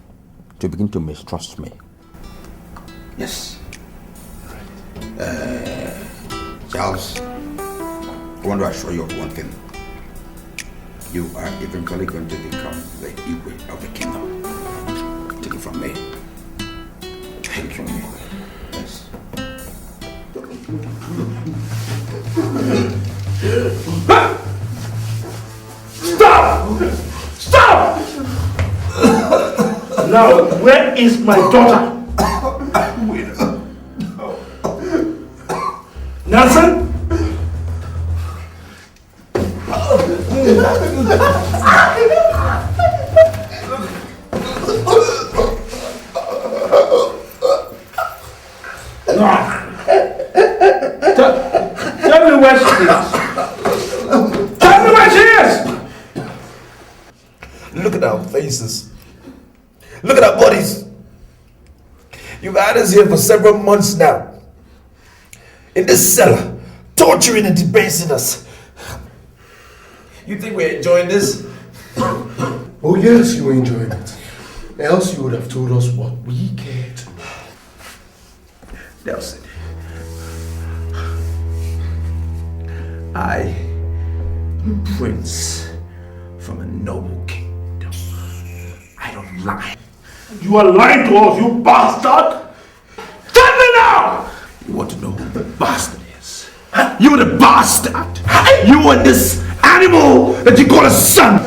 to begin to mistrust me. Yes. Charles, I want to assure you of one thing. You are eventually going to become the Igwe of the kingdom. Take it from me. Take it from me. Yes. Stop! Stop! Now, where is my daughter? Nelson? Tell me where she is. Tell me where she is. Look at our faces. Look at our bodies. You've had us here for several months now. in this cellar, torturing and debasing us. You think we're enjoying this? Oh yes, you were enjoying it. Else you would have told us what we cared to know. Nelson, I am a prince from a noble kingdom. I don't lie. You are lying to us, you bastard! Tell me now! You want to know who the bastard is? You're the bastard! You and this animal that you call a son!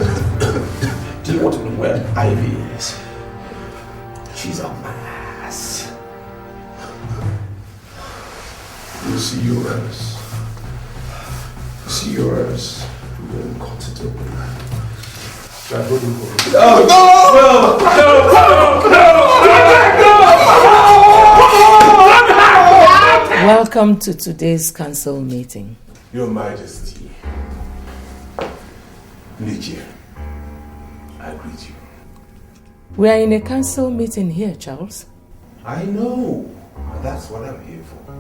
Do you want to know where Ivy is? She's on my ass. You see yours. You see yours. We won't cut it open. Try holding for it. Welcome to today's council meeting. Your Majesty, Nigerian, I greet you. We are in a council meeting here, Charles. I know. That's what I'm here for.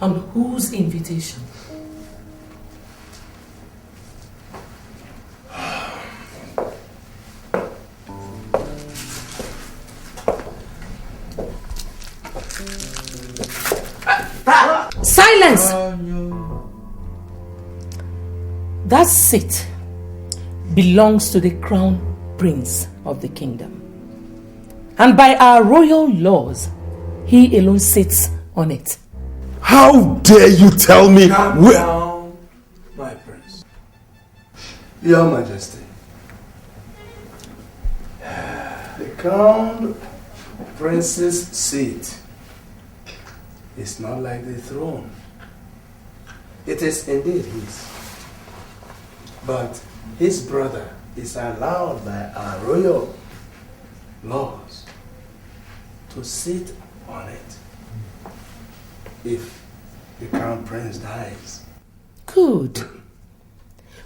On whose invitation? Silence! That seat belongs to the crown prince of the kingdom. And by our royal laws, he alone sits on it. How dare you tell me where? My prince. Your Majesty. The crown prince's seat is not like the throne. It is indeed his. But his brother is allowed by our royal laws to sit on it if the crown prince dies. Good.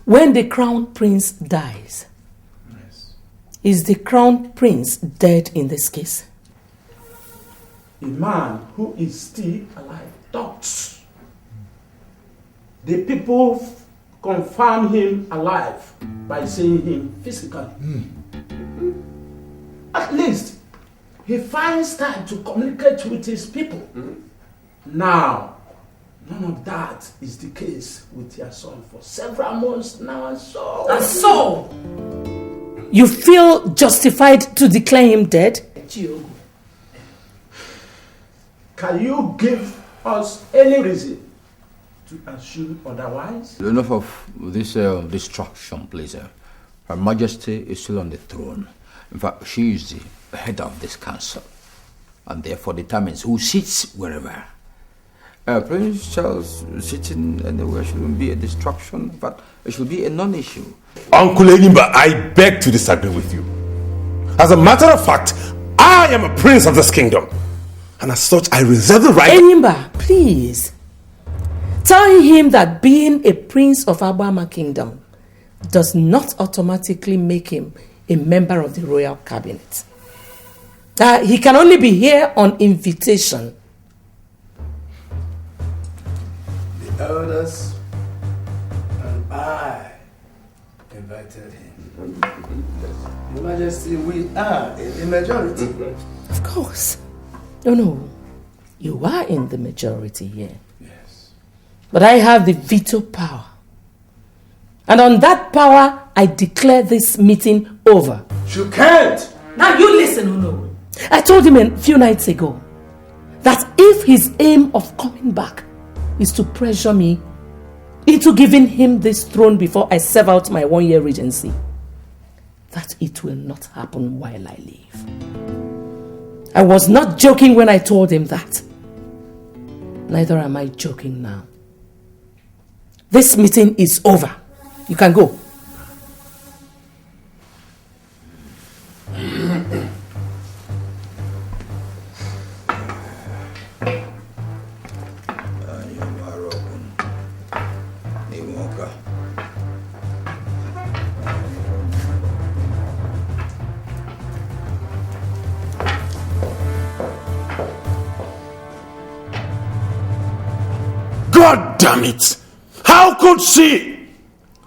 When the crown prince dies, is the crown prince dead in this case? A man who is still alive talks. The people confirm him alive by seeing him physically. At least he finds time to communicate with his people. Now, none of that is the case with your son for several months now, and so. And so, you feel justified to declare him dead? Can you give us any reason to assume otherwise? Enough of this destruction, please. Her Majesty is still on the throne. In fact, she is the head of this council, and therefore determines who sits wherever. Prince Charles sitting anywhere shouldn't be a distraction, but it should be a non-issue. Uncle Enimba, I beg to disagree with you. As a matter of fact, I am a prince of this kingdom. And as such, I reserve the right... Enimba, please. Tell him that being a prince of Abama Kingdom does not automatically make him a member of the royal cabinet. He can only be here on invitation. The elders and I invited him. Your Majesty, we are in the majority. Of course. No. You are in the majority here. Yes. But I have the veto power. And on that power, I declare this meeting over. You can't! Now you listen, Uno. I told him a few nights ago that if his aim of coming back is to pressure me into giving him this throne before I serve out my 1-year regency, that it will not happen while I live. I was not joking when I told him that. Neither am I joking now. This meeting is over. You can go. Damn it! How could she?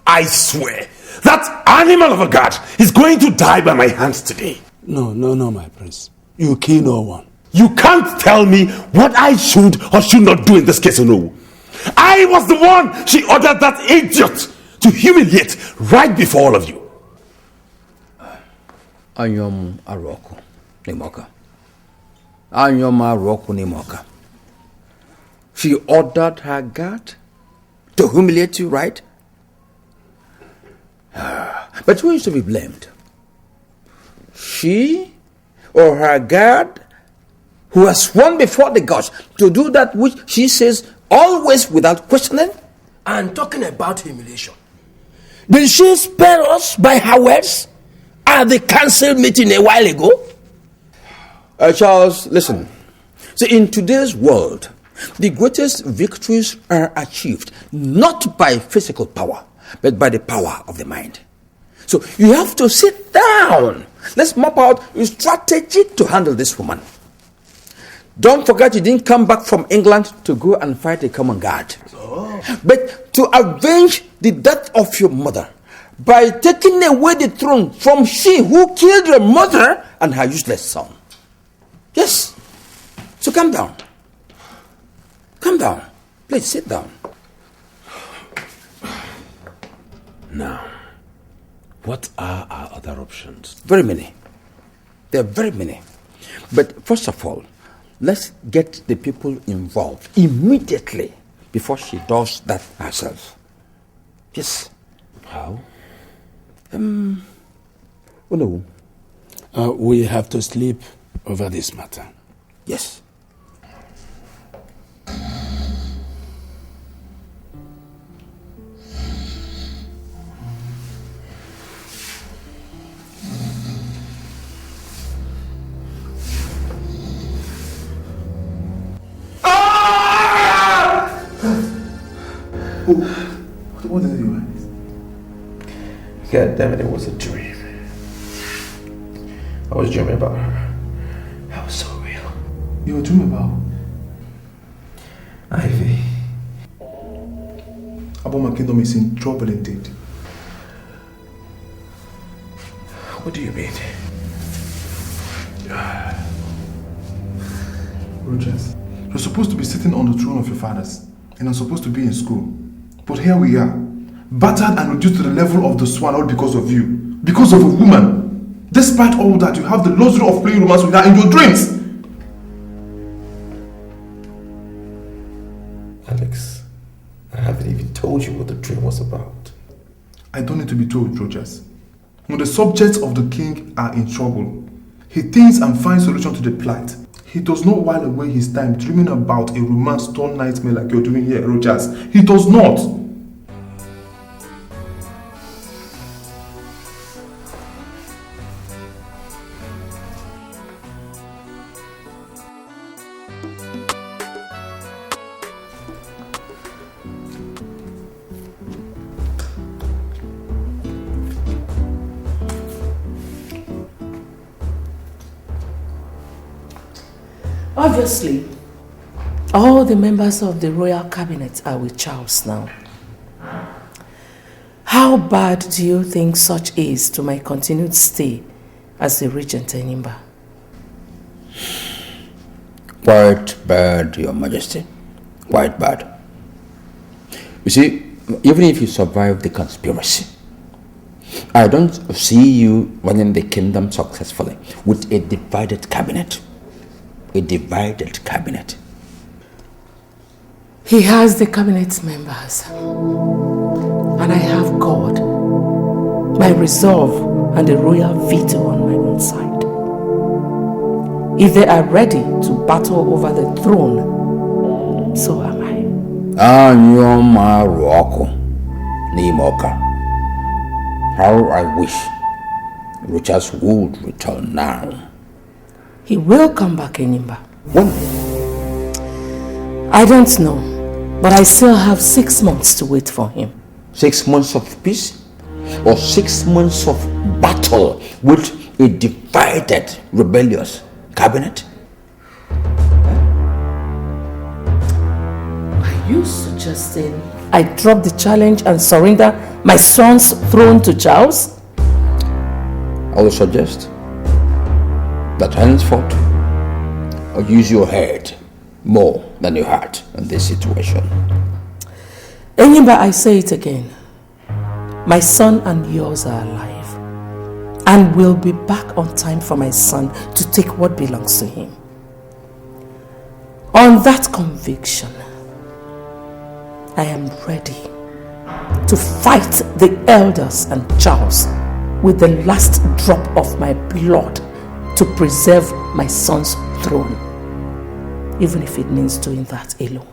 I swear, that animal of a god is going to die by my hands today. No, my prince. You kill no one. You can't tell me what I should or should not do in this case, no. I was the one she ordered that idiot to humiliate right before all of you. Anyom Aroko Nimoka. Anyom Aroko Nimoka. She ordered her guard to humiliate you, right? But who is to be blamed? She or her guard, who has sworn before the gods to do that which she says always without questioning? And talking about humiliation, did she spare us by her words at the council meeting a while ago? Charles, listen. See, in today's world, the greatest victories are achieved not by physical power, but by the power of the mind. So you have to sit down. Let's map out a strategy to handle this woman. Don't forget you didn't come back from England to go and fight a common guard. But to avenge the death of your mother by taking away the throne from she who killed your mother and her useless son. Yes. So calm down. Calm down. Please sit down. Now, what are our other options? Very many. There are very many. But first of all, let's get the people involved immediately before she does that herself. Yes. How? Oh no. We have to sleep over this matter. Yes. What did you want? God damn it, it was a dream. I was dreaming about her. That was so real. You were dreaming about? Ivy. About my kingdom is in trouble indeed. What do you mean? Rogers, you're supposed to be sitting on the throne of your fathers, and I'm supposed to be in school. But here we are, battered and reduced to the level of the swan, all because of you. Because of a woman. Despite all that, you have the luxury of playing romance with her in your dreams. Alex, I haven't even told you what the dream was about. I don't need to be told, Rogers. When the subjects of the king are in trouble, he thinks and finds solution to the plight. He does not while away his time dreaming about a romance-torn nightmare like you're doing here, Rogers. He does not. Obviously, all the members of the royal cabinet are with Charles now. How bad do you think such is to my continued stay as the regent in Imba? Quite bad, Your Majesty. Quite bad. You see, even if you survive the conspiracy, I don't see you running the kingdom successfully with a divided cabinet. A divided cabinet. He has the cabinet members, and I have God, my resolve, and the royal veto on my own side. If they are ready to battle over the throne, so am I. Anyoma Roko Nimoka. How I wish Richard would return now. He will come back in Imba. When? I don't know, but I still have 6 months to wait for him. 6 months of peace? Or 6 months of battle with a divided, rebellious cabinet? you suggesting I drop the challenge and surrender my son's throne to Charles? I will suggest that henceforth, or use your head more than your heart in this situation. Enyimba, I say it again. My son and yours are alive and will be back on time for my son to take what belongs to him. On that conviction, I am ready to fight the elders and Charles with the last drop of my blood to preserve my son's throne, even if it means doing that alone.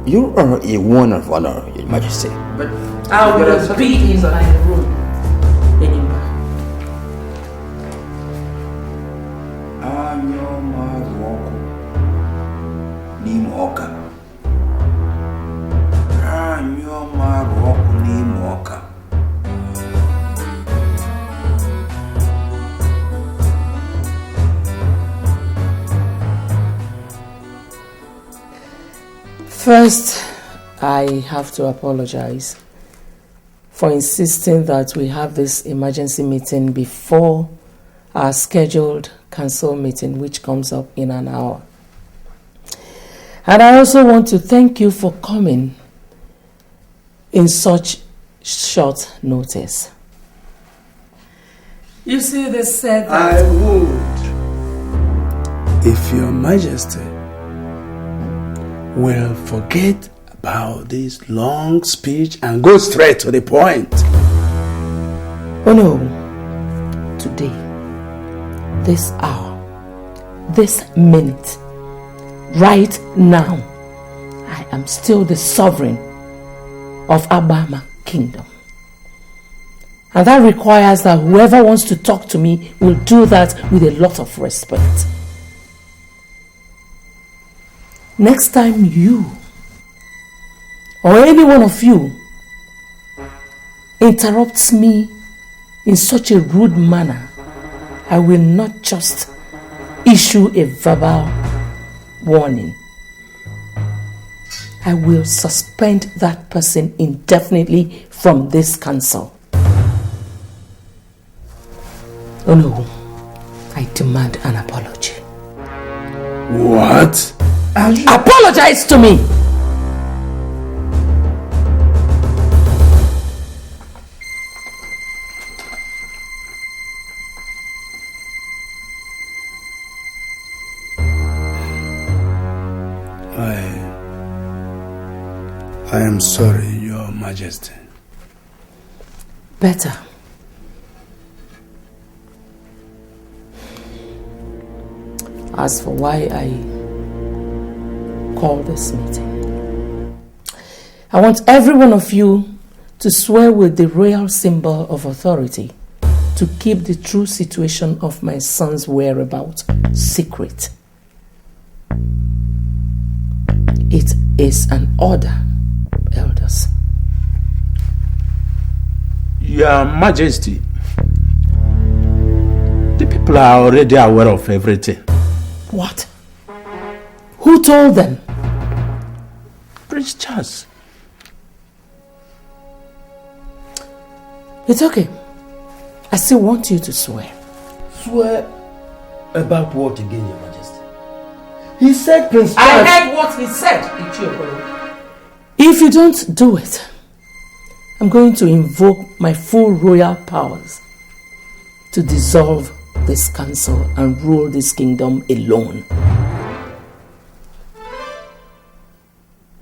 You are a one of honor, Your Majesty. But I will be in my room. Enyimba. First, I have to apologize for insisting that we have this emergency meeting before our scheduled council meeting, which comes up in an hour. And I also want to thank you for coming in such short notice. You see, they said that I would, if Your Majesty will forget about this long speech and go straight to the point. Oh no, today, this hour, this minute, right now, I am still the sovereign of Abama Kingdom. And that requires that whoever wants to talk to me will do that with a lot of respect. Next time you or any one of you interrupts me in such a rude manner, I will not just issue a verbal warning. I will suspend that person indefinitely from this council. Oh no, I demand an apology. What? Apologize to me! I am sorry, Your Majesty. Better. As for why I call this meeting, I want every one of you to swear with the royal symbol of authority to keep the true situation of my son's whereabouts secret. It is an order, elders. Your Majesty, the people are already aware of everything. What? Who told them? Prince Charles. It's okay. I still want you to swear. Swear about what again, Your Majesty? He said Prince Charles... I heard what he said, Ichiokoro. If you don't do it, I'm going to invoke my full royal powers to dissolve this council and rule this kingdom alone.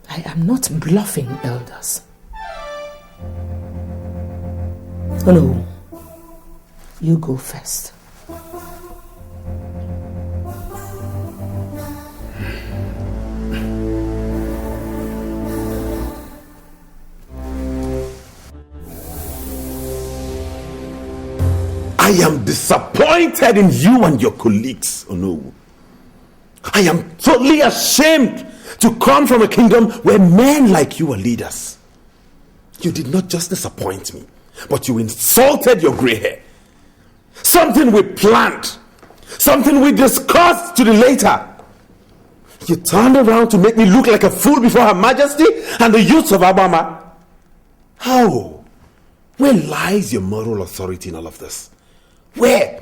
I am not bluffing, elders. Oh no, you go first. I am disappointed in you and your colleagues, Onowu. I am totally ashamed to come from a kingdom where men like you are leaders. You did not just disappoint me, but you insulted your gray hair. Something we planned, something we discussed to the later. You turned around to make me look like a fool before Her Majesty and the youths of Alabama. How? Where lies your moral authority in all of this? Where?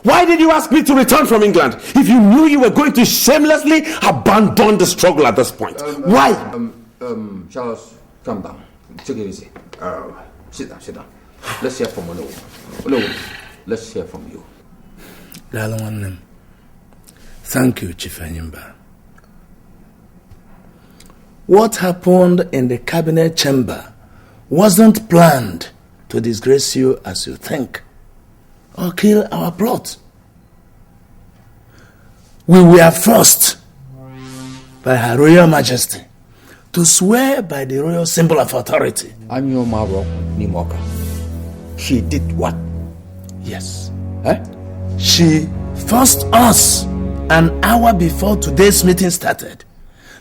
Why did you ask me to return from England if you knew you were going to shamelessly abandon the struggle at this point? Why? Charles, calm down. Take it easy. Sit down. Let's hear from Onowu. Let's hear from you. Thank you, Chief Enyimba. What happened in the cabinet chamber wasn't planned to disgrace you as you think or kill our plot. We were forced by Her Royal Majesty to swear by the royal symbol of authority. She did what? Yes. She forced us an hour before today's meeting started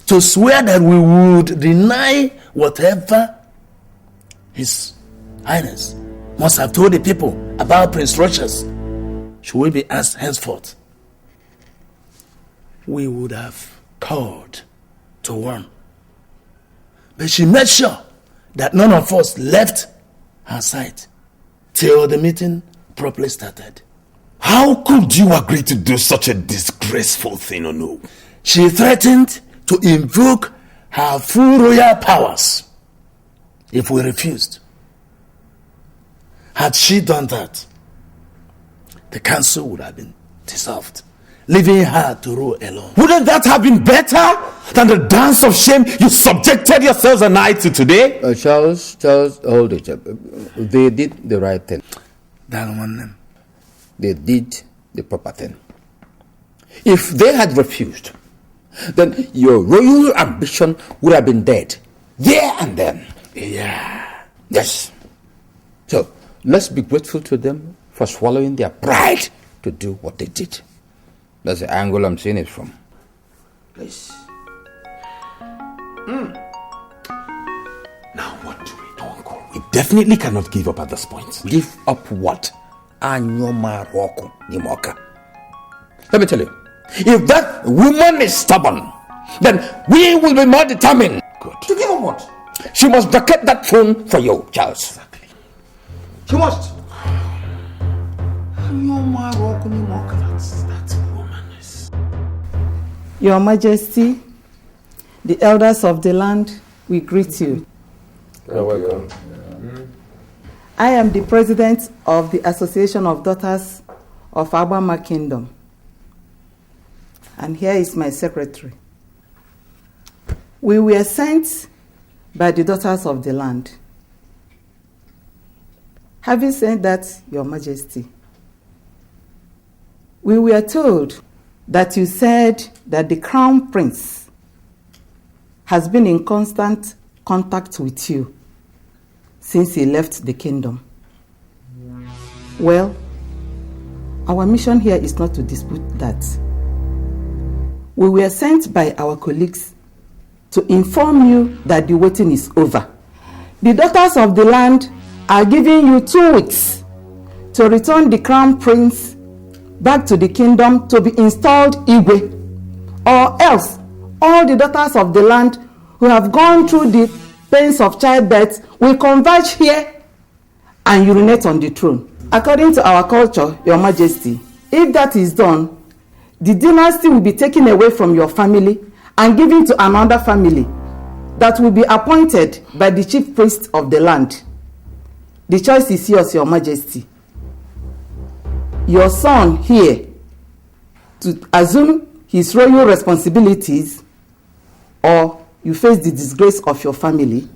to swear that we would deny whatever His Highness must have told the people about Prince Rochas. Should we be asked henceforth, we would have called to warn. But she made sure that none of us left her side till the meeting properly started. How could you agree to do such a disgraceful thing, Ono? She threatened to invoke her full royal powers if we refused. Had she done that, the council would have been dissolved, leaving her to rule alone. Wouldn't that have been better than the dance of shame you subjected yourselves and I to today? Charles, hold it. They did the right thing. They did the proper thing. If they had refused, then your royal ambition would have been dead there and then. Yeah. Yes. So, let's be grateful to them for swallowing their pride to do what they did. That's the angle I'm seeing it from. Please. Now what do we do, Uncle? We definitely cannot give up at this point. Give up what? Let me tell you, if that woman is stubborn, then we will be more determined. Good. To give up what? She must vacate that throne for you, Charles. Exactly. She must. That woman is... Your Majesty, the elders of the land, we greet you. You're welcome. I am the president of the Association of Daughters of Abama Kingdom. And here is my secretary. We were sent by the daughters of the land. Having said that, Your Majesty, we were told that you said that the Crown Prince has been in constant contact with you since he left the kingdom. Well, our mission here is not to dispute that. We were sent by our colleagues to inform you that the waiting is over. The daughters of the land are giving you 2 weeks to return the Crown Prince back to the kingdom to be installed Igwe, or else all the daughters of the land who have gone through the pains of childbirth will converge here and urinate on the throne. According to our culture, Your Majesty, if that is done, the dynasty will be taken away from your family and given to another family that will be appointed by the chief priest of the land. The choice is yours, Your Majesty. Your son here to assume his royal responsibilities, or you face the disgrace of your family.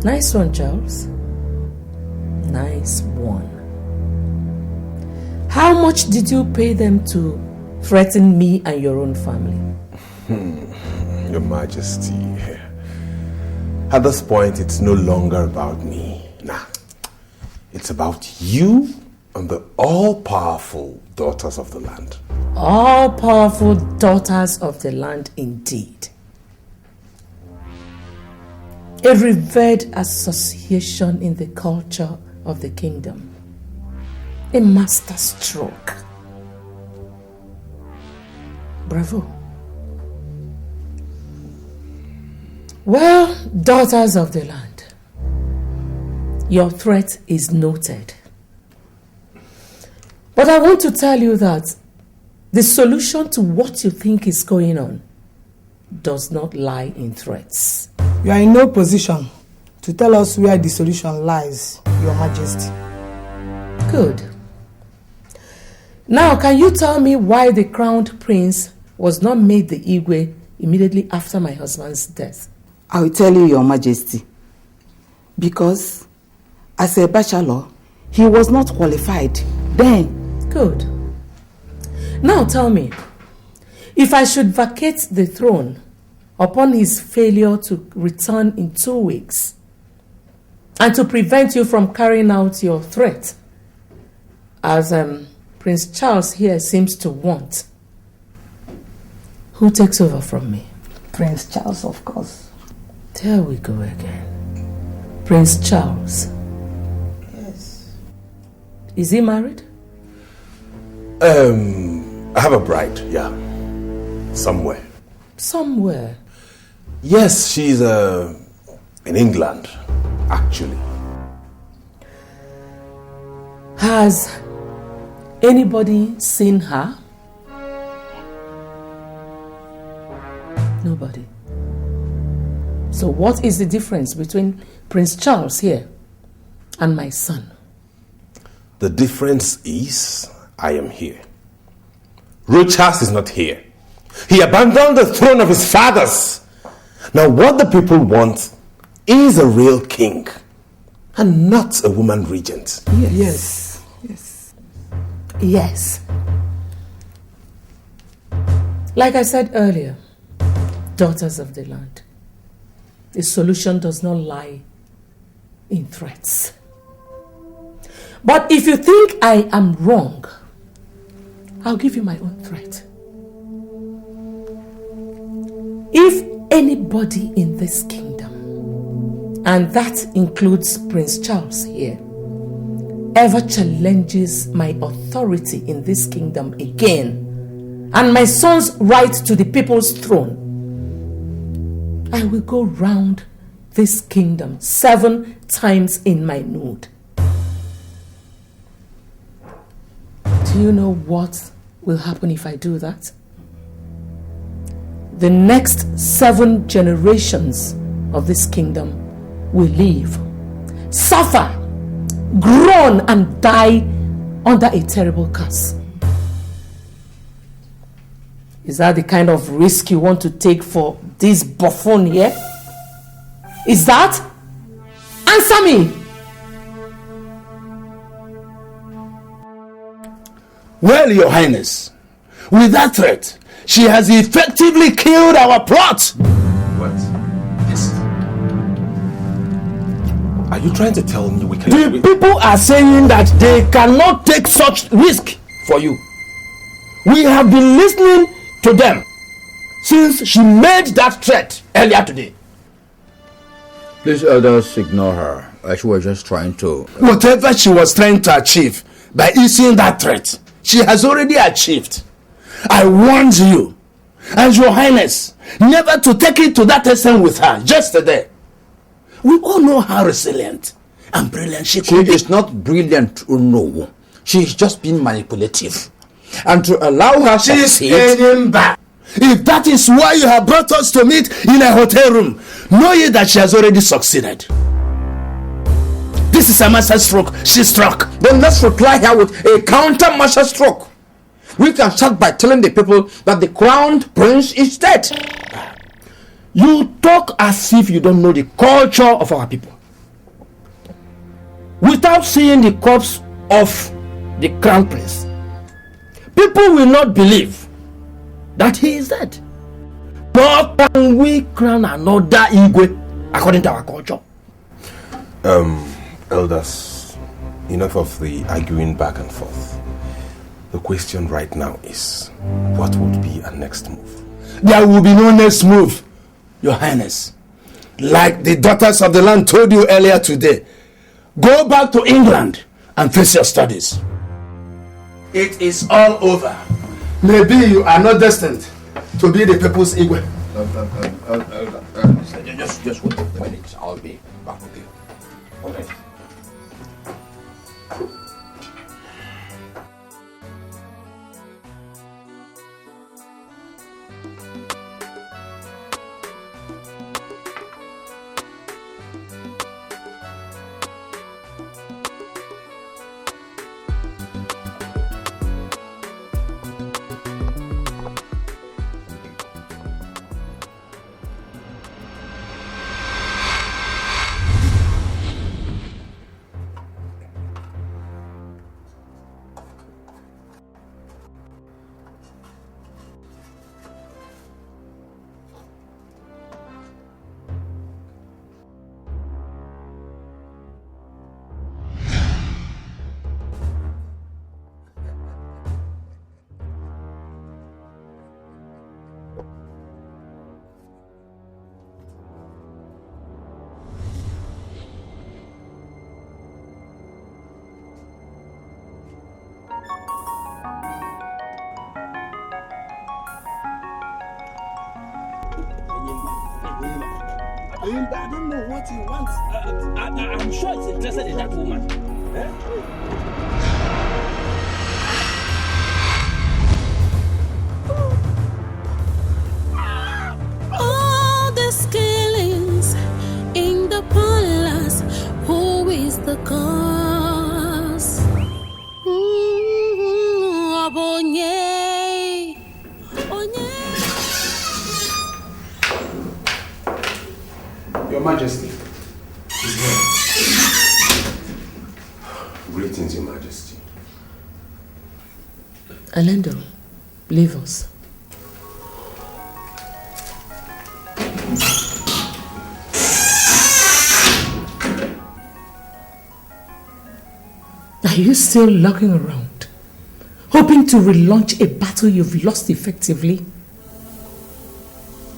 Nice one, Charles. Nice one. How much did you pay them to threaten me and your own family? Your Majesty, at this point, it's no longer about me. Nah, it's about you and the all-powerful daughters of the land. All-powerful daughters of the land, indeed. A revered association in the culture of the kingdom. A master stroke. Bravo. Well, daughters of the land, your threat is noted. But I want to tell you that the solution to what you think is going on does not lie in threats. You are in no position to tell us where the solution lies, Your Majesty. Good. Now, can you tell me why the crowned prince was not made the Igwe immediately after my husband's death? I will tell you, Your Majesty. Because as a bachelor, he was not qualified then. Good. Now tell me, if I should vacate the throne upon his failure to return in 2 weeks, and to prevent you from carrying out your threat, as Prince Charles here seems to want, who takes over from me? Prince Charles, of course. There we go again. Prince Charles. Yes. Is he married? I have a bride, yeah. Somewhere. Somewhere? Yes, she's in England, actually. Has anybody seen her? Nobody. So what is the difference between Prince Charles here and my son? The difference is I am here. Charles is not here. He abandoned the throne of his fathers. Now what the people want is a real king and not a woman regent. Yes. Yes. Yes. Like I said earlier, daughters of the land, the solution does not lie in threats. But if you think I am wrong, I'll give you my own threat. If anybody in this kingdom, and that includes Prince Charles here, ever challenges my authority in this kingdom again, and my son's right to the people's throne, I will go round this kingdom 7 times in my nude. Do you know what will happen if I do that? The next 7 generations of this kingdom will live, suffer, groan, and die under a terrible curse. Is that the kind of risk you want to take for this buffoon here? Is that? Answer me! Well, Your Highness, with that threat, she has effectively killed our plot. What? Yes. Are you trying to tell me we can... The people are saying that they cannot take such risk for you. We have been listening to them since she made that threat earlier today. Please, elders, ignore her. She was just trying to... Whatever she was trying to achieve by issuing that threat, she has already achieved. I warned you, and Your Highness, never to take it to that extent with her yesterday. We all know how resilient and brilliant she could be. She is not brilliant, no. She is just being manipulative. And to allow her to succeed... She's back. If that is why you have brought us to meet in a hotel room, know ye that she has already succeeded. This is a master stroke she struck. Then let's reply her with a counter master stroke. We can start by telling the people that the crowned prince is dead. You talk as if you don't know the culture of our people. Without seeing the corpse of the crown prince, people will not believe that he is dead. Nor can we crown another Igwe according to our culture. Elders, enough of the arguing back and forth. The question right now is, what would be our next move? There will be no next move, Your Highness. Like the daughters of the land told you earlier today, go back to England and face your studies. It is all over. Maybe you are not destined to be the people's Igwe. Just wait a minute. I'll be back with you. All right. I don't know what he wants. I'm sure he's interested in that woman. All these killings in the palace, who is the cause? Abonye, Onye. Your Majesty is here. Greetings, Your Majesty. Alendo, leave us. Are you still lurking around, hoping to relaunch a battle you've lost effectively?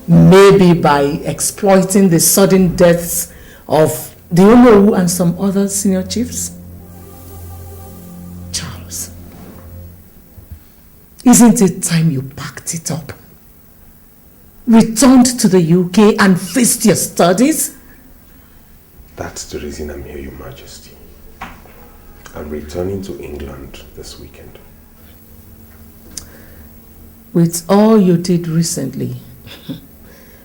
Maybe by exploiting the sudden deaths of the Onowu and some other senior chiefs? Charles, isn't it time you packed it up? Returned to the UK and faced your studies? That's the reason I'm here, Your Majesty. I'm returning to England this weekend. With all you did recently,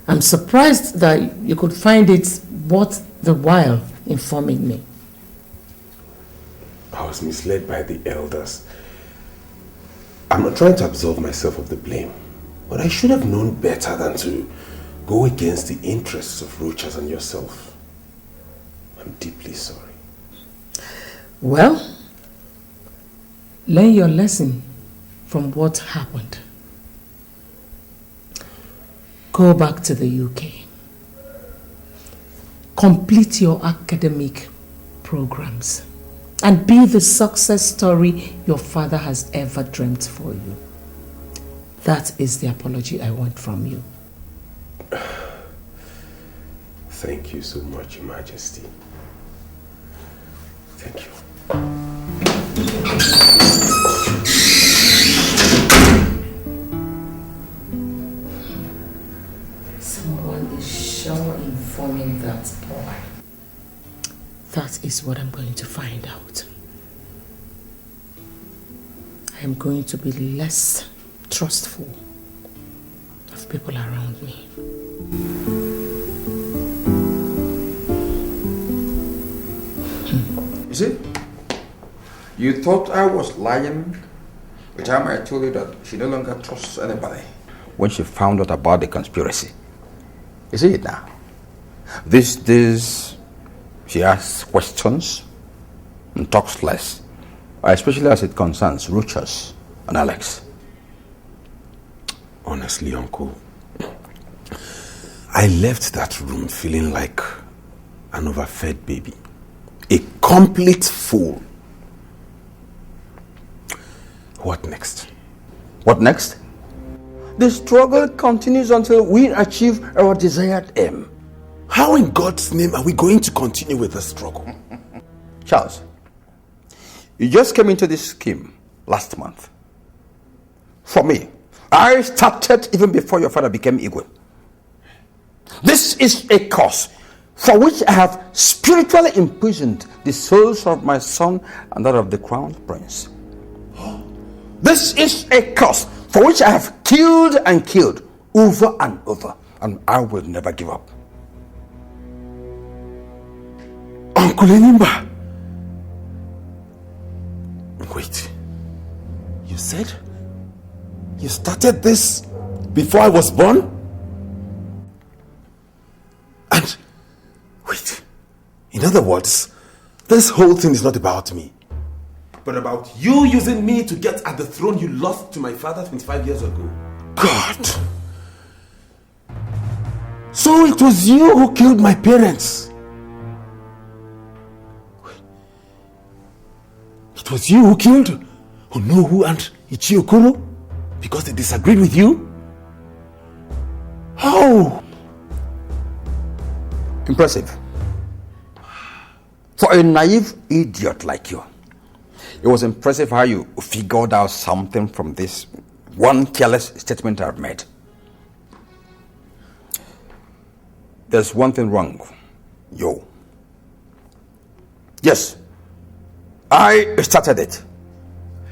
I'm surprised that you could find it worth the while informing me. I was misled by the elders. I'm not trying to absolve myself of the blame, but I should have known better than to go against the interests of Rochas and yourself. I'm deeply sorry. Well, learn your lesson from what happened. Go back to the UK. Complete your academic programs and be the success story your father has ever dreamt for you. That is the apology I want from you. Thank you so much, Your Majesty. Thank you. Someone is sure informing that boy. That is what I'm going to find out. I am going to be less trustful of people around me. You see, you thought I was lying the time I told you that she no longer trusts anybody. When she found out about the conspiracy. You see it now? These days, she asks questions and talks less, especially as it concerns Rochas and Alex. Honestly, Uncle, I left that room feeling like an overfed baby. A complete fool. What next? What next? The struggle continues until we achieve our desired aim. How in God's name are we going to continue with the struggle? Charles, you just came into this scheme last month. For me, I started even before your father became Igwe. This is a cause for which I have spiritually imprisoned the souls of my son and that of the crown prince. This is a cause for which I have killed and killed over and over, and I will never give up. Uncle Enimba. Wait. You said you started this before I was born? And wait. In other words, this whole thing is not about me, but about you using me to get at the throne you lost to my father 25 years ago. God! So it was you who killed my parents. It was you who killed Onowu and Ichiokoro because they disagreed with you? How? Impressive. For a naive idiot like you, it was impressive how you figured out something from this one careless statement I've made. There's one thing wrong, yo. Yes, I started it.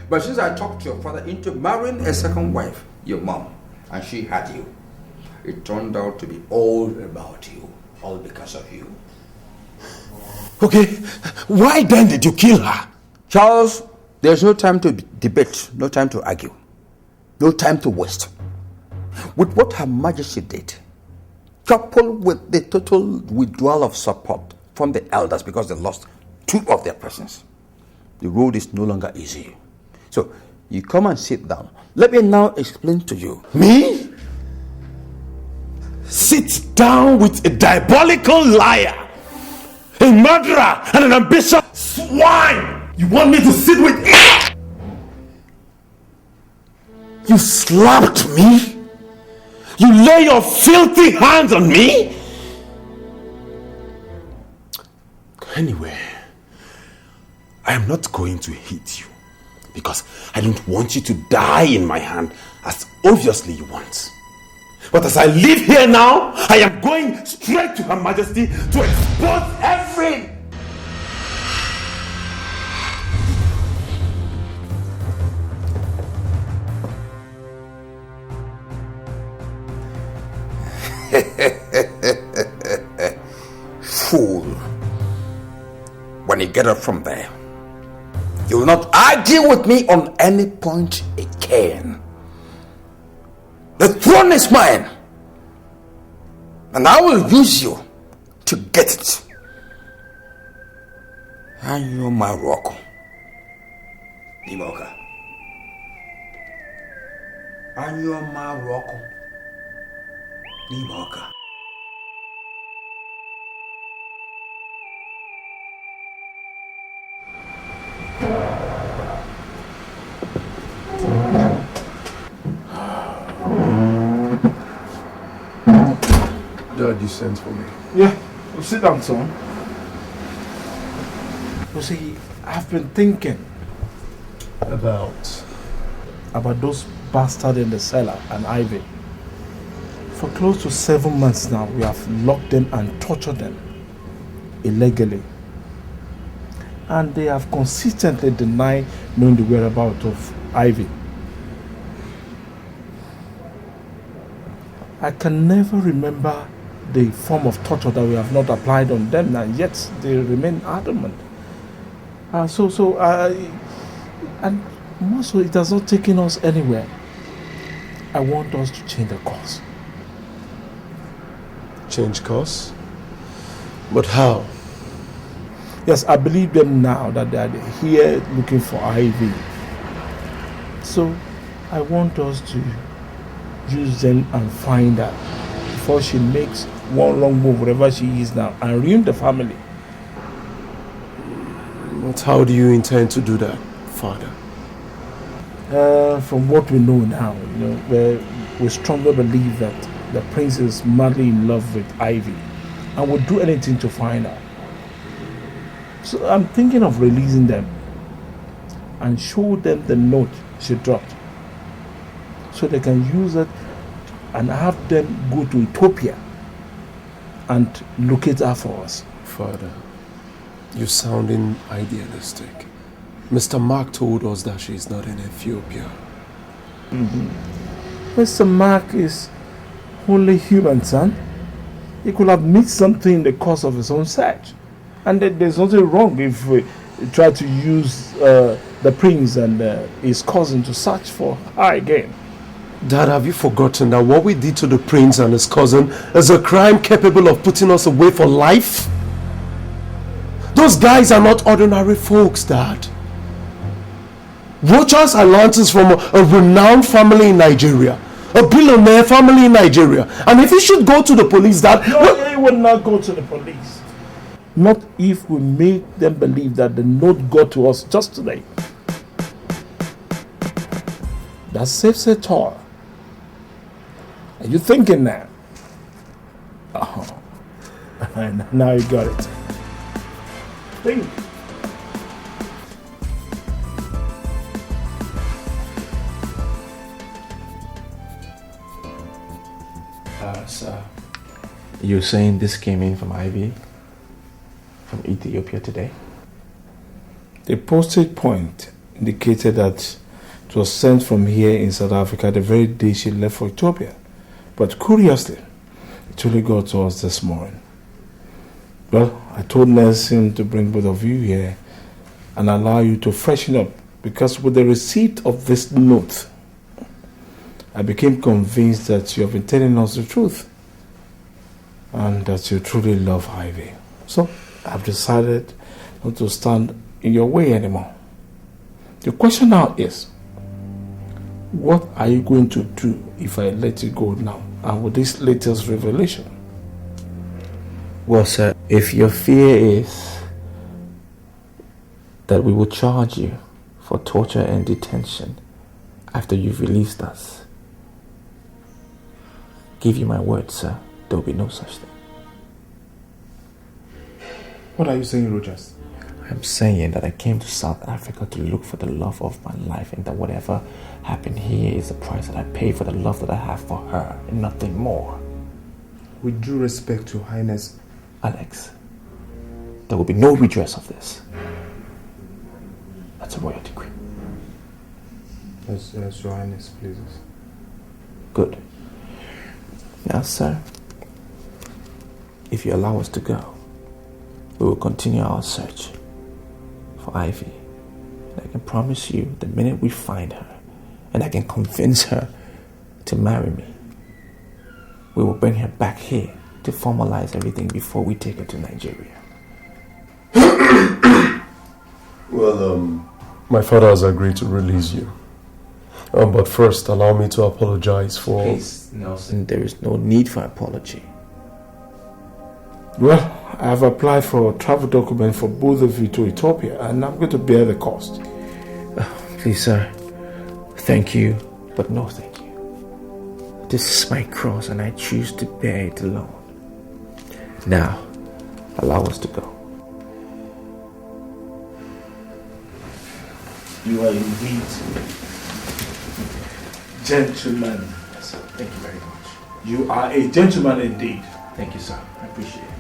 But since I talked your father into marrying a second wife, your mom, and she had you, it turned out to be all about you, all because of you. Okay, why then did you kill her? Charles, there's no time to debate, no time to argue, no time to waste. With what Her Majesty did, coupled with the total withdrawal of support from the elders because they lost 2 of their persons, the road is no longer easy. So, you come and sit down. Let me now explain to you. Me? Sit down with a diabolical liar, a murderer, and an ambitious swine! You want me to sit with it? You slapped me? You lay your filthy hands on me? Anyway, I am not going to hit you because I don't want you to die in my hand as obviously you want. But as I live here now, I am going straight to Her Majesty to expose every... Fool. When you get up from there, you will not argue with me on any point again. The throne is mine, and I will use you to get it. And you're my rock. Nimoka. And you're my rock. Nimoka. Judge, you sent for me. Yeah, well, sit down, son. You see, I've been thinking about those bastards in the cellar and Ivy. For close to 7 months now, we have locked them and tortured them illegally. And they have consistently denied knowing the whereabouts of Ivy. I can never remember the form of torture that we have not applied on them, and yet they remain adamant. And more so, it has not taken us anywhere. I want us to change the course. Change course? But how? Yes, I believe them now that they are here looking for Ivy. So I want us to use them and find her before she makes one wrong move wherever she is now and ruin the family. But how do you intend to do that, Father? From what we know now, we strongly believe that the prince is madly in love with Ivy and would do anything to find her. So I'm thinking of releasing them and show them the note she dropped, so they can use it and have them go to Ethiopia and locate her for us. Father, you're sounding idealistic. Mr. Mark told us that she's not in Ethiopia. Mr. Mark is only human, son. He could have missed something in the course of his own search. And there's nothing wrong if we try to use the prince and his cousin to search for her again. Dad, have you forgotten that what we did to the prince and his cousin is a crime capable of putting us away for life? Those guys are not ordinary folks, Dad. Rochas and Lances from a renowned family in Nigeria. A billionaire family in Nigeria. And if he should go to the police, Dad... No, he would not go to the police. Not if we make them believe that the note got to us just today. That saves it all. Are you thinking now? Oh, now you got it. Think. Sir, you're saying this came in from Ivy? From Ethiopia today? The postage point indicated that it was sent from here in South Africa the very day she left for Ethiopia. But curiously, it only got to us this morning. Well, I told Nelson to bring both of you here and allow you to freshen up, because with the receipt of this note, I became convinced that you have been telling us the truth and that you truly love Ivy. So I've decided not to stand in your way anymore. The question now is, what are you going to do if I let you go now and with this latest revelation? Well, sir, if your fear is that we will charge you for torture and detention after you've released us, give you my word, sir, there will be no such thing. What are you saying, Rogers? I'm saying that I came to South Africa to look for the love of my life, and that whatever happened here is the price that I pay for the love that I have for her, and nothing more. With due respect to Highness, Alex, there will be no redress of this. That's a royal decree. As Your Highness pleases. Good. Now, sir, if you allow us to go, we will continue our search for Ivy. And I can promise you, the minute we find her, and I can convince her to marry me, we will bring her back here to formalize everything before we take her to Nigeria. Well, my father has agreed to release you. But first, allow me to apologize for... Please, Nelson, there is no need for apology. Well, I have applied for a travel document for both of you to Ethiopia, and I'm going to bear the cost. Please, sir, thank you, but no thank you. This is my cross, and I choose to bear it alone. Now, allow us to go. You are indeed gentleman. Yes, thank you very much. You are a gentleman indeed. Thank you, sir. I appreciate it.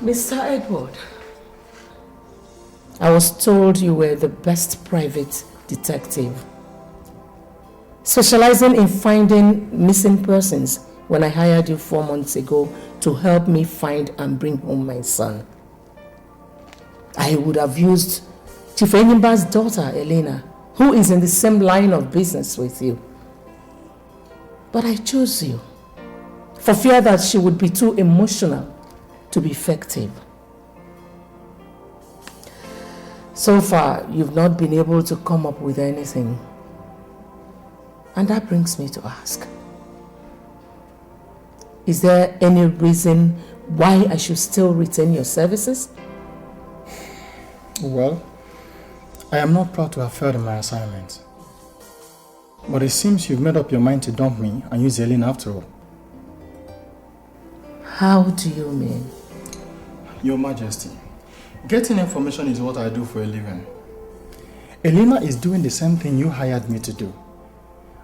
Mr. Edward, I was told you were the best private detective, specializing in finding missing persons when I hired you 4 months ago to help me find and bring home my son. I would have used Chief Enyimba's daughter, Elena, who is in the same line of business with you. But I chose you for fear that she would be too emotional to be effective. So far, you've not been able to come up with anything. And that brings me to ask, is there any reason why I should still retain your services? Well, I am not proud to have failed in my assignment. But it seems you've made up your mind to dump me and use Elena after all. How do you mean? Your Majesty, getting information is what I do for a living. Elena is doing the same thing you hired me to do.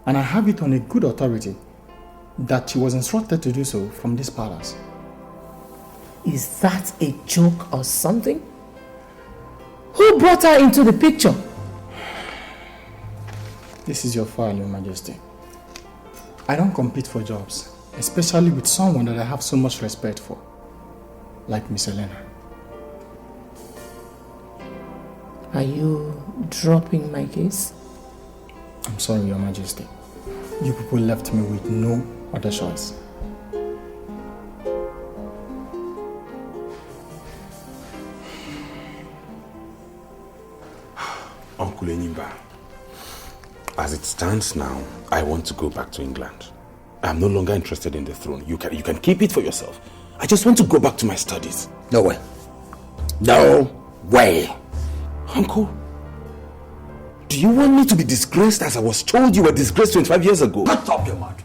And I have it on a good authority that she was instructed to do so from this palace. Is that a joke or something? Who brought her into the picture? This is your file, Your Majesty. I don't compete for jobs, especially with someone that I have so much respect for, like Miss Elena. Are you dropping my case? I'm sorry, Your Majesty. You people left me with no other choice. Uncle Enyimba, as it stands now, I want to go back to England. I'm no longer interested in the throne. You can keep it for yourself. I just want to go back to my studies. No way. No way. Uncle, do you want me to be disgraced as I was told you were disgraced 25 years ago? Shut up your mouth.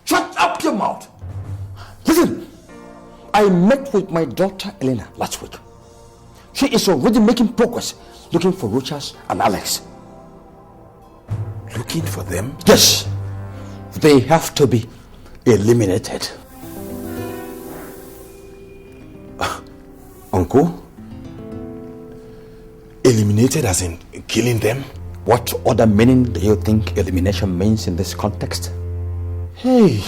Shut up your mouth. Listen, I met with my daughter Elena last week. She is already making progress looking for Rochas and Alex. Looking for them? Yes. They have to be eliminated. Uncle? Eliminated as in killing them? What other meaning do you think elimination means in this context? Hey,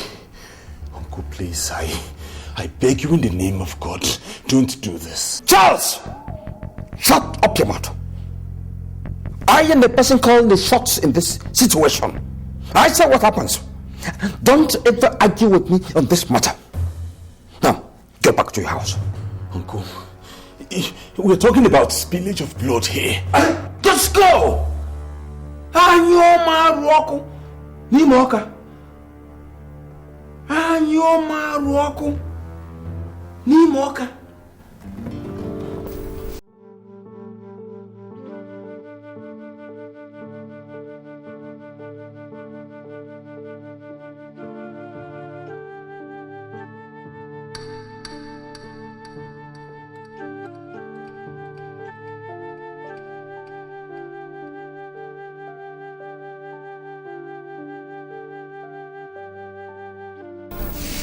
Uncle, please, I beg you in the name of God, don't do this. Charles! Shut up your mouth. I am the person calling the shots in this situation. I say what happens. Don't ever argue with me on this matter. Now, get back to your house. Uncle, we're talking about spillage of blood here. Just go! Anyoma Ruoku Nimoka. Anyoma Ruoku Nimoka.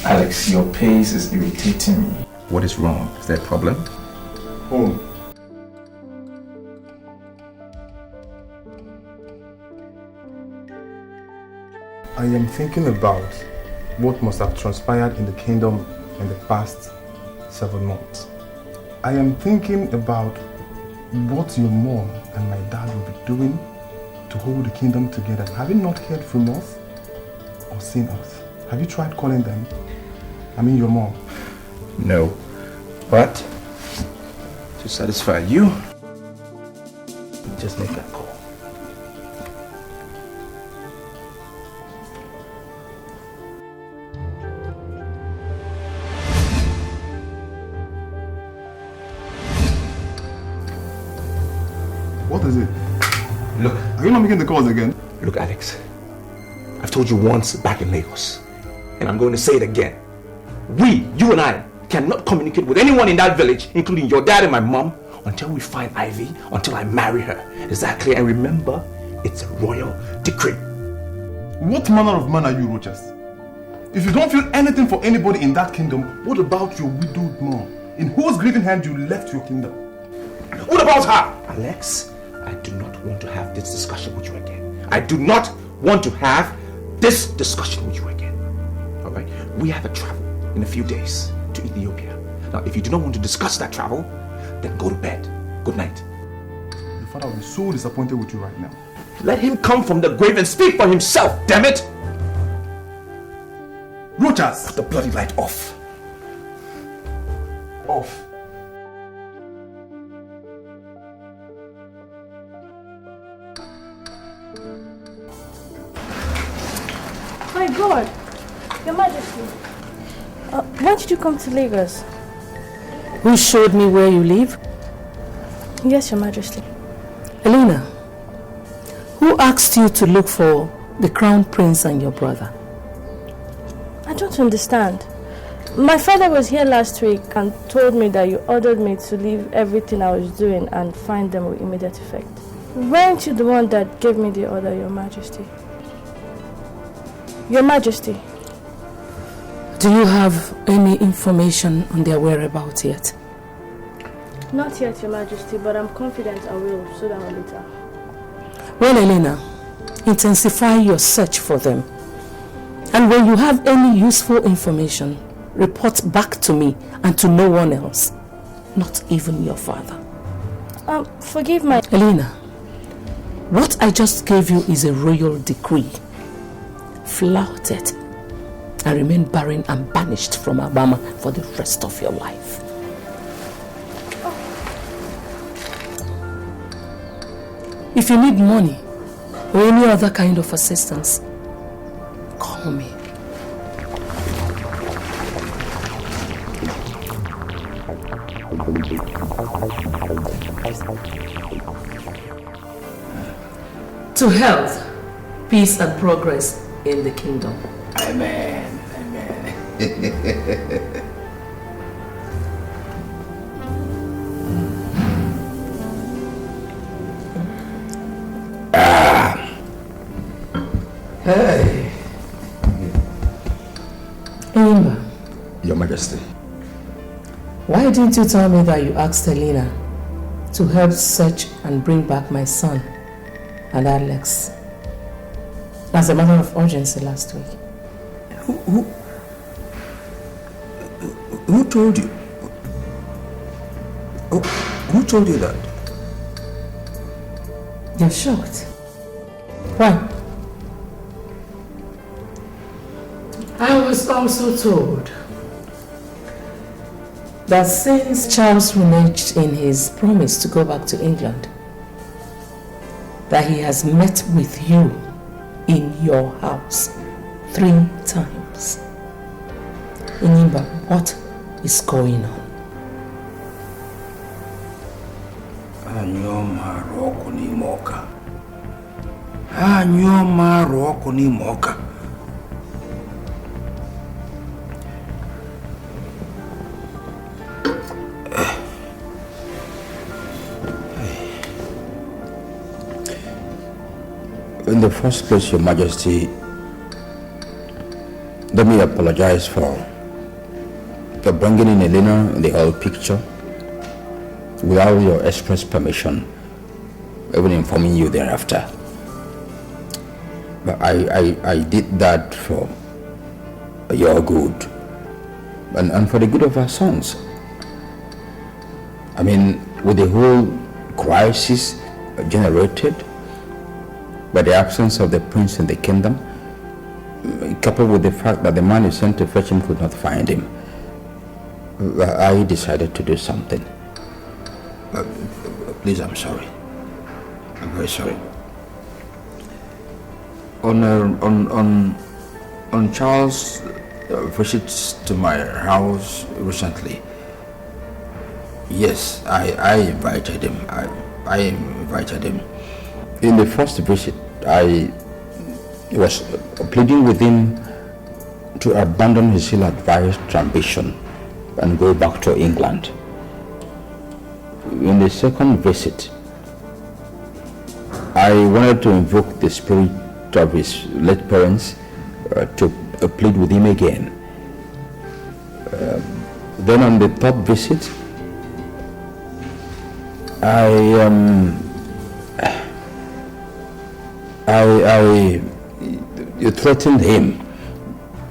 Alex, your pace is irritating me. What is wrong? Is there a problem? Home. I am thinking about what must have transpired in the kingdom in the past 7 months. I am thinking about what your mom and my dad will be doing to hold the kingdom together. Have you not heard from us or seen us? Have you tried calling them? I mean your mom. No. But to satisfy you, just make that call. What is it? Look. Are you not making the calls again? Look, Alex. I've told you once back in Lagos, and I'm going to say it again. You and I, cannot communicate with anyone in that village, including your dad and my mom, until we find Ivy, until I marry her. Is that clear? And remember, it's a royal decree. What manner of man are you, Rochas? If you don't feel anything for anybody in that kingdom, what about your widowed mom, in whose grieving hand you left your kingdom? What about her? Alex, I do not want to have this discussion with you again. I do not want to have this discussion with you again. Alright? We have a travel in a few days to Ethiopia. Now, if you do not want to discuss that travel, then go to bed. Good night. Your father will be so disappointed with you right now. Let him come from the grave and speak for himself, damn it! Rochas! Put the bloody light off. Off. My God! Your Majesty. When did you come to Lagos? Who showed me where you live? Yes, Your Majesty. Elena, who asked you to look for the Crown Prince and your brother? I don't understand. My father was here last week and told me that you ordered me to leave everything I was doing and find them with immediate effect. Weren't you the one that gave me the order, Your Majesty? Your Majesty. Do you have any information on their whereabouts yet? Not yet, Your Majesty, but I'm confident I will sooner or later. Well, Elena, intensify your search for them. And when you have any useful information, report back to me and to no one else, not even your father. Forgive my... Elena, what I just gave you is a royal decree. Flout it and remain barren and banished from Alabama for the rest of your life. If you need money or any other kind of assistance, call me. To health, peace and progress in the kingdom. Amen. Amen. Hey. Imba, Your Majesty. why didn't you tell me that you asked Elena to help search and bring back my son and Alex as a matter of urgency last week? Who told you? Who told you that? You're shocked. Why? I was also told that since Charles reneged in his promise to go back to England, that he has met with you in your house 3 times. Inimba, what is going on? Anyoma roko ni moka. Anyoma roko ni moka. In the first place, Your Majesty, let me apologize for the bringing in Elena in the whole picture without your express permission, even informing you thereafter. But I did that for your good and for the good of our sons. I mean, with the whole crisis generated by the absence of the prince in the kingdom, coupled with the fact that the man you sent to fetch him could not find him, I decided to do something. Please, I'm sorry. I'm very sorry. On Charles' visits to my house recently, yes, I invited him. I invited him. In the first visit, I was pleading with him to abandon his ill-advised ambition and go back to England. In the second visit, I wanted to invoke the spirit of his late parents to plead with him again. Then on the third visit, I threatened him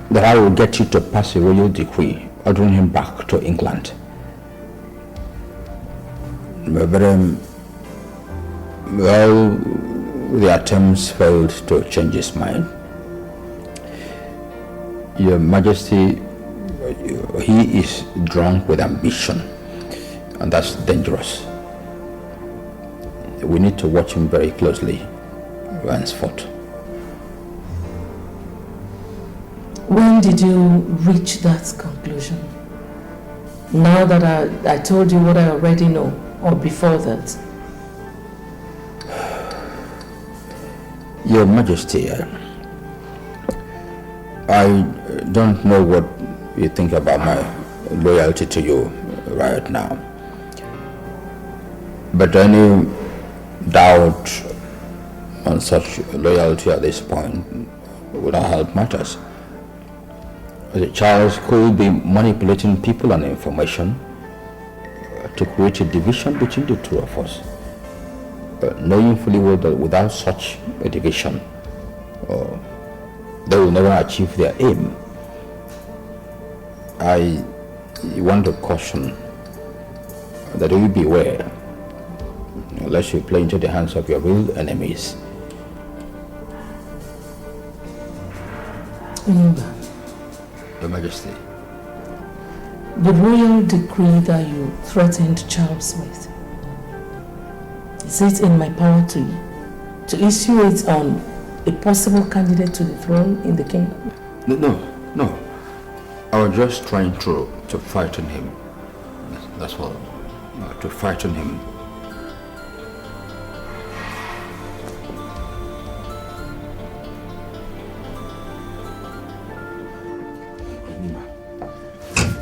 that I will get you to pass a royal decree ordering him back to England. But well, the attempts failed to change his mind. Your Majesty, he is drunk with ambition, and that's dangerous. We need to watch him very closely henceforth. When did you reach that conclusion? Now that I told you what I already know, or before that? Your Majesty, I don't know what you think about my loyalty to you right now. But any doubt on such loyalty at this point would not help matters. The child could be manipulating people and information to create a division between the two of us. Knowing fully well that without such a division, they will never achieve their aim. I want to caution that you beware, lest you play into the hands of your real enemies. Your Majesty. The royal decree that you threatened Charles with, is it in my power to issue it on a possible candidate to the throne in the kingdom? No. I was just trying to frighten him. That's all. To frighten him.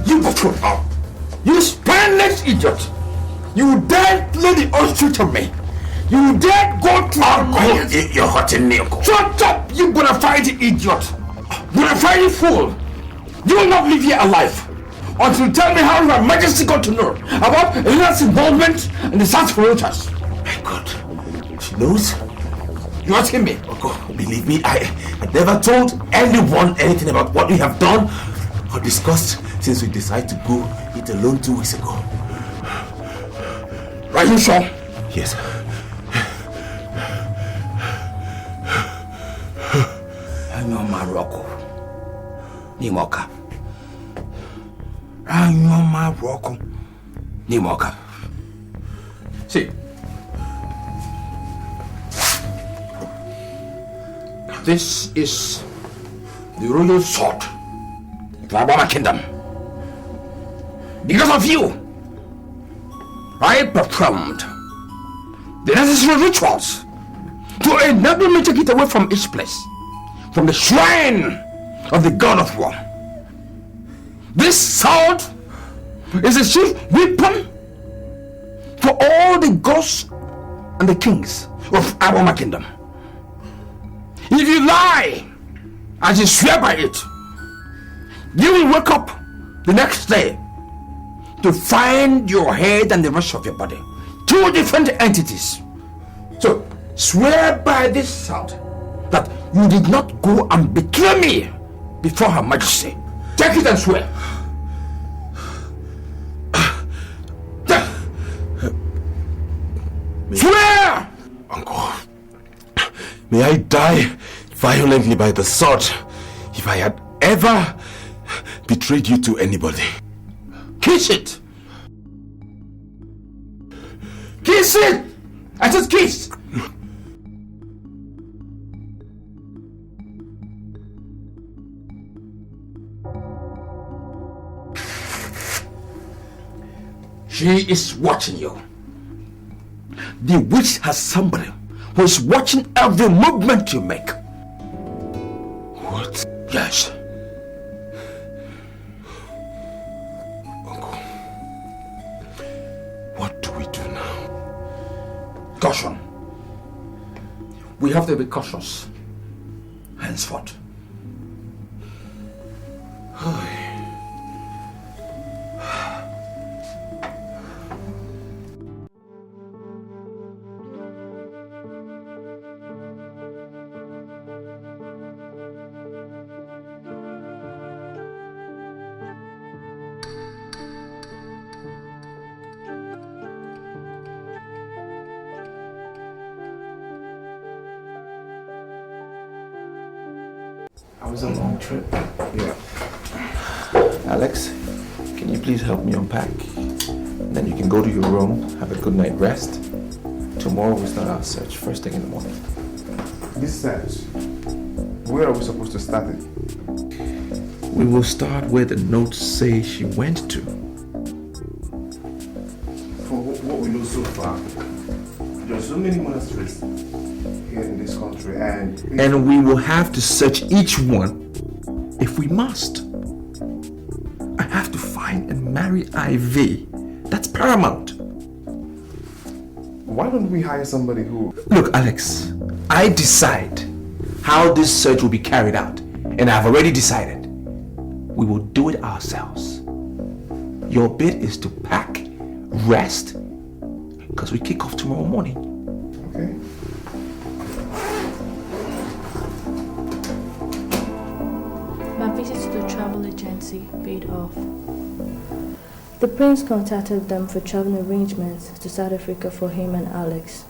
You buffoon! You spineless idiot! You dare play the ostrich on me! You dare go to you're hurting me, Uncle. Shut up, you bona fide idiot! Bona fide fool! You will not live here alive until you tell me how Her Majesty got to know about Elena's involvement in the search for routers. My God, she knows? You asking me? Uncle, believe me, I never told anyone anything about what we have done or discussed since we decided to go it alone 2 weeks ago. Are you sure? Yes. I know Morocco. Nimoka. I know Morocco. Nimoka. See. This is the royal sword of the Obama Kingdom. Because of you, I performed the necessary rituals to enable me to get away from each place, from the shrine of the god of war. This sword is the chief weapon for all the gods and the kings of Obama Kingdom. If you lie as you swear by it, you will wake up the next day to find your head and the rest of your body, two different entities. So swear by this sword that you did not go and betray me before Her Majesty. Take it and swear. Swear! Uncle, may I die violently by the sword if I had ever betrayed you to anybody. Kiss it! Kiss it! I said kiss! She is watching you. The witch has somebody who is watching every movement you make. What? Yes. Uncle, what do we do now? Caution. We have to be cautious henceforth. It was a long trip. Yeah. Alex, can you please help me unpack? And then you can go to your room, have a good night rest. Tomorrow we start our search first thing in the morning. This search, where are we supposed to start it? We will start where the notes say she went to. For what we know so far, there are so many monasteries here in this country, and we will have to search each one if we must. I have to find and marry Ivy. That's paramount. Why don't we hire somebody who... Look, Alex, I decide how this search will be carried out. And I've already decided. We will do it ourselves. Your bit is to pack, rest, because we kick off tomorrow morning. Okay. My visit to the travel agency paid off. The prince contacted them for travel arrangements to South Africa for him and Alex.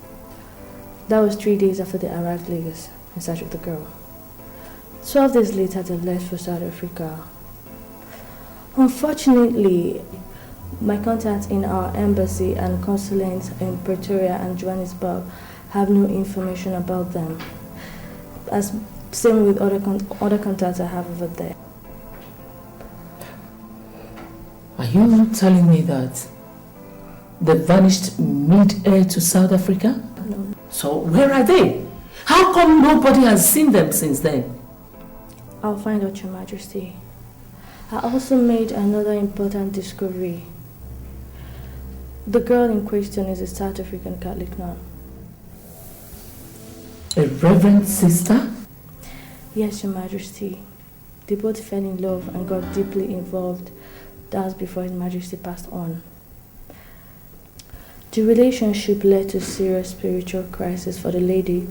That was 3 days after they arrived Lagos in search of the girl. 12 days later, they left for South Africa. Unfortunately, my contacts in our embassy and consulates in Pretoria and Johannesburg have no information about them. As same with other contacts I have over there. Are you telling me that they vanished mid-air to South Africa? No. So where are they? How come nobody has seen them since then? I'll find out, Your Majesty. I also made another important discovery. The girl in question is a South African Catholic nun. A reverend sister? Yes, Your Majesty. They both fell in love and got deeply involved. That was before His Majesty passed on. The relationship led to serious spiritual crisis for the lady,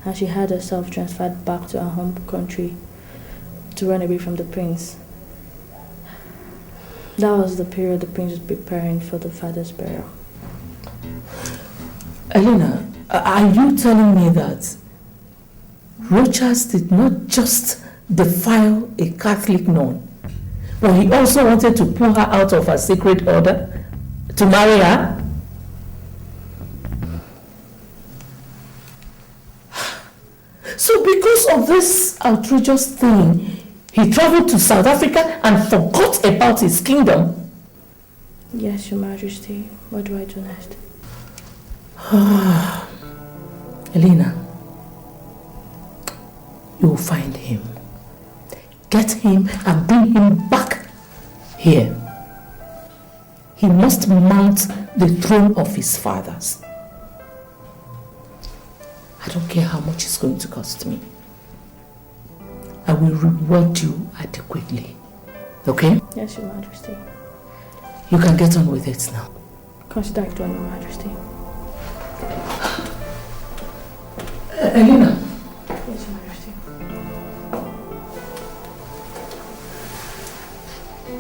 and she had herself transferred back to her home country to run away from the prince. That was the period the prince was preparing for the father's burial. Elena, are you telling me that Rochas did not just defile a Catholic nun, but he also wanted to pull her out of her sacred order to marry her? So because of this outrageous thing, he traveled to South Africa and forgot about his kingdom? Yes, Your Majesty. What do I do next? Elena, you will find him. Get him and bring him back here. He must mount the throne of his fathers. I don't care how much it's going to cost me. I will reward you adequately. Okay? Yes, Your Majesty. You can get on with it now. Consider it done, Your Majesty. Elena. Yes, Your Majesty.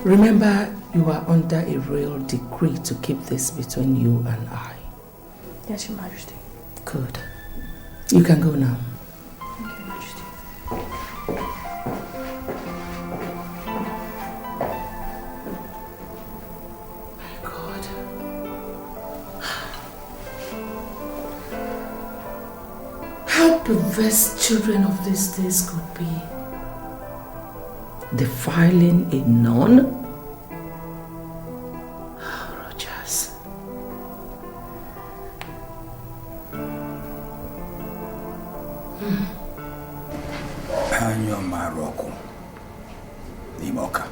Remember, you are under a royal decree to keep this between you and I. Yes, Your Majesty. Good. You can go now. Thank you, Your Majesty. How perverse children of these days could be. Defiling a nun? Oh, Rogers. Anyo Maroko. Limoka.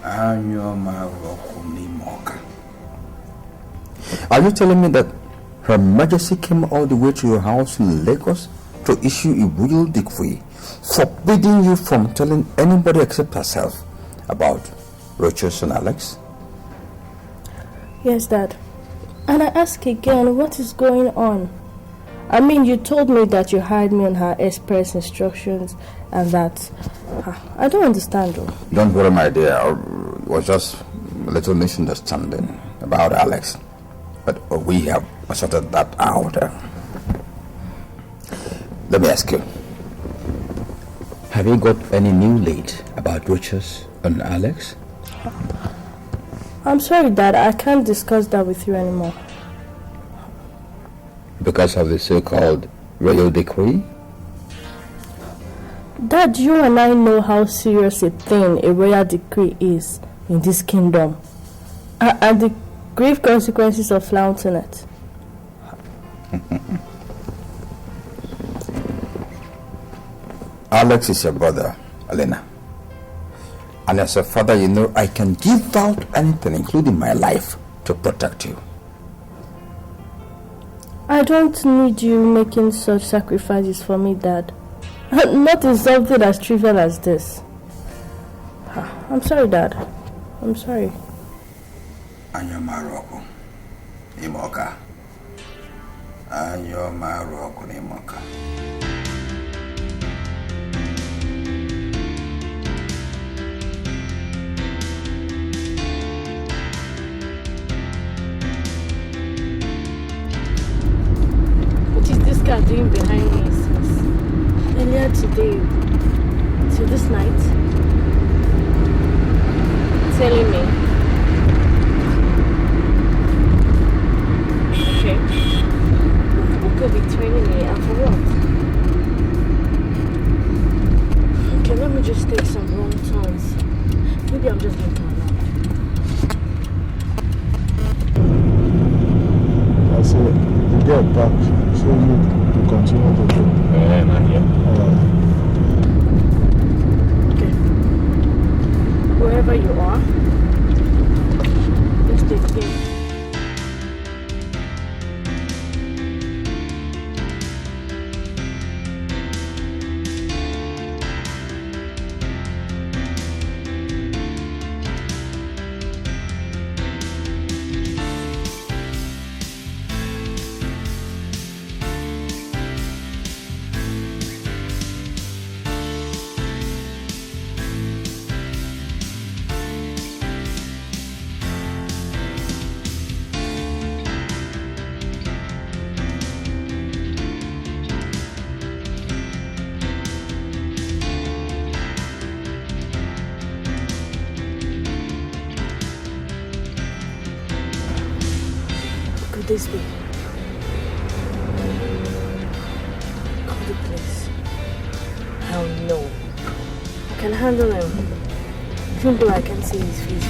Anyo Maroko Limoka. Are you telling me that Her Majesty came all the way to your house in Lagos to issue a royal decree forbidding you from telling anybody except herself about Rochas and Alex? Yes, Dad. And I ask again, what is going on? I mean, you told me that you hired me on her express instructions and that... I don't understand though. Don't worry, my dear. It was just a little misunderstanding about Alex. But we have sorted that out. Let me ask you. Have you got any new lead about Rochas and Alex? I'm sorry, Dad. I can't discuss that with you anymore. Because of the so-called royal decree? Dad, you and I know how serious a thing a royal decree is in this kingdom. And the grave consequences of flouting it. Alex is your brother, Elena. And as a father, you know I can give out anything, including my life, to protect you. I don't need you making such sacrifices for me, Dad. Not in something as trivial as this. I'm sorry, Dad. I'm sorry. Anyo Maroko, Imoka. Anyo Maroko, Imoka. What is this guy doing behind me since earlier today till this night? Telling me. Okay. Who could be training me and for what? Okay, let me just take some wrong turns. Maybe I'm just looking around. I said, you get back, so you to continue the job. Okay. Wherever you are, let's take the game. This be? Call the police. Hell no. I can handle him. Even though I can't see his face.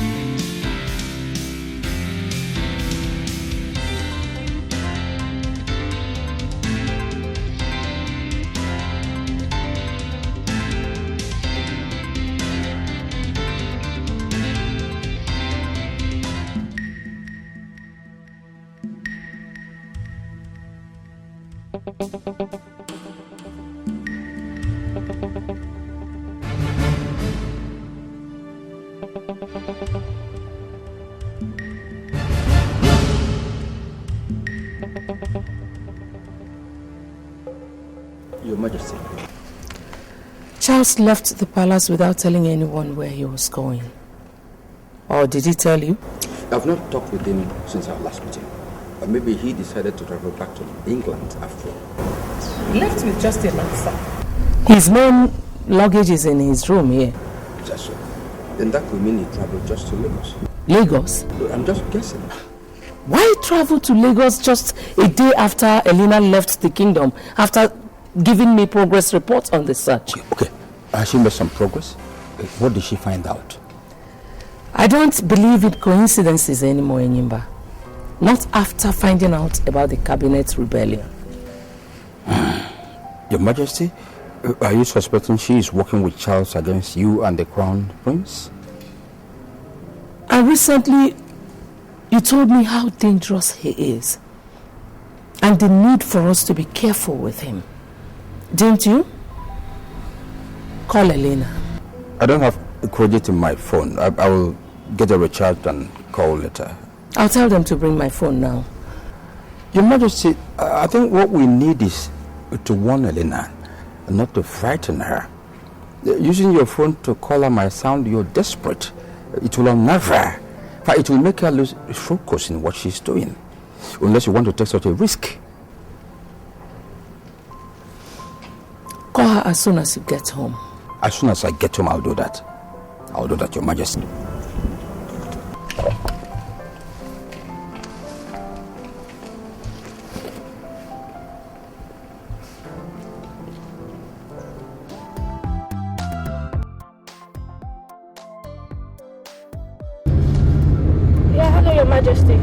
Your Majesty. Charles left the palace without telling anyone where he was going. Or did he tell you? I've not talked with him since our last meeting. Or maybe he decided to travel back to England after all. He left with just a lancer. His main luggage is in his room here. That's so. Then that could mean he traveled just to Lagos. Lagos? I'm just guessing. Why travel to Lagos just a day after Elena left the kingdom, after giving me progress reports on the search? Okay. Has she made some progress? What did she find out? I don't believe in coincidences anymore, Enyimba. Not after finding out about the cabinet rebellion. Your Majesty, are you suspecting she is working with Charles against you and the Crown Prince? And recently, you told me how dangerous he is. And the need for us to be careful with him. Didn't you? Call Elena. I don't have a credit in my phone. I will get a recharge and call later. I'll tell them to bring my phone now. Your Majesty, I think what we need is to warn Elena, not to frighten her. Using your phone to call her might sound you're desperate. It will unnerve her. It will make her lose focus in what she's doing. Unless you want to take such a risk. Call her as soon as you get home. As soon as I get home, I'll do that. I'll do that, Your Majesty. Yeah, hello, Your Majesty.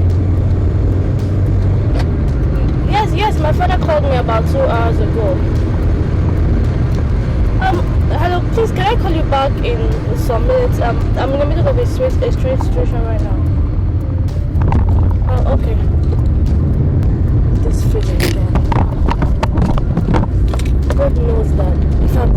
Yes, my father called me about 2 hours ago. Hello, please, can I call you back in some minutes? I'm in the middle of a strange situation right now. Oh, okay. This feeling again. God knows that if I'm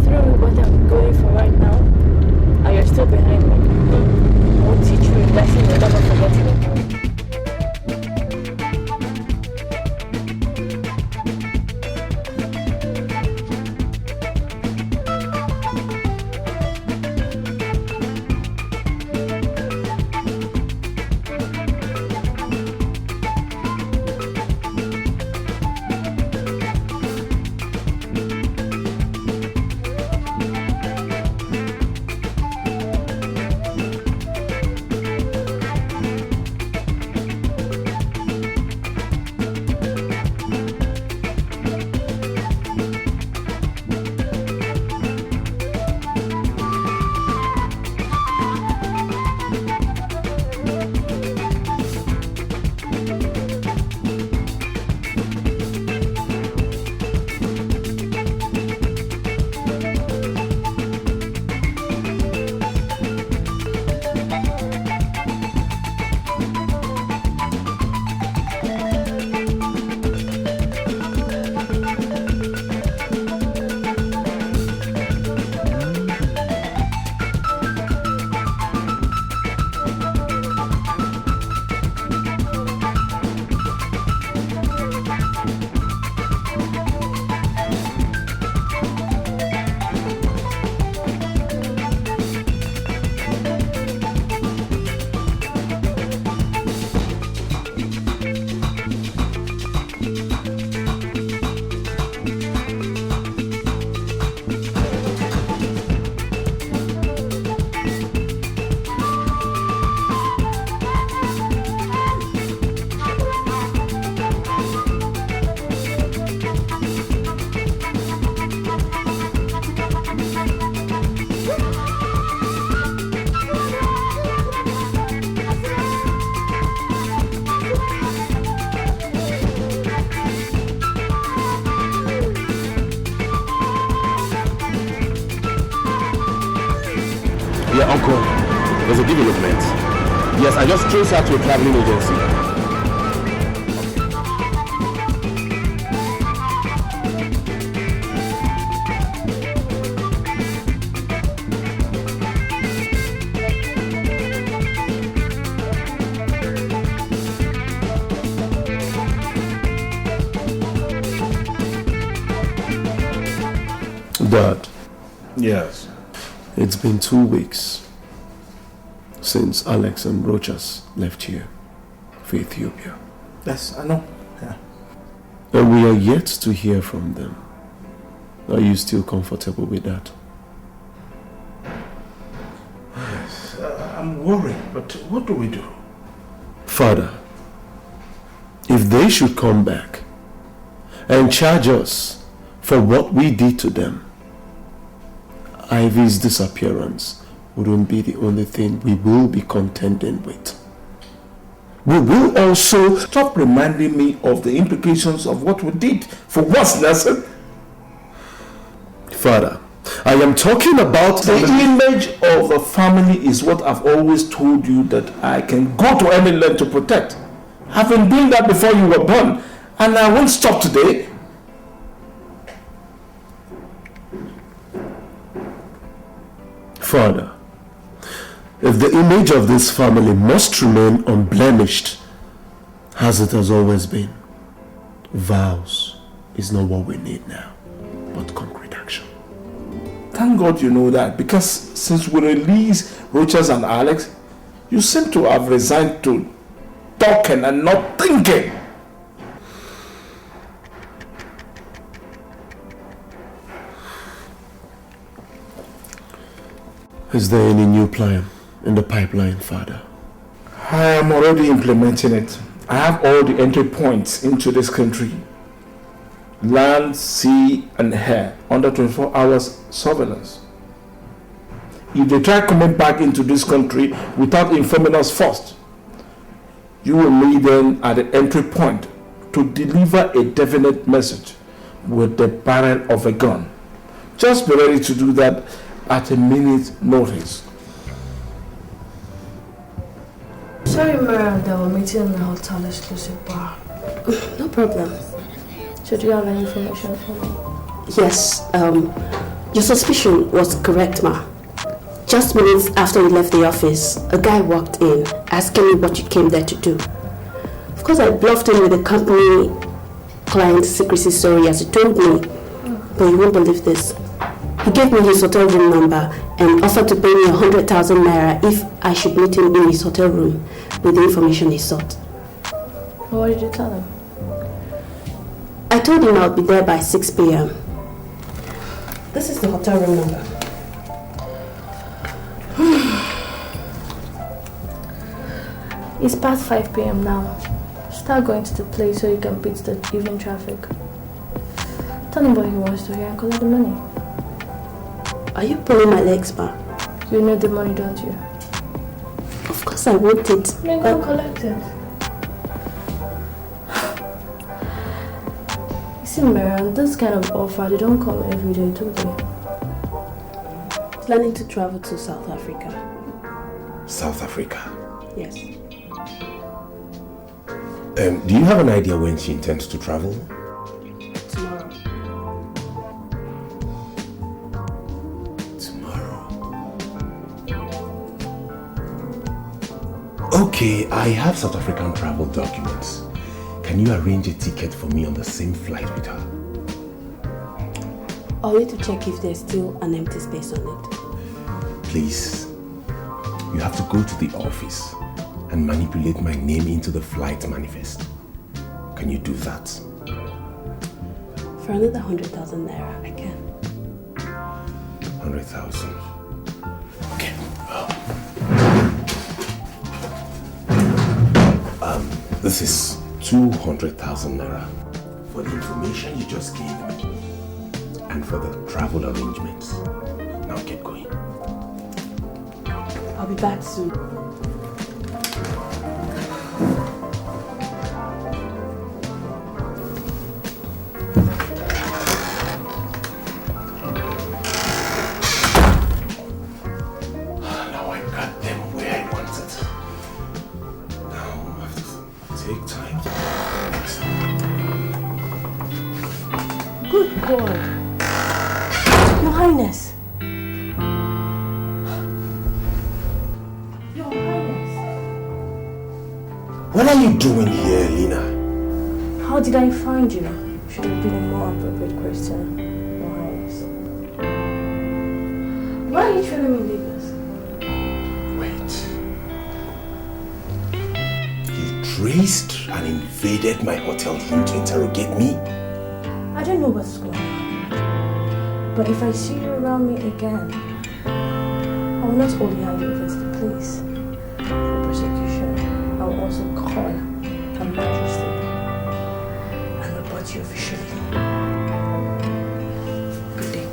Yeah, Uncle, there's a development. Yes, I just traced her to a traveling agency. Dad. Yes. It's been 2 weeks since Alex and Rochas left here for Ethiopia. Yes, I know. Yeah. And we are yet to hear from them. Are you still comfortable with that? Yes. I'm worried, but what do we do? Father, if they should come back and charge us for what we did to them, Ivy's disappearance wouldn't be the only thing we will be contending with. We will also stop reminding me of the implications of what we did. For what's Nelson? Father, I am talking about the image of the family is what I've always told you that I can go to any length to protect. I've been doing that before you were born, and I won't stop today. Father, if the image of this family must remain unblemished, as it has always been, vows is not what we need now, but concrete action. Thank God you know that, because since we released Rochas and Alex, you seem to have resigned to talking and not thinking. Is there any new plan in the pipeline, Father? I am already implementing it. I have all the entry points into this country. Land, sea and air under 24 hours surveillance. If they try coming back into this country without informing us first, you will meet them at the entry point to deliver a definite message with the barrel of a gun. Just be ready to do that at a minute's notice. Sorry, Mara, that we're meeting in the hotel exclusive bar. No problem. So do you have any information for me? Yes, your suspicion was correct, Ma. Just minutes after you left the office, a guy walked in asking me what you came there to do. Of course, I bluffed him with the company client secrecy story as he told me, but you won't believe this. He gave me his hotel room number and offered to pay me 100,000 naira if I should meet him in his hotel room with the information he sought. What did you tell him? I told him I'll be there by 6 p.m. This is the hotel room number. It's past 5 p.m. now. Start going to the place so you can beat the evening traffic. Tell him what he wants to hear and collect the money. Are you pulling my legs, Ma? You need the money, don't you? Of course I want it. Then go collect it. You see, Marian, this kind of offer, they don't come every day, do they? Planning to travel to South Africa. South Africa? Yes. Do you have an idea when she intends to travel? Tomorrow. Okay, I have South African travel documents. Can you arrange a ticket for me on the same flight with her? I'll need to check if there's still an empty space on it. Please, you have to go to the office and manipulate my name into the flight manifest. Can you do that? For another 100,000 naira, I can. 100,000. Okay. This is 200,000 naira for the information you just gave me and for the travel arrangements. Now get going. I'll be back soon. God. Your Highness. Your Highness. What are you doing here, Lina? How did I find you? Should have been a more appropriate question, Your Highness. Why are you telling me leave us? Traced and invaded my hotel room to interrogate me? I don't know what's going on. But if I see you around me again, I will not only hand you over to the police for prosecution, I will also call Her Majesty and report you officially. Good day.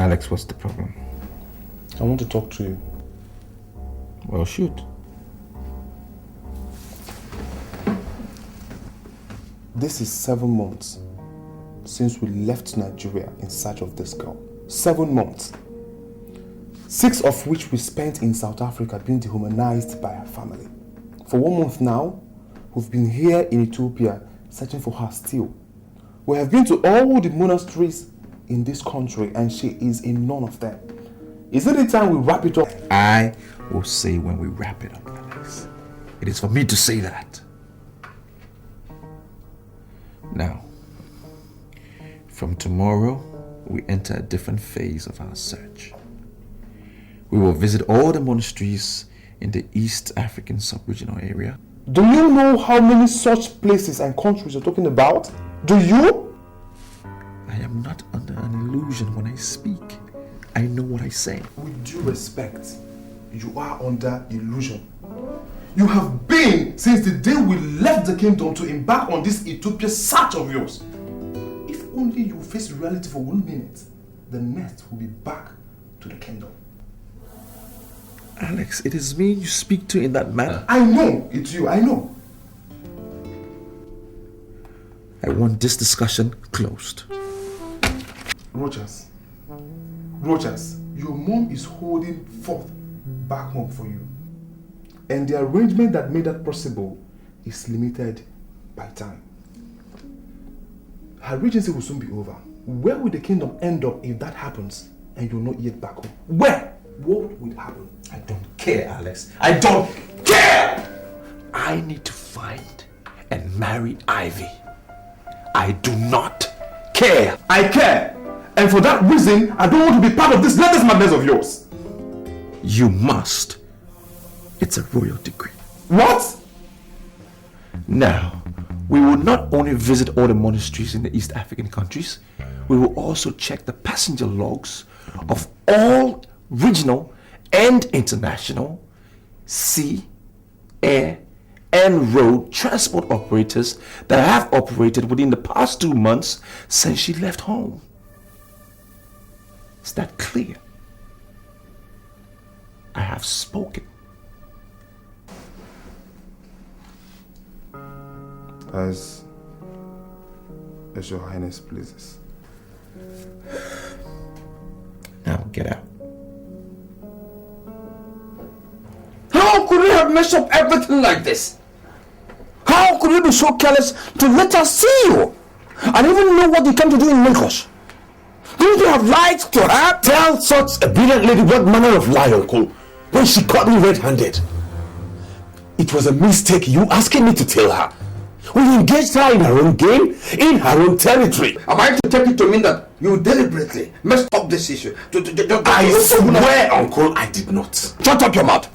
Alex, what's the problem? I want to talk to you. Well, shoot. This is 7 months since we left Nigeria in search of this girl. 7 months. 6 of which we spent in South Africa being dehumanized by her family. For 1 month now, we've been here in Ethiopia searching for her still. We have been to all the monasteries in this country and she is in none of them. Is it the time we wrap it up? I will say when we wrap it up, Alex. It is for me to say that. Now, from tomorrow, we enter a different phase of our search. We will visit all the monasteries in the East African sub-regional area. Do you know how many such places and countries you're talking about? Do you? I am not under an illusion when I speak. I know what I say. With due respect, you are under illusion. You have been since the day we left the kingdom to embark on this Ethiopia search of yours. If only you face reality for 1 minute, the next will be back to the kingdom. Alex, it is me you speak to in that manner. I know it's you, I know. I want this discussion closed. Rogers, your mom is holding forth back home for you. And the arrangement that made that possible is limited by time. Her regency will soon be over. Where will the kingdom end up if that happens and you're not yet back home? Where? What will happen? I don't care, Alex. I don't care! I need to find and marry Ivy. I do not care. I care. And for that reason, I don't want to be part of this latest madness of yours. You must. It's a royal decree. What? Now, we will not only visit all the monasteries in the East African countries, we will also check the passenger logs of all regional and international sea, air, and road transport operators that have operated within the past 2 months since she left home. Is that clear? I have spoken. As Your Highness pleases. Now get out. How could you have messed up everything like this? How could you be so careless to let us see you? I didn't even know what you came to do in Lagos. Didn't you have lied to her? Tell such a brilliant lady what manner of lie, uncle, when she caught me red-handed. It was a mistake you asking me to tell her. We engaged her in her own game, in her own territory. Am I to take it to mean that you deliberately messed up this issue? I swear, uncle, I did not. Shut up your mouth.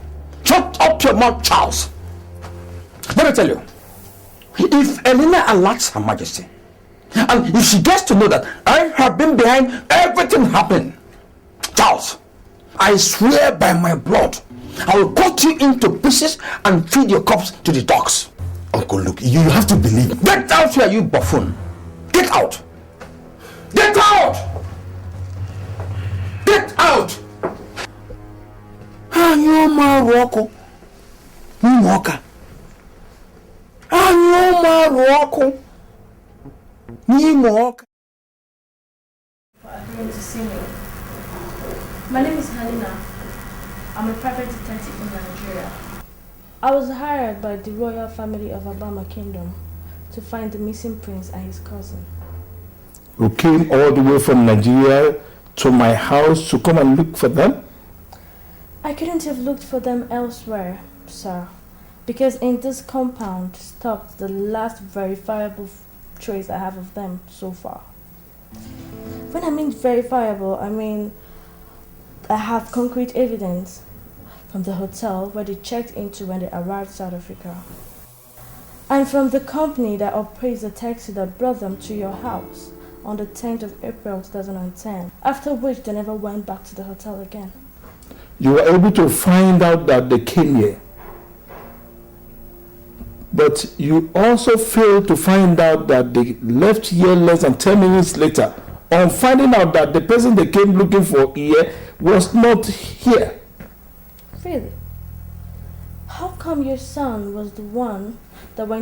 Shut up your mouth, Charles. Let me tell you, if Elena alerts Her Majesty, and if she gets to know that I have been behind everything happening, Charles, I swear by my blood, I will cut you into pieces and feed your corpse to the dogs. Uncle, look, you have to believe me. Get out here, you buffoon. Get out. Get out! marụ ọkụ n'ime ọka. Anyị marụ ọkụ n'ime ọka. Agreeing to see me. My name is Helena. I'm a private detective in Nigeria. I was hired by the royal family of Obama Kingdom to find the missing prince and his cousin. You came all the way from Nigeria to my house to come and look for them? I couldn't have looked for them elsewhere, sir, because in this compound stopped the last verifiable trace I have of them so far. When I mean verifiable, I mean I have concrete evidence from the hotel where they checked into when they arrived South Africa, and from the company that operates the taxi that brought them to your house on the 10th of April 2010, after which they never went back to the hotel again. You were able to find out that they came here, but you also failed to find out that they left here less than 10 minutes later, on finding out that the person they came looking for here was not here. Really? How come your son was the one that went to